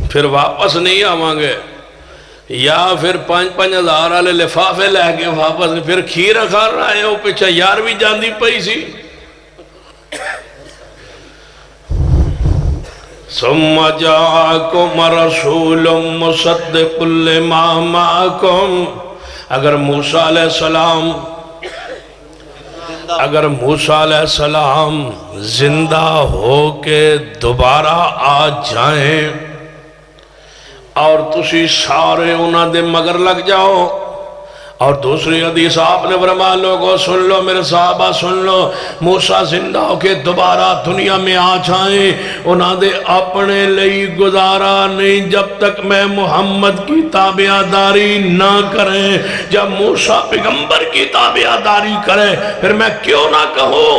پھر واپس نہیں آوانگے یا پھر 5-5 ہزار آلے لفافے لے کے واپس پھر کھیر کھار رہے ہو پیچھا یار بھی جاندی پئی سی ثم جاءکم رسول مصدق لما معکم اگر موسیٰ علیہ السلام زندہ ہو کے دوبارہ آ جائیں اور تسی سارے انہاں دے مگر لگ جاؤ اور دوسری حدیث آپ نے فرمایا لوگوں سن لو میرے صحابہ سن لو موسیٰ زندہ ہو کے دوبارہ دنیا میں آ جائیں انہاں دے اپنے لئی گزارا نہیں جب تک میں محمد کی تابعداری نہ کریں جب موسیٰ پیغمبر کی تابعداری کریں پھر میں کیوں نہ کہوں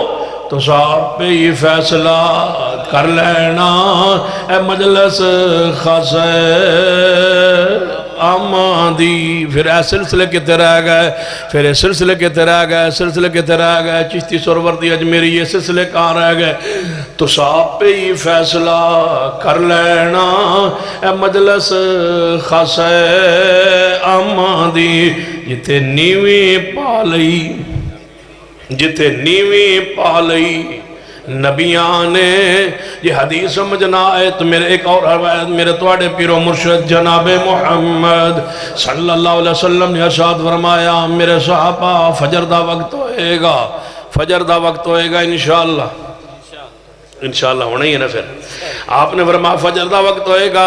تو صاحب پہ یہ فیصلہ کر لینا اے مجلس خاص اما دی، پھر اے سلسلے کتے رہ گئے، پھر اے سلسلے کتے رہ گئے، سلسلے کتے رہ گئے، چشتی سروردی اجمیری یہ سلسلے کہاں رہ گئے؟ تو صاحب پہ ہی فیصلہ کر لینا اے مجلس خاص عامہ دی، جتے نیویں پا لئی، جتے نیویں پا لئی نبیان نے یہ حدیث سمجھنا ہے۔ تو میرے ایک اور روایت میرے توڑے پیر و مرشد جناب محمد صلی اللہ علیہ وسلم نے ارشاد فرمایا، میرے صحابہ فجر دا وقت ہوئے گا، فجر دا وقت ہوئے گا انشاءاللہ، انشاءاللہ ہونا ہی ہے نا، پھر آپ نے فرمایا فجر دا وقت ہوئے گا،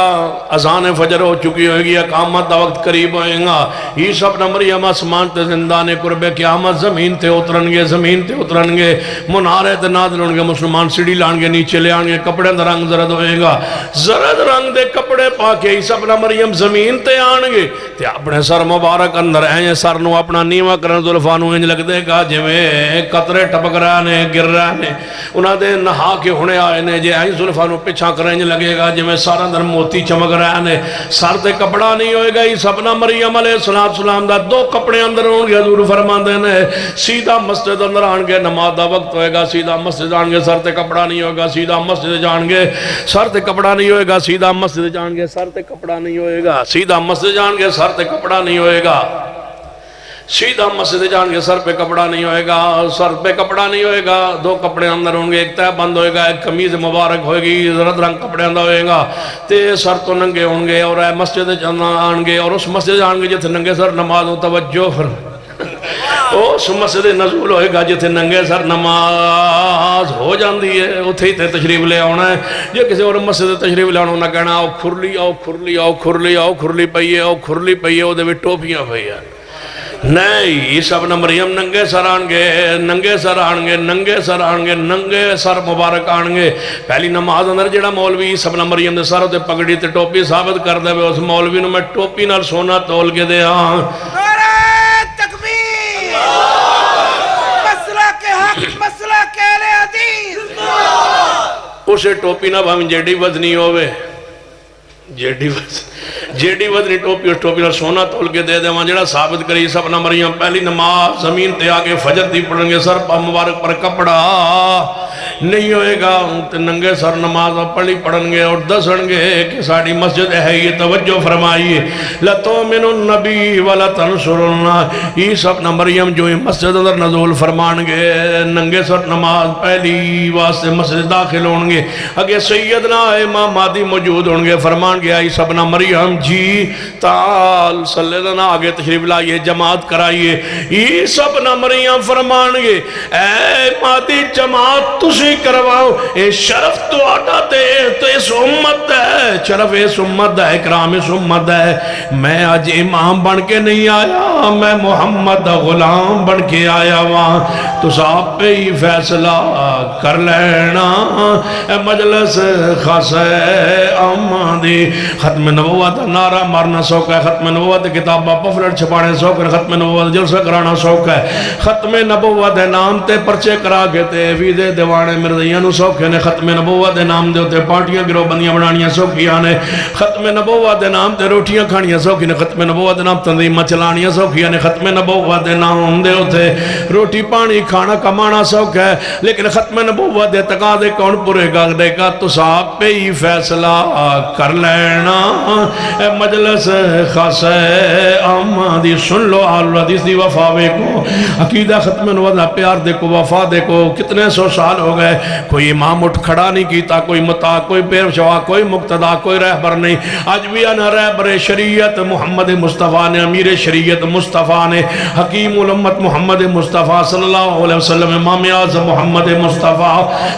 اذان فجر ہو چکی ہوئے گی، اقامت دا وقت قریب ہوئے گا، عیسیٰ ابن مریم آسمان تے زندان قرب قیامت زمین تے اترن گے، زمین تے اترن گے، منارے تے نازل ہون گے، مسلمان سیڑھی لان گے، نیچے لے آن گے، کپڑے دا رنگ زرد ہوئے گا، زرد رنگ دے کپڑے پا کے عیسیٰ ابن مریم زمین تے آن گے، تے اپنے سر مبارک اندر ہیں سر نو اپنا نیوہ کرن زلفانو انج لگ دے گا جویں قطرے ٹپک رہنے گر رہنے، انہاں دے نہا کے ہونے آئے نے جے آئیں زلفانو پچھا کریں لگے گا جویں سارا اندر موتی چمک رہنے، سر تے کپڑا نہیں ہوئے گا، عیسیٰ ابن مریم علیہ السلام دا دو کپڑے اندر ہوں گے، حضور فرماندے نے سیدھا مسجد اندر آن گے، نماز دا وقت ہوئے گا، سیدھا مسجد آن گے، سر تے کپڑا نہیں ہوگا، سیدھا مسجد جان گے، سر تے کپڑا نہیں ہوئے گا، سیدھا مسجد جان گے، سر تے کپڑا نہیں ہوئے گا، سیدھا مسجد جان گے، سر تے کپڑا نہیں ہوئے گا، سیدھا مسجد جان کے سر پہ کپڑا نہیں ہوئے گا، سر پہ کپڑا نہیں ہوئے گا، دو کپڑے اندر ہوں گے، ایک تہ بند ہوئے گا، ایک قمیض مبارک ہوئے گی، زرد رنگ کپڑے اندر ہوئے گا، تے سر تو ننگے ہوں گے، اور مسجد آن گے، اور اس مسجد آن گے جتنے ننگے سر نماز ہو توجہ فر اس مسجد نزول ہوئے گا جتنے ننگے سر نماز ہو جاندی ہے، اتھے ہی تے تشریف لے آنا ہے، جو کسی اور مسجد تشریف لے آنا نہ کہنا آؤ کھرلی آؤ کھرلی آؤ کھرلی آؤ کھرلی پئیے آؤ کھرلی پئیے وہ دے بھی ٹوپیاں پئیے نہیں، عیسیٰ ابن مریم ننگے سر آنگے، ننگے سر آنگے، ننگے سر آنگے، ننگے سر مبارک آنگے، پہلی نماز اندر جڑا مولوی عیسیٰ ابن مریم دے سر ہوتے پگڑی تے ٹوپی ثابت کر دے اس مولوی نو میں ٹوپی نال سونا تول کے دے آن نعرہ تکبیر، مسئلہ کے حق، مسئلہ کے اہل حدیث، اسے ٹوپی نہ بھاویں جیڑی وزنی ہوئے، جیڑی وزنی ٹوپی اس ٹوپی نہ سونا تول کے دے دے وہاں جڑا ثابت کری عیسیٰ ابن مریم پہلی نماز زمین تے آگے فجر دی پڑھیں گے، سر پا مبارک پر کپڑا نہیں ہوئے گا، ننگے سر نماز پڑھی پڑھیں گے اور دسن گے کہ ساڑی مسجد ہے یہ توجہ فرمائیے لَتُؤْمِنُ النَّبِي وَلَا تَنْصُرُنَّ عیسیٰ ابن مریم جو مسجد اندر نزول فرمان گے، ننگے سر نماز پہلی واسطے مسجد داخل ہوں گے، اگے سیدنا امام مہدی موجود ہوں گے، فرمان گیا عیسیٰ ابن مریم جی تعال صلی اللہ آگے تشریف لائیے جماعت کرائیے، عیسیٰ ابن مریم فرمان گے اے مہدی جماعت تسی کرواؤ، اے شرف تو آٹا تے اس امت ہے، شرف اس امت ہے، اکرام اس امت ہے، میں آج امام بن کے نہیں آیا، میں محمد غلام بن کے آیا وہاں، تو صاحب پہ ہی فیصلہ کر لینا اے مجلس خاص عامہ دی، ختم نبوت نعرہ مارنا سوکھ ہے، ختم نبوت کتابہ پفلٹ چھپانے سوکھ ہے، ختم نبوت جلسہ کرانا سوکھ ہے، ختم نبوت نام تے پرچے کرا کے تے ویدے دیوانے مرضیاں نو سوکھے نے، ختم نبوت نام دے ہوتے پارٹیاں گروہ بندیاں بنانیاں سوکھیاں نے، ختم نبوت نام تے روٹیاں کھانیاں سوکھی نے، ختم نبوت نام تنظیمہ چلانیاں سوکھیاں نے، ختم نبوت نام دے ہوتے روٹی پانی کھانا کمانا سوکھ ہے، لیکن ختم نبوت دے تقاضے کون پورے گا دے گا، تو صاحب پہ ہی فیصلہ کر لینا اے مجلس خاص عامہ دی، سن لو آل حدیث دی وفاوے کو، عقیدہ ختم نبوت پیار دے کو وفا دے کو کتنے سو سال ہو گئے، کوئی امام اٹھ کھڑا نہیں کیتا، کوئی متا کوئی پیشوا کوئی مقتدا کوئی رہبر نہیں، آج بھی انا رہبر شریعت محمد مصطفیٰ نے، امیر شریعت مصطفیٰ نے، حکیم الامت محمد مصطفیٰ صلی اللہ علیہ وسلم، امام اعظم محمد مصطفیٰ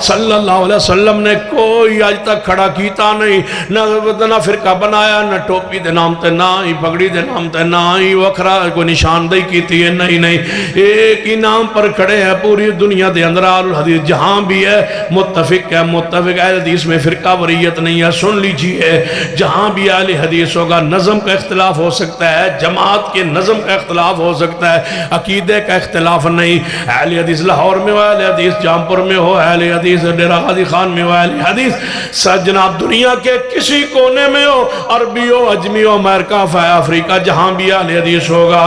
صلی اللہ علیہ وسلم نے کوئی آج تک کھڑا کیتا نہیں، نہ فرقہ بنایا، نہ ٹوپی دے نام تے، نہ ہی پگڑی دے نام تے، نہ ہی وکھرا کوئی نشاندہی کیتی ہے، نہیں ایک ہی نام پر کھڑے ہیں پوری دنیا دے اندر آل حدیث جہاں بھی بھی ہے متفق ہے متفق اہل حدیث میں فرقہ وریت نہیں ہے سن لیجئے جہاں بھی اہل حدیث ہوگا نظم کا اختلاف ہو سکتا ہے جماعت کے نظم کا اختلاف ہو سکتا ہے عقیدے کا اختلاف نہیں اہل حدیث لاہور میں ہو اہل حدیث جامپور میں ہو اہل حدیث ڈیرہ غازی خان میں ہو اہل حدیث جناب دنیا کے کسی کونے میں ہو عربی ہو اجمی ہو امریکہ افریقہ جہاں بھی اہل حدیث ہوگا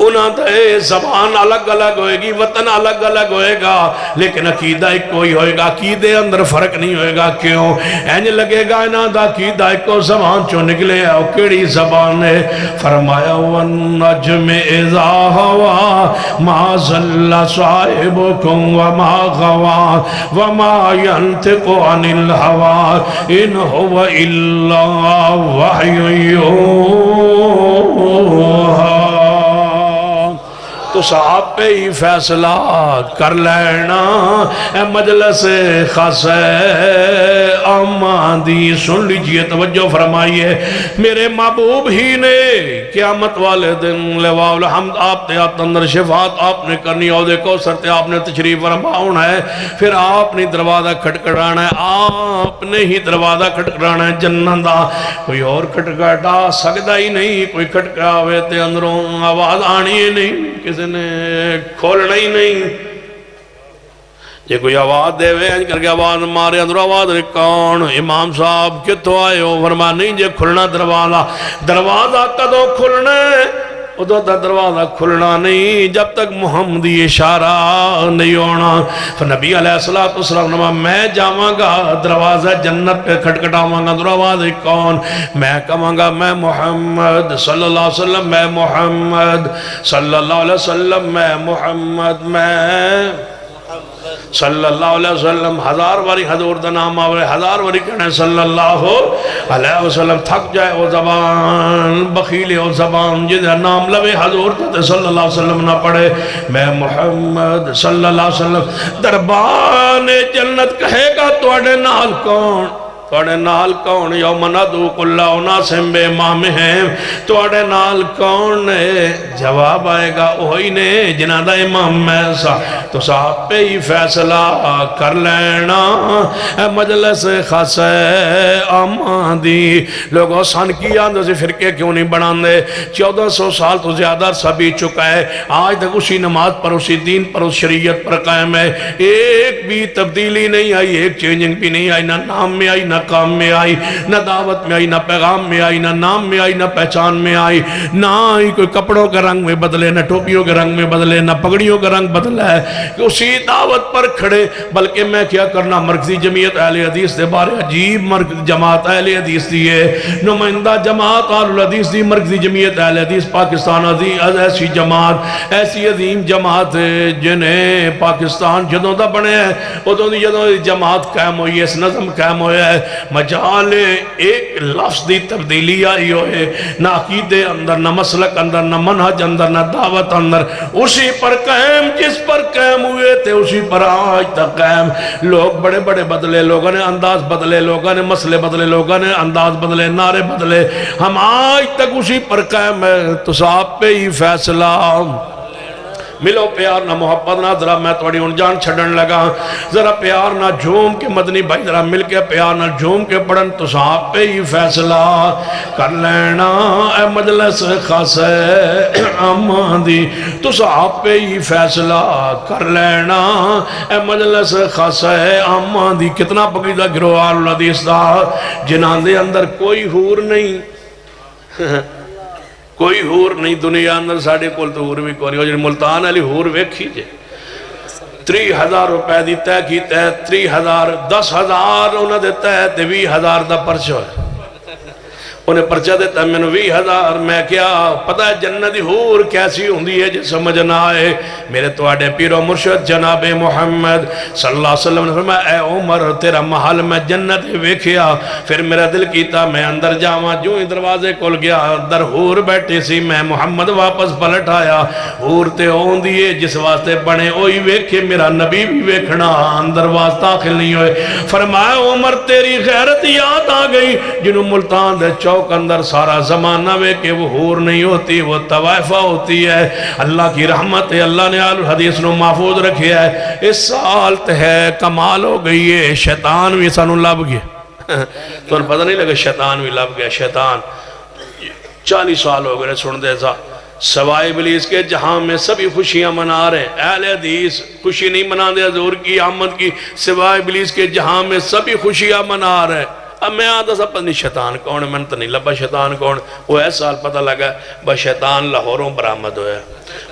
انہاں دے زبان الگ الگ ہوئے گی وطن الگ الگ ہوئے گا لیکن عقیدہ ایک کوئی ہوئے گا عقیدے اندر فرق نہیں ہوئے گا کیوں اینج لگے گا انہاں دا عقیدہ ایک کو زبان چو نکلے ہے وہ کیڑی زبان ہے فرمایا وَالنَّجْمِ اِذَا هَوَا مَا ظَلَّ صَاحِبُكُمْ وَمَا غَوَا وَمَا يَنْتِقُ عَنِ الْهَوَا إِنْ هُوَ إِلَّا وَحْيٌ يُوحَىٰ تو صاحب پہ ہی فیصلہ کر لینا اے مجلس خاص امان دی سن لیجئے توجہ فرمائیے میرے محبوب ہی نے قیامت والے دن لواء الحمد آپ تے آپ اندر شفاعت آپ نے کرنی عہدے کوثر تے آپ نے تشریف فرما ہونا ہے پھر آپ نے دروازہ کھٹکھٹانا ہے آپ نے ہی دروازہ کھٹکھٹانا ہے جنت دا کوئی اور کھٹکھٹا سکتا ہی نہیں کوئی کھٹکھٹاوے تے اندروں آواز آنی ہی نہیں کسی نے کھولنا ہی نہیں یہ کوئی آواز دے وے انج کر کے آواز مارے اندر آواز رہے کون امام صاحب کتوں آئے ہو فرما نہیں جے کھلنا دروازہ کدوں کھلنا ادھو تا دروازہ کھلنا نہیں جب تک محمدی اشارہ نہیں ہونا فنبی علیہ السلام میں جاواں گا دروازہ جنت پہ کھٹکھٹاواں گا دروازہ کون میں کہاں گا میں محمد صلی اللہ علیہ وسلم میں محمد صلی اللہ علیہ وسلم میں محمد میں صلی اللہ علیہ وسلم ہزار باری حضور دا نام آورے ہزار باری کہنے صلی اللہ علیہ وسلم تھک جائے وہ زبان بخیلے وہ زبان جدہ نام لوے حضور تے صلی اللہ علیہ وسلم نہ پڑھے میں محمد صلی اللہ علیہ وسلم دربان جنت کہے گا توڑے نال کون توڑے نال کون یوم ندعو کل اناس بامامہم توڑے نال کون جواب آئے گا وہی نے جنہ دا امام میسا تو صاحب پہ ہی فیصلہ کر لینا اے مجلس خاص امان دی لوگوں سن کی آندھو سے فرقے کیوں نہیں بنان دے 1400 سال تو زیادہ عرصہ بھی چکا ہے آج تک اسی نماز پر اسی دین پر اس شریعت پر قائم ہے ایک بھی تبدیلی نہیں آئی ایک چینجنگ بھی نہیں آئی نہ نام میں آئی نہ کام میں آئی نہ دعوت میں آئی نہ پیغام میں آئی نہ نام میں آئی نہ پہچان میں آئی نہ آئی کوئی کپڑوں کے رنگ میں بدلے نہ ٹوپیوں کے رنگ میں بدلے نہ پگڑیوں کا رنگ بدلا ہے کہ اسی دعوت پر کھڑے بلکہ میں کیا کرنا مرکزی جمعیت اہل حدیث دے بارے عجیب مرکز جماعت اہل حدیث دی ہے نمائندہ جماعت اہل حدیث دی مرکزی جمعیت اہل حدیث پاکستان ایسی جماعت ایسی عظیم جماعت جنہیں پاکستان جدوں دا بنے ہیں ادوں دی جدوں جماعت قائم ہوئی ہے اس نظم قائم ہویا ہے مجال ایک لفظ دی تبدیلی آئی ہوئے نہ عقیدے اندر نہ مسلک اندر نہ منہج اندر نہ دعوت اندر اسی پر قائم جس پر قائم ہوئے تھے اسی پر آج تک قائم لوگ بڑے بڑے بدلے لوگوں نے انداز بدلے لوگوں نے مسئلے بدلے لوگوں نے انداز بدلے نعرے بدلے ہم آج تک اسی پر قائم ہے تو صاحب پہ ہی فیصلہ ملو پیار نہ محبت نہ ذرا میں توڑی ان جان چھڑن لگا ذرا پیار نہ جھوم کے مدنی بھائی ذرا مل کے پیار نہ جھوم کے پڑھن تو صاحب پہ ہی فیصلہ کر لینا اے مجلس خاص امان دی تو صاحب پہ ہی فیصلہ کر لینا اے مجلس خاص امان دی کتنا پقیدہ گروہ آل حدیث دا جنہاں دے اندر کوئی حور نہیں کوئی حور نہیں دنیا اندر ساڑھے کول تو حور بھی کوئی نہیں ملتان علی حور ویکھی جے 30,000 روپے دی تے کی تے 30,000 10,000 انہوں دے تے 20,000 دا پرچہ ہے انہیں پرچہ دیتا میں نے 20,000 میں کیا پتہ ہے جنتی حور کیسی ہوندی ہے جس سمجھ نہ آئے میرے توڑے پیر و مرشد جناب محمد صلی اللہ علیہ وسلم نے فرمایا اے عمر تیرا محل میں جنت ویکھیا پھر میرا دل کیتا میں اندر جاواں جو ہی دروازے کھل گیا اندر حور بیٹھے سی میں محمد واپس پلٹ آیا حور تے ہوندی ہے جس واسطے بنے اوہی ویکھے میرا نبی بھی ویکھنا اندر واسطہ داخل نہیں ہوئے فرمایا عمر تیری غیرت یاد آ گئی جنہوں ملتان دے شوق اندر سارا زمانہ میں کہ وہ حور نہیں ہوتی، وہ طوائفہ ہوتی ہے۔ اللہ کی رحمت ہے، اللہ نے آل حدیث نو محفوظ رکھے ہے۔ اس سال ہے کمال ہو گئی ہے، شیطان بھی سانو لب گیا۔ تو پتہ نہیں لگا شیطان بھی لب گیا۔ شیطان 40 سال ہو گئے سن دے سا سوائے ابلیس کے جہاں میں سبھی خوشیاں منا رہے ہیں۔ اہل حدیث خوشی نہیں منا دے حضور کی آمد کی، سوائے ابلیس کے جہاں میں سبھی خوشیاں منا رہے ہیں۔ اب میں آدھا سا پتہ نہیں شیطان کون ہے، میں نے تو نہیں لبا شیطان کون۔ وہ ایس سال پتہ لگا بس شیطان لاہوروں برآمد ہویا۔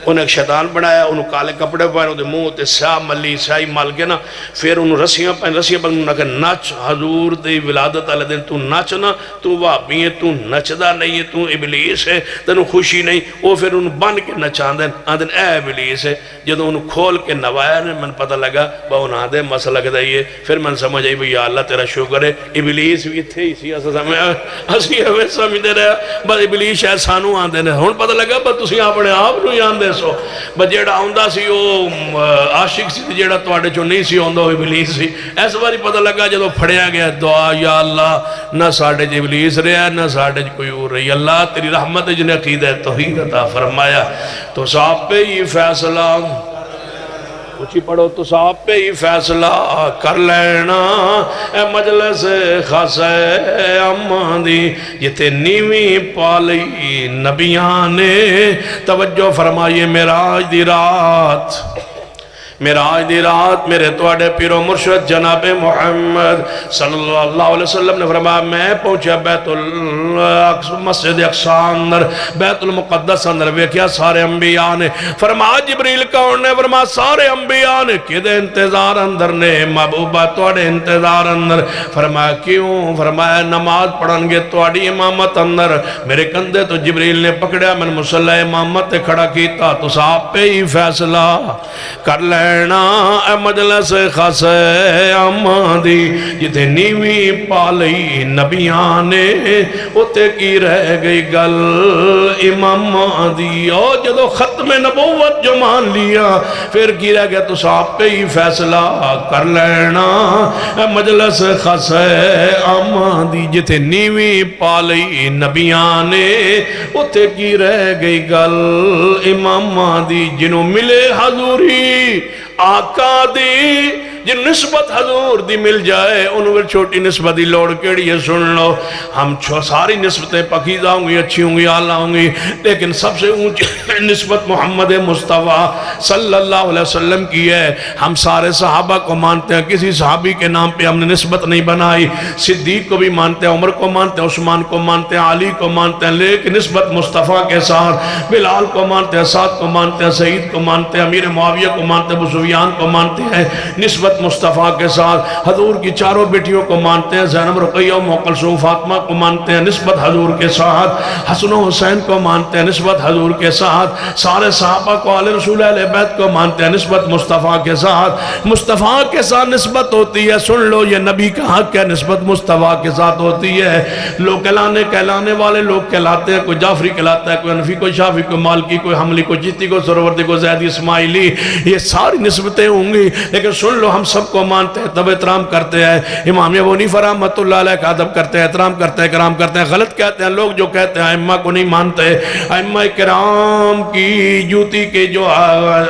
انہیں ایک شیطان بنایا، انہوں کالے کپڑے پہنے، انہوں منہ تے سیاہ ملی سیاہی مل کے نا، پھر انہوں رسیاں پہنے، رسیاں پہنے انہوں نے کہا نچ حضور دی ولادت والے دن تو نچ نا، تو وہابی ہے، تو نچدا نہیں ہے، تو ابلیس ہے، تینوں خوشی نہیں۔ وہ پھر انہوں بن کے نچان دیں، آدھیں اے ابلیس ہے۔ جدوں انہوں کھول کے نوایا نے من پتہ لگا با انہوں آدھے مسئلہ لگ دائیے۔ پھر من سمجھ آئی یا اللہ تیرا شکر ہے، ابلیس بھی تھے اسی اسی ہمیں سمجھتے رہا بس ابلیس شاید سانو آندے نے۔ ہون پتہ لگا بس تسی اپنے آپ نو جاندے سو، بس جیڑا آندہ سی وہ عاشق سی، جیڑا تواڈے چوں نہیں سی آندہ وہ ابلیس سی۔ ایس باری پتہ لگا جدو پھڑیا گیا دعا یا اللہ نہ ساڑھے جو ابلیس رہا نہ ساڑھے جو کوئی اور رہی، اللہ تیری رحمت جنہیں عقیدہ توحید عطا فرمایا۔ تو صاحب پہ ہی فیصلہ اچھی پڑھو، تو صاحب پہ ہی فیصلہ کر لینا اے مجلس خاص اماں دی، جتے نیویں پالی نبیاں نے۔ توجہ فرمائیے معراج دی رات، معراج دی رات میرے توڑے پیرو مرشد جناب محمد صلی اللہ علیہ وسلم نے فرمایا میں پہنچا بیت مسجد اقصی اندر، بیت المقدس اندر، ویکھیا سارے انبیاء نے۔ فرمایا جبریل کون نے؟ فرمایا سارے انبیاء نے۔ کدے انتظار اندر نے محبوبہ توڑے انتظار اندر۔ فرمایا کیوں؟ فرمایا نماز پڑھن گے توڑی امامت اندر۔ میرے کندھے تو جبریل نے پکڑیا، میں مسلح امامت کھڑا کیتا، تو صاحب پہ ہی فیصلہ کر لے اے مجلس خاص اماں دی، جتے نیویں پالی نبیاں نے، اتے کی رہ گئی گل اماماں دی۔ اور جدو ختم نبوت جو مان لیا پھر کی رہ گیا، تو صاحب پہ ہی فیصلہ کر لینا اے مجلس خاص اماں دی، جتے نیویں پالی نبیاں نے، اتے کی رہ گئی گل اماماں دی۔ جنہوں ملے حضوری آقا دی، جن نسبت حضور دی مل جائے انہوں نے چھوٹی نسبت دی لوڑ کیڑی ہے سن لو۔ ہم ساری نسبتیں پکیزہ ہوں گی، اچھی ہوں گی، اعلیٰ ہوں گی، لیکن سب سے اونچی نسبت محمد مصطفیٰ صلی اللہ علیہ وسلم کی ہے۔ ہم سارے صحابہ کو مانتے ہیں، کسی صحابی کے نام پہ ہم نے نسبت نہیں بنائی۔ صدیق کو بھی مانتے ہیں، عمر کو مانتے ہیں، عثمان کو مانتے ہیں، علی کو مانتے ہیں، لیکن نسبت مصطفیٰ کے ساتھ بلال کو مانتے ہیں، سعد کو مانتے ہیں، سعید کو مانتے ہیں، امیر معاویہ کو مانتے ہیں، ابو سفیان کو مانتے ہیں۔ نسبت مصطفیٰ کے ساتھ حضور کی چاروں بیٹیوں کو مانتے ہیں، زینب، رقیہ، ام کلثوم، فاطمہ کو مانتے ہیں، نسبت حضور کے ساتھ حسن و حسین کو مانتے ہیں، نسبت حضور کے ساتھ سارے صحابہ کو، آل رسول اہل بیت کو مانتے ہیں، نسبت مصطفیٰ کے ساتھ۔ مصطفیٰ کے ساتھ نسبت ہوتی ہے، سن لو یہ نبی کا حق ہے، نسبت مصطفیٰ کے ساتھ ہوتی ہے۔ لوگ کہلانے والے لوگ کہلاتے ہیں، کوئی جعفری کہلاتا ہے، کوئی حنفی، کوئی شافعی، کوئی مالکی، کوئی حملی، کوئی جتی، کوئی سروردی، کوئی زیدی، اسماعیلی، یہ ساری نسبتیں ہوں گی، لیکن سن لو ہم سب کو مانتے ہیں، تب احترام کرتے ہیں۔ امام ابو حنیفہ رحمۃ اللہ علیہ کا ادب کرتے ہیں، احترام کرتے ہیں، کرام کرتے ہیں۔ غلط کہتے ہیں لوگ جو کہتے ہیں ائمہ کو نہیں مانتے، ائمہ کرام کی جوتی کے جو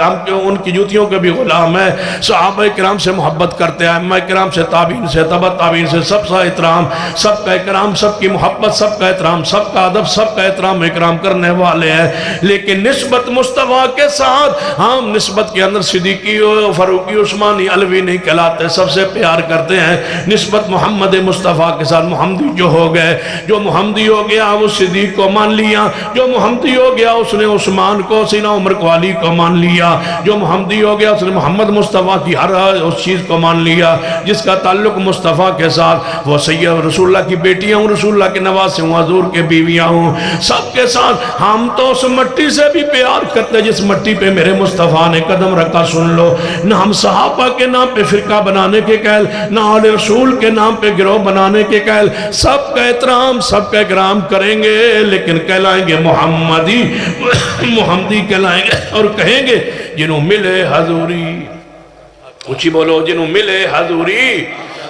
ہم ان کی جوتیوں کے بھی غلام ہیں۔ صحابہ کرام سے محبت کرتے ہیں، ائمہ کرام سے، تابعین سے، تبع تابعین سے، سب کا احترام، سب کا اکرام، سب کی محبت، سب کا احترام، سب کا ادب، سب کا احترام اکرام کرنے والے ہیں۔ لیکن نسبت مصطفیٰ کے ساتھ ہم نسبت کے اندر صدیقی، فاروقی، عثمانی، علوی نہیں کہلاتے، سب سے پیار کرتے ہیں۔ نسبت محمد مصطفیٰ کے ساتھ محمدی جو ہو گئے، جو محمدی ہو گیا وہ صدیق کو مان لیا، جو محمدی ہو گیا اس نے عثمان کو، سیدنا عمر کو، علی کو مان لیا، جو محمدی ہو گیا اس نے محمد مصطفیٰ کی ہر اس چیز کو مان لیا جس کا تعلق مصطفیٰ کے ساتھ۔ وہ سید رسول اللہ کی بیٹیاں ہوں، رسول اللہ کے نواسے ہوں، حضور کے بیویاں ہوں، سب کے ساتھ ہم تو اس مٹی سے بھی پیار کرتے جس مٹی پہ میرے مصطفیٰ نے قدم رکھا۔ سن لو نہ ہم صحابہ کے نام پہ فرقہ بنانے کے قائل، نہ آل رسول کے نام پہ گروہ بنانے کے قائل، سب کا احترام، سب کا اکرام کریں گے، لیکن کہلائیں گے محمدی، محمدی کہلائیں گے، اور کہیں گے جنہوں ملے حضوری، اونچی بولو، جنہوں ملے حضوری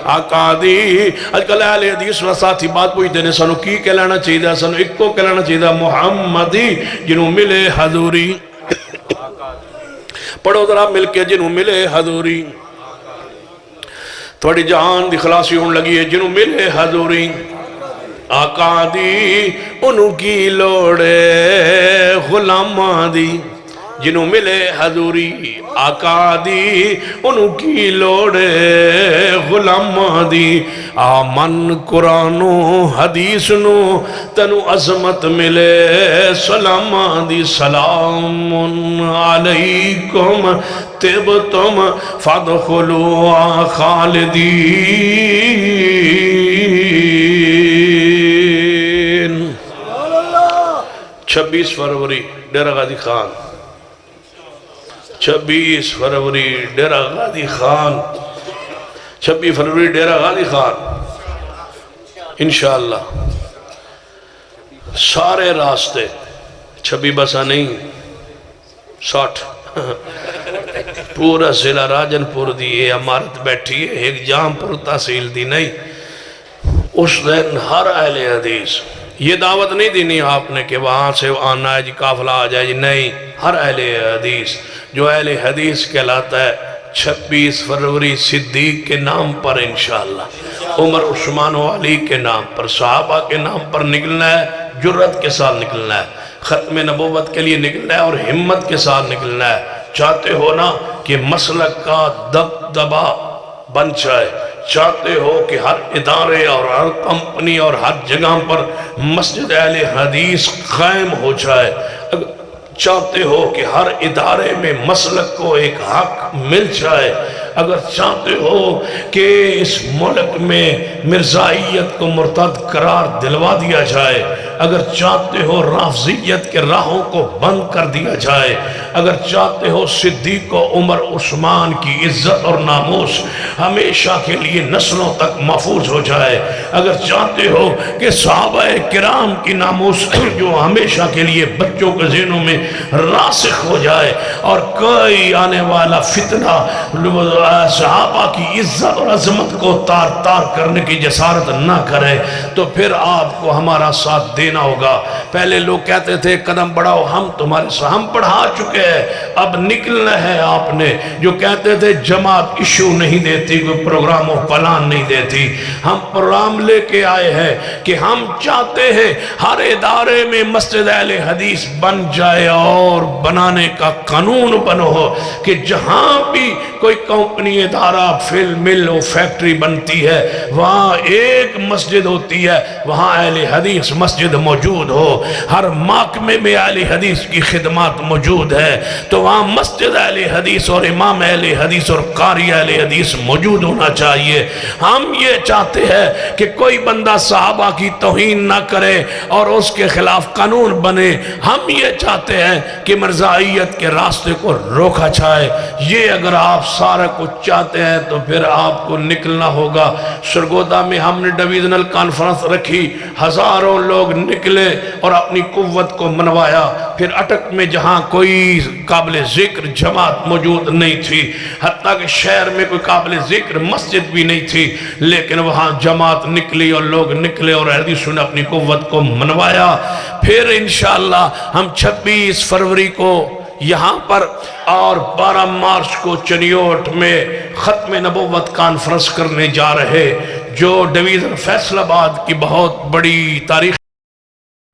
آقا دی اج کل اہل حدیث و ساتھی بات پوچھتے ہیں سانو کی کہلانا چاہیے سانو ایک کو کہلانا چاہیے محمدی جنہوں ملے حضوری پڑھو ذرا مل کے جنہوں ملے حضوری تھوڑی جہان دی خلاصی ہون لگی ہے جنہوں ملے حضوری آقا دی انہوں کی لوڑے غلاماں دی جنہوں ملے حضوری آقا دی انہوں کی لوڑے غلاماں دی آمن قرآن و حدیث نو تنو عظمت ملے سلاماں دی سلام علیکم طبتم فادخلوا خالدین 26 فروری ڈیرہ غازی خان 26 فروری ڈیرہ غازی خان 26 فروری ڈیرہ غازی خان انشاءاللہ سارے راستے 26 بسا نہیں 60 پورا ضلع راجن پور دی یہ عمارت بیٹھی ہے ایک جام پور تحصیل دی نہیں اس دن ہر اہل حدیث یہ دعوت نہیں دینی آپ نے کہ وہاں سے آنا ہے جی قافلہ آ جائے جی نہیں ہر اہل حدیث جو اہل حدیث کہلاتا ہے 26 فروری صدیق کے نام پر انشاءاللہ عمر عثمان و علی کے نام پر صحابہ کے نام پر نکلنا ہے جرت کے ساتھ نکلنا ہے ختم نبوت کے لیے نکلنا ہے اور ہمت کے ساتھ نکلنا ہے چاہتے ہو نا کہ مسلک کا دبدبا بن جائے چاہتے ہو کہ ہر ادارے اور ہر کمپنی اور ہر جگہ پر مسجد اہل حدیث قائم ہو جائے چاہتے ہو کہ ہر ادارے میں مسلک کو ایک حق مل جائے اگر چاہتے ہو کہ اس ملک میں مرزائیت کو مرتد قرار دلوا دیا جائے اگر چاہتے ہو رافضیت کے راہوں کو بند کر دیا جائے اگر چاہتے ہو صدیق و عمر عثمان کی عزت اور ناموس ہمیشہ کے لیے نسلوں تک محفوظ ہو جائے اگر چاہتے ہو کہ صحابہ کرام کی ناموس جو ہمیشہ کے لیے بچوں کے ذہنوں میں راسخ ہو جائے اور کوئی آنے والا فتنہ صحابہ کی عزت اور عظمت کو تار تار کرنے کی جسارت نہ کرے تو پھر آپ کو ہمارا ساتھ دینا ہوگا پہلے لوگ کہتے تھے قدم بڑھاؤ ہم تمہارے ساتھ ہم پڑھا چکے ہیں اب نکلنا ہے آپ نے جو کہتے تھے جماعت ایشو نہیں دیتی کوئی پروگرام و پلان نہیں دیتی ہم پروگرام لے کے آئے ہیں کہ ہم چاہتے ہیں ہر ادارے میں مسجد اہل حدیث بن جائے اور بنانے کا قانون بنو کہ جہاں بھی کوئی کمپنی ادارہ فلم مل و فیکٹری بنتی ہے وہاں ایک مسجد ہوتی ہے وہاں اہل حدیث مسجد موجود ہو ہر محکمے میں اہل حدیث کی خدمات موجود ہے تو وہاں مسجد اہل حدیث اور امام اہل حدیث اور قاری اہل حدیث موجود ہونا چاہیے ہم یہ چاہتے ہیں کہ کوئی بندہ صحابہ کی توہین نہ کرے اور اس کے خلاف قانون بنے ہم یہ چاہتے ہیں کہ مرزائیت کے راستے کو روکا جائے یہ اگر آپ سارا کچھ چاہتے ہیں تو پھر آپ کو نکلنا ہوگا سرگودا میں ہم نے ڈویژنل کانفرنس رکھی ہزاروں لوگ نکلے اور اپنی قوت کو منوایا پھر اٹک میں جہاں کوئی قابل ذکر جماعت موجود نہیں تھی حتیٰ کہ شہر میں کوئی قابل ذکر مسجد بھی نہیں تھی لیکن وہاں جماعت نکلی اور لوگ نکلے اور حدیثوں نے اپنی قوت کو منوایا پھر انشاءاللہ ہم 26 فروری کو یہاں پر اور 12 مارچ کو چنیوٹ میں ختم نبوت کانفرنس کرنے جا رہے جو ڈویژن فیصل آباد کی بہت بڑی تاریخ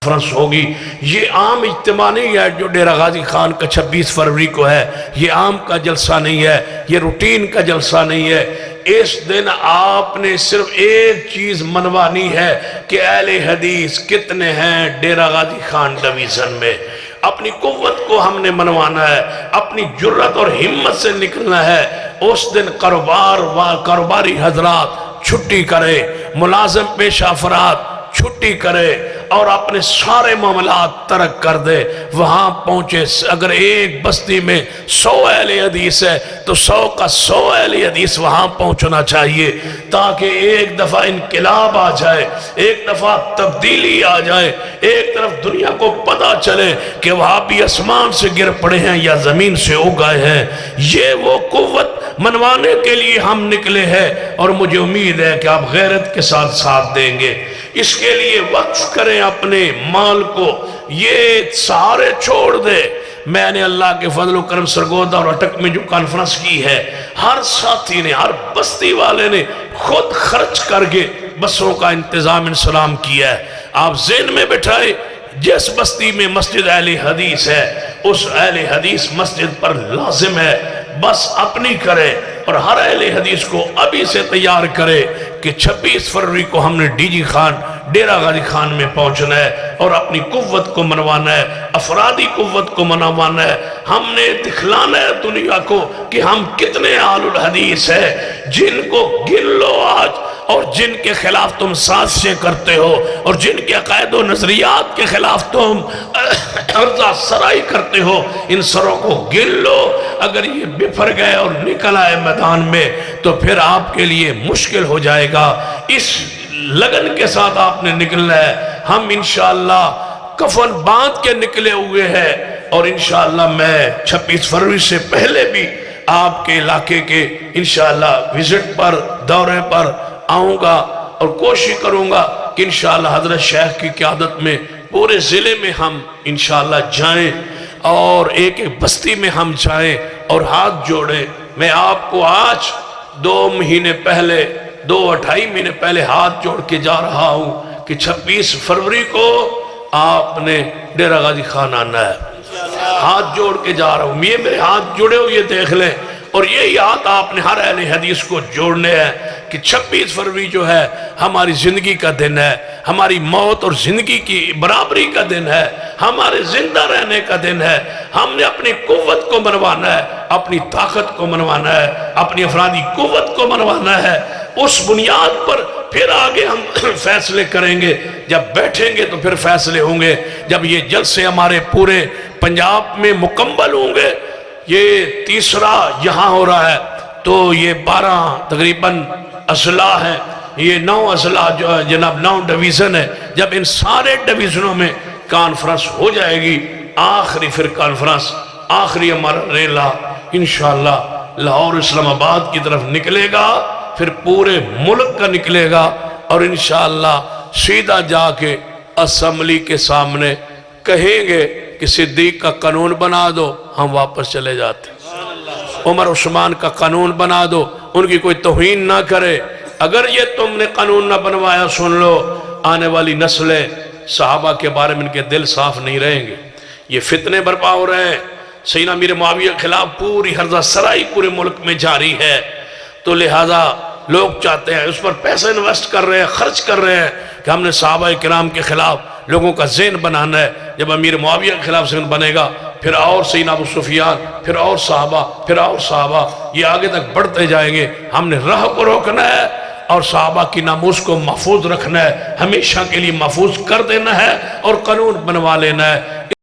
کانفرنس ہوگی یہ عام اجتماع نہیں ہے جو ڈیرہ غازی خان کا 26 فروری کو ہے یہ عام کا جلسہ نہیں ہے یہ روٹین کا جلسہ نہیں ہے اس دن آپ نے صرف ایک چیز منوانی ہے کہ اہل حدیث کتنے ہیں ڈیرہ غازی خان ڈویژن میں اپنی قوت کو ہم نے منوانا ہے اپنی جرت اور ہمت سے نکلنا ہے اس دن کاروباری حضرات چھٹی کرے ملازم پیشہ افراد چھٹی کرے اور اپنے سارے معاملات ترک کر دے وہاں پہنچے اگر ایک بستی میں 100 اہل حدیث ہے تو 100 کا 100 اہل حدیث وہاں پہنچنا چاہیے تاکہ ایک دفعہ انقلاب آ جائے ایک دفعہ تبدیلی آ جائے ایک طرف دنیا کو پتہ چلے کہ وہاں بھی آسمان سے گر پڑے ہیں یا زمین سے اگائے ہیں، یہ وہ قوت منوانے کے لیے ہم نکلے ہیں، اور مجھے امید ہے کہ آپ غیرت کے ساتھ ساتھ دیں گے۔ اس کے لیے وقف کریں اپنے مال کو، یہ سارے چھوڑ دے۔ میں نے اللہ کے فضل و کرم سرگودا اور اٹک میں جو کانفرنس کی ہے، ہر ساتھی نے، ہر بستی والے نے خود خرچ کر کے بسوں کا انتظام انسلام کیا ہے۔ آپ ذہن میں بٹھائے، جس بستی میں مسجد اہل حدیث ہے، اس اہل حدیث مسجد پر لازم ہے بس اپنی کرے، اور ہر اہل حدیث کو ابھی سے تیار کرے کہ 26 فروری کو ہم نے ڈی جی خان ڈیرہ غازی خان میں پہنچنا ہے اور اپنی قوت کو منوانا ہے، افرادی قوت کو منوانا ہے۔ ہم نے دکھلانا ہے دنیا کو کہ ہم کتنے اہل الحدیث ہیں، جن کو گن لو آج، اور جن کے خلاف تم سازشیں کرتے ہو، اور جن کے عقائد و نظریات کے خلاف تم عرضہ سرائی کرتے ہو، ان سروں کو گن لو۔ اگر یہ بفر گئے اور نکل آئے میدان میں تو پھر آپ کے لیے مشکل ہو جائے گا۔ اس لگن کے ساتھ آپ نے نکلنا ہے۔ ہم انشاءاللہ کفن باندھ کے نکلے ہوئے ہیں، اور انشاءاللہ میں 26 فروری سے پہلے بھی آپ کے علاقے کے انشاءاللہ وزٹ پر، دورے پر آؤں گا، اور کوشش کروں گا کہ انشاءاللہ حضرت شیخ کی قیادت میں پورے ضلع میں ہم انشاءاللہ جائیں، اور ایک ایک بستی میں ہم جائیں اور ہاتھ جوڑیں۔ میں آپ کو آج 2 مہینے پہلے، 2-2.5 مہینے پہلے ہاتھ جوڑ کے جا رہا ہوں کہ 26 فروری کو آپ نے ڈیرہ غازی خان آنا ہے۔ ہاتھ جوڑ کے جا رہا ہوں، یہ میرے ہاتھ جڑے ہو، یہ دیکھ لیں، اور یہی ہاتھ آپ نے ہر اہل حدیث کو جوڑنے ہیں کہ 26 فروری جو ہے ہماری زندگی کا دن ہے، ہماری موت اور زندگی کی برابری کا دن ہے، ہمارے زندہ رہنے کا دن ہے۔ ہم نے اپنی قوت کو منوانا ہے، اپنی طاقت کو منوانا ہے، اپنی افرادی قوت کو منوانا ہے۔ اس بنیاد پر پھر آگے ہم فیصلے کریں گے، جب بیٹھیں گے تو پھر فیصلے ہوں گے، جب یہ جلسے ہمارے پورے پنجاب میں مکمل ہوں گے۔ یہ تیسرا یہاں ہو رہا ہے، تو یہ 12 تقریباً اضلاع ہیں، یہ 9 اضلاع جو ہے جناب 9 ڈویژن ہے۔ جب ان سارے ڈویژنوں میں کانفرنس ہو جائے گی، آخری پھر کانفرنس، آخری ہمارا ریلا انشاءاللہ لاہور اسلام آباد کی طرف نکلے گا، پھر پورے ملک کا نکلے گا، اور انشاءاللہ سیدھا جا کے اسمبلی کے سامنے کہیں گے کہ صدیق کا قانون بنا دو، ہم واپس چلے جاتے۔ عمر عثمان کا قانون بنا دو، ان کی کوئی توہین نہ کرے۔ اگر یہ تم نے قانون نہ بنوایا، سن لو، آنے والی نسلیں صحابہ کے بارے میں ان کے دل صاف نہیں رہیں گے۔ یہ فتنے برپا ہو رہے ہیں، سیدنا امیر معاویہ کے خلاف پوری حرزہ سرائی پورے ملک میں جاری ہے، تو لہذا لوگ چاہتے ہیں، اس پر پیسے انویسٹ کر رہے ہیں، خرچ کر رہے ہیں کہ ہم نے صحابہ کرام کے خلاف لوگوں کا ذہن بنانا ہے۔ جب امیر معاویہ کے خلاف ذہن بنے گا، پھر اور سیدنا ابو سفیان، پھر اور صحابہ، پھر اور صحابہ، یہ آگے تک بڑھتے جائیں گے۔ ہم نے راہ کو روکنا ہے، اور صحابہ کی ناموس کو محفوظ رکھنا ہے، ہمیشہ کے لیے محفوظ کر دینا ہے، اور قانون بنوا لینا ہے۔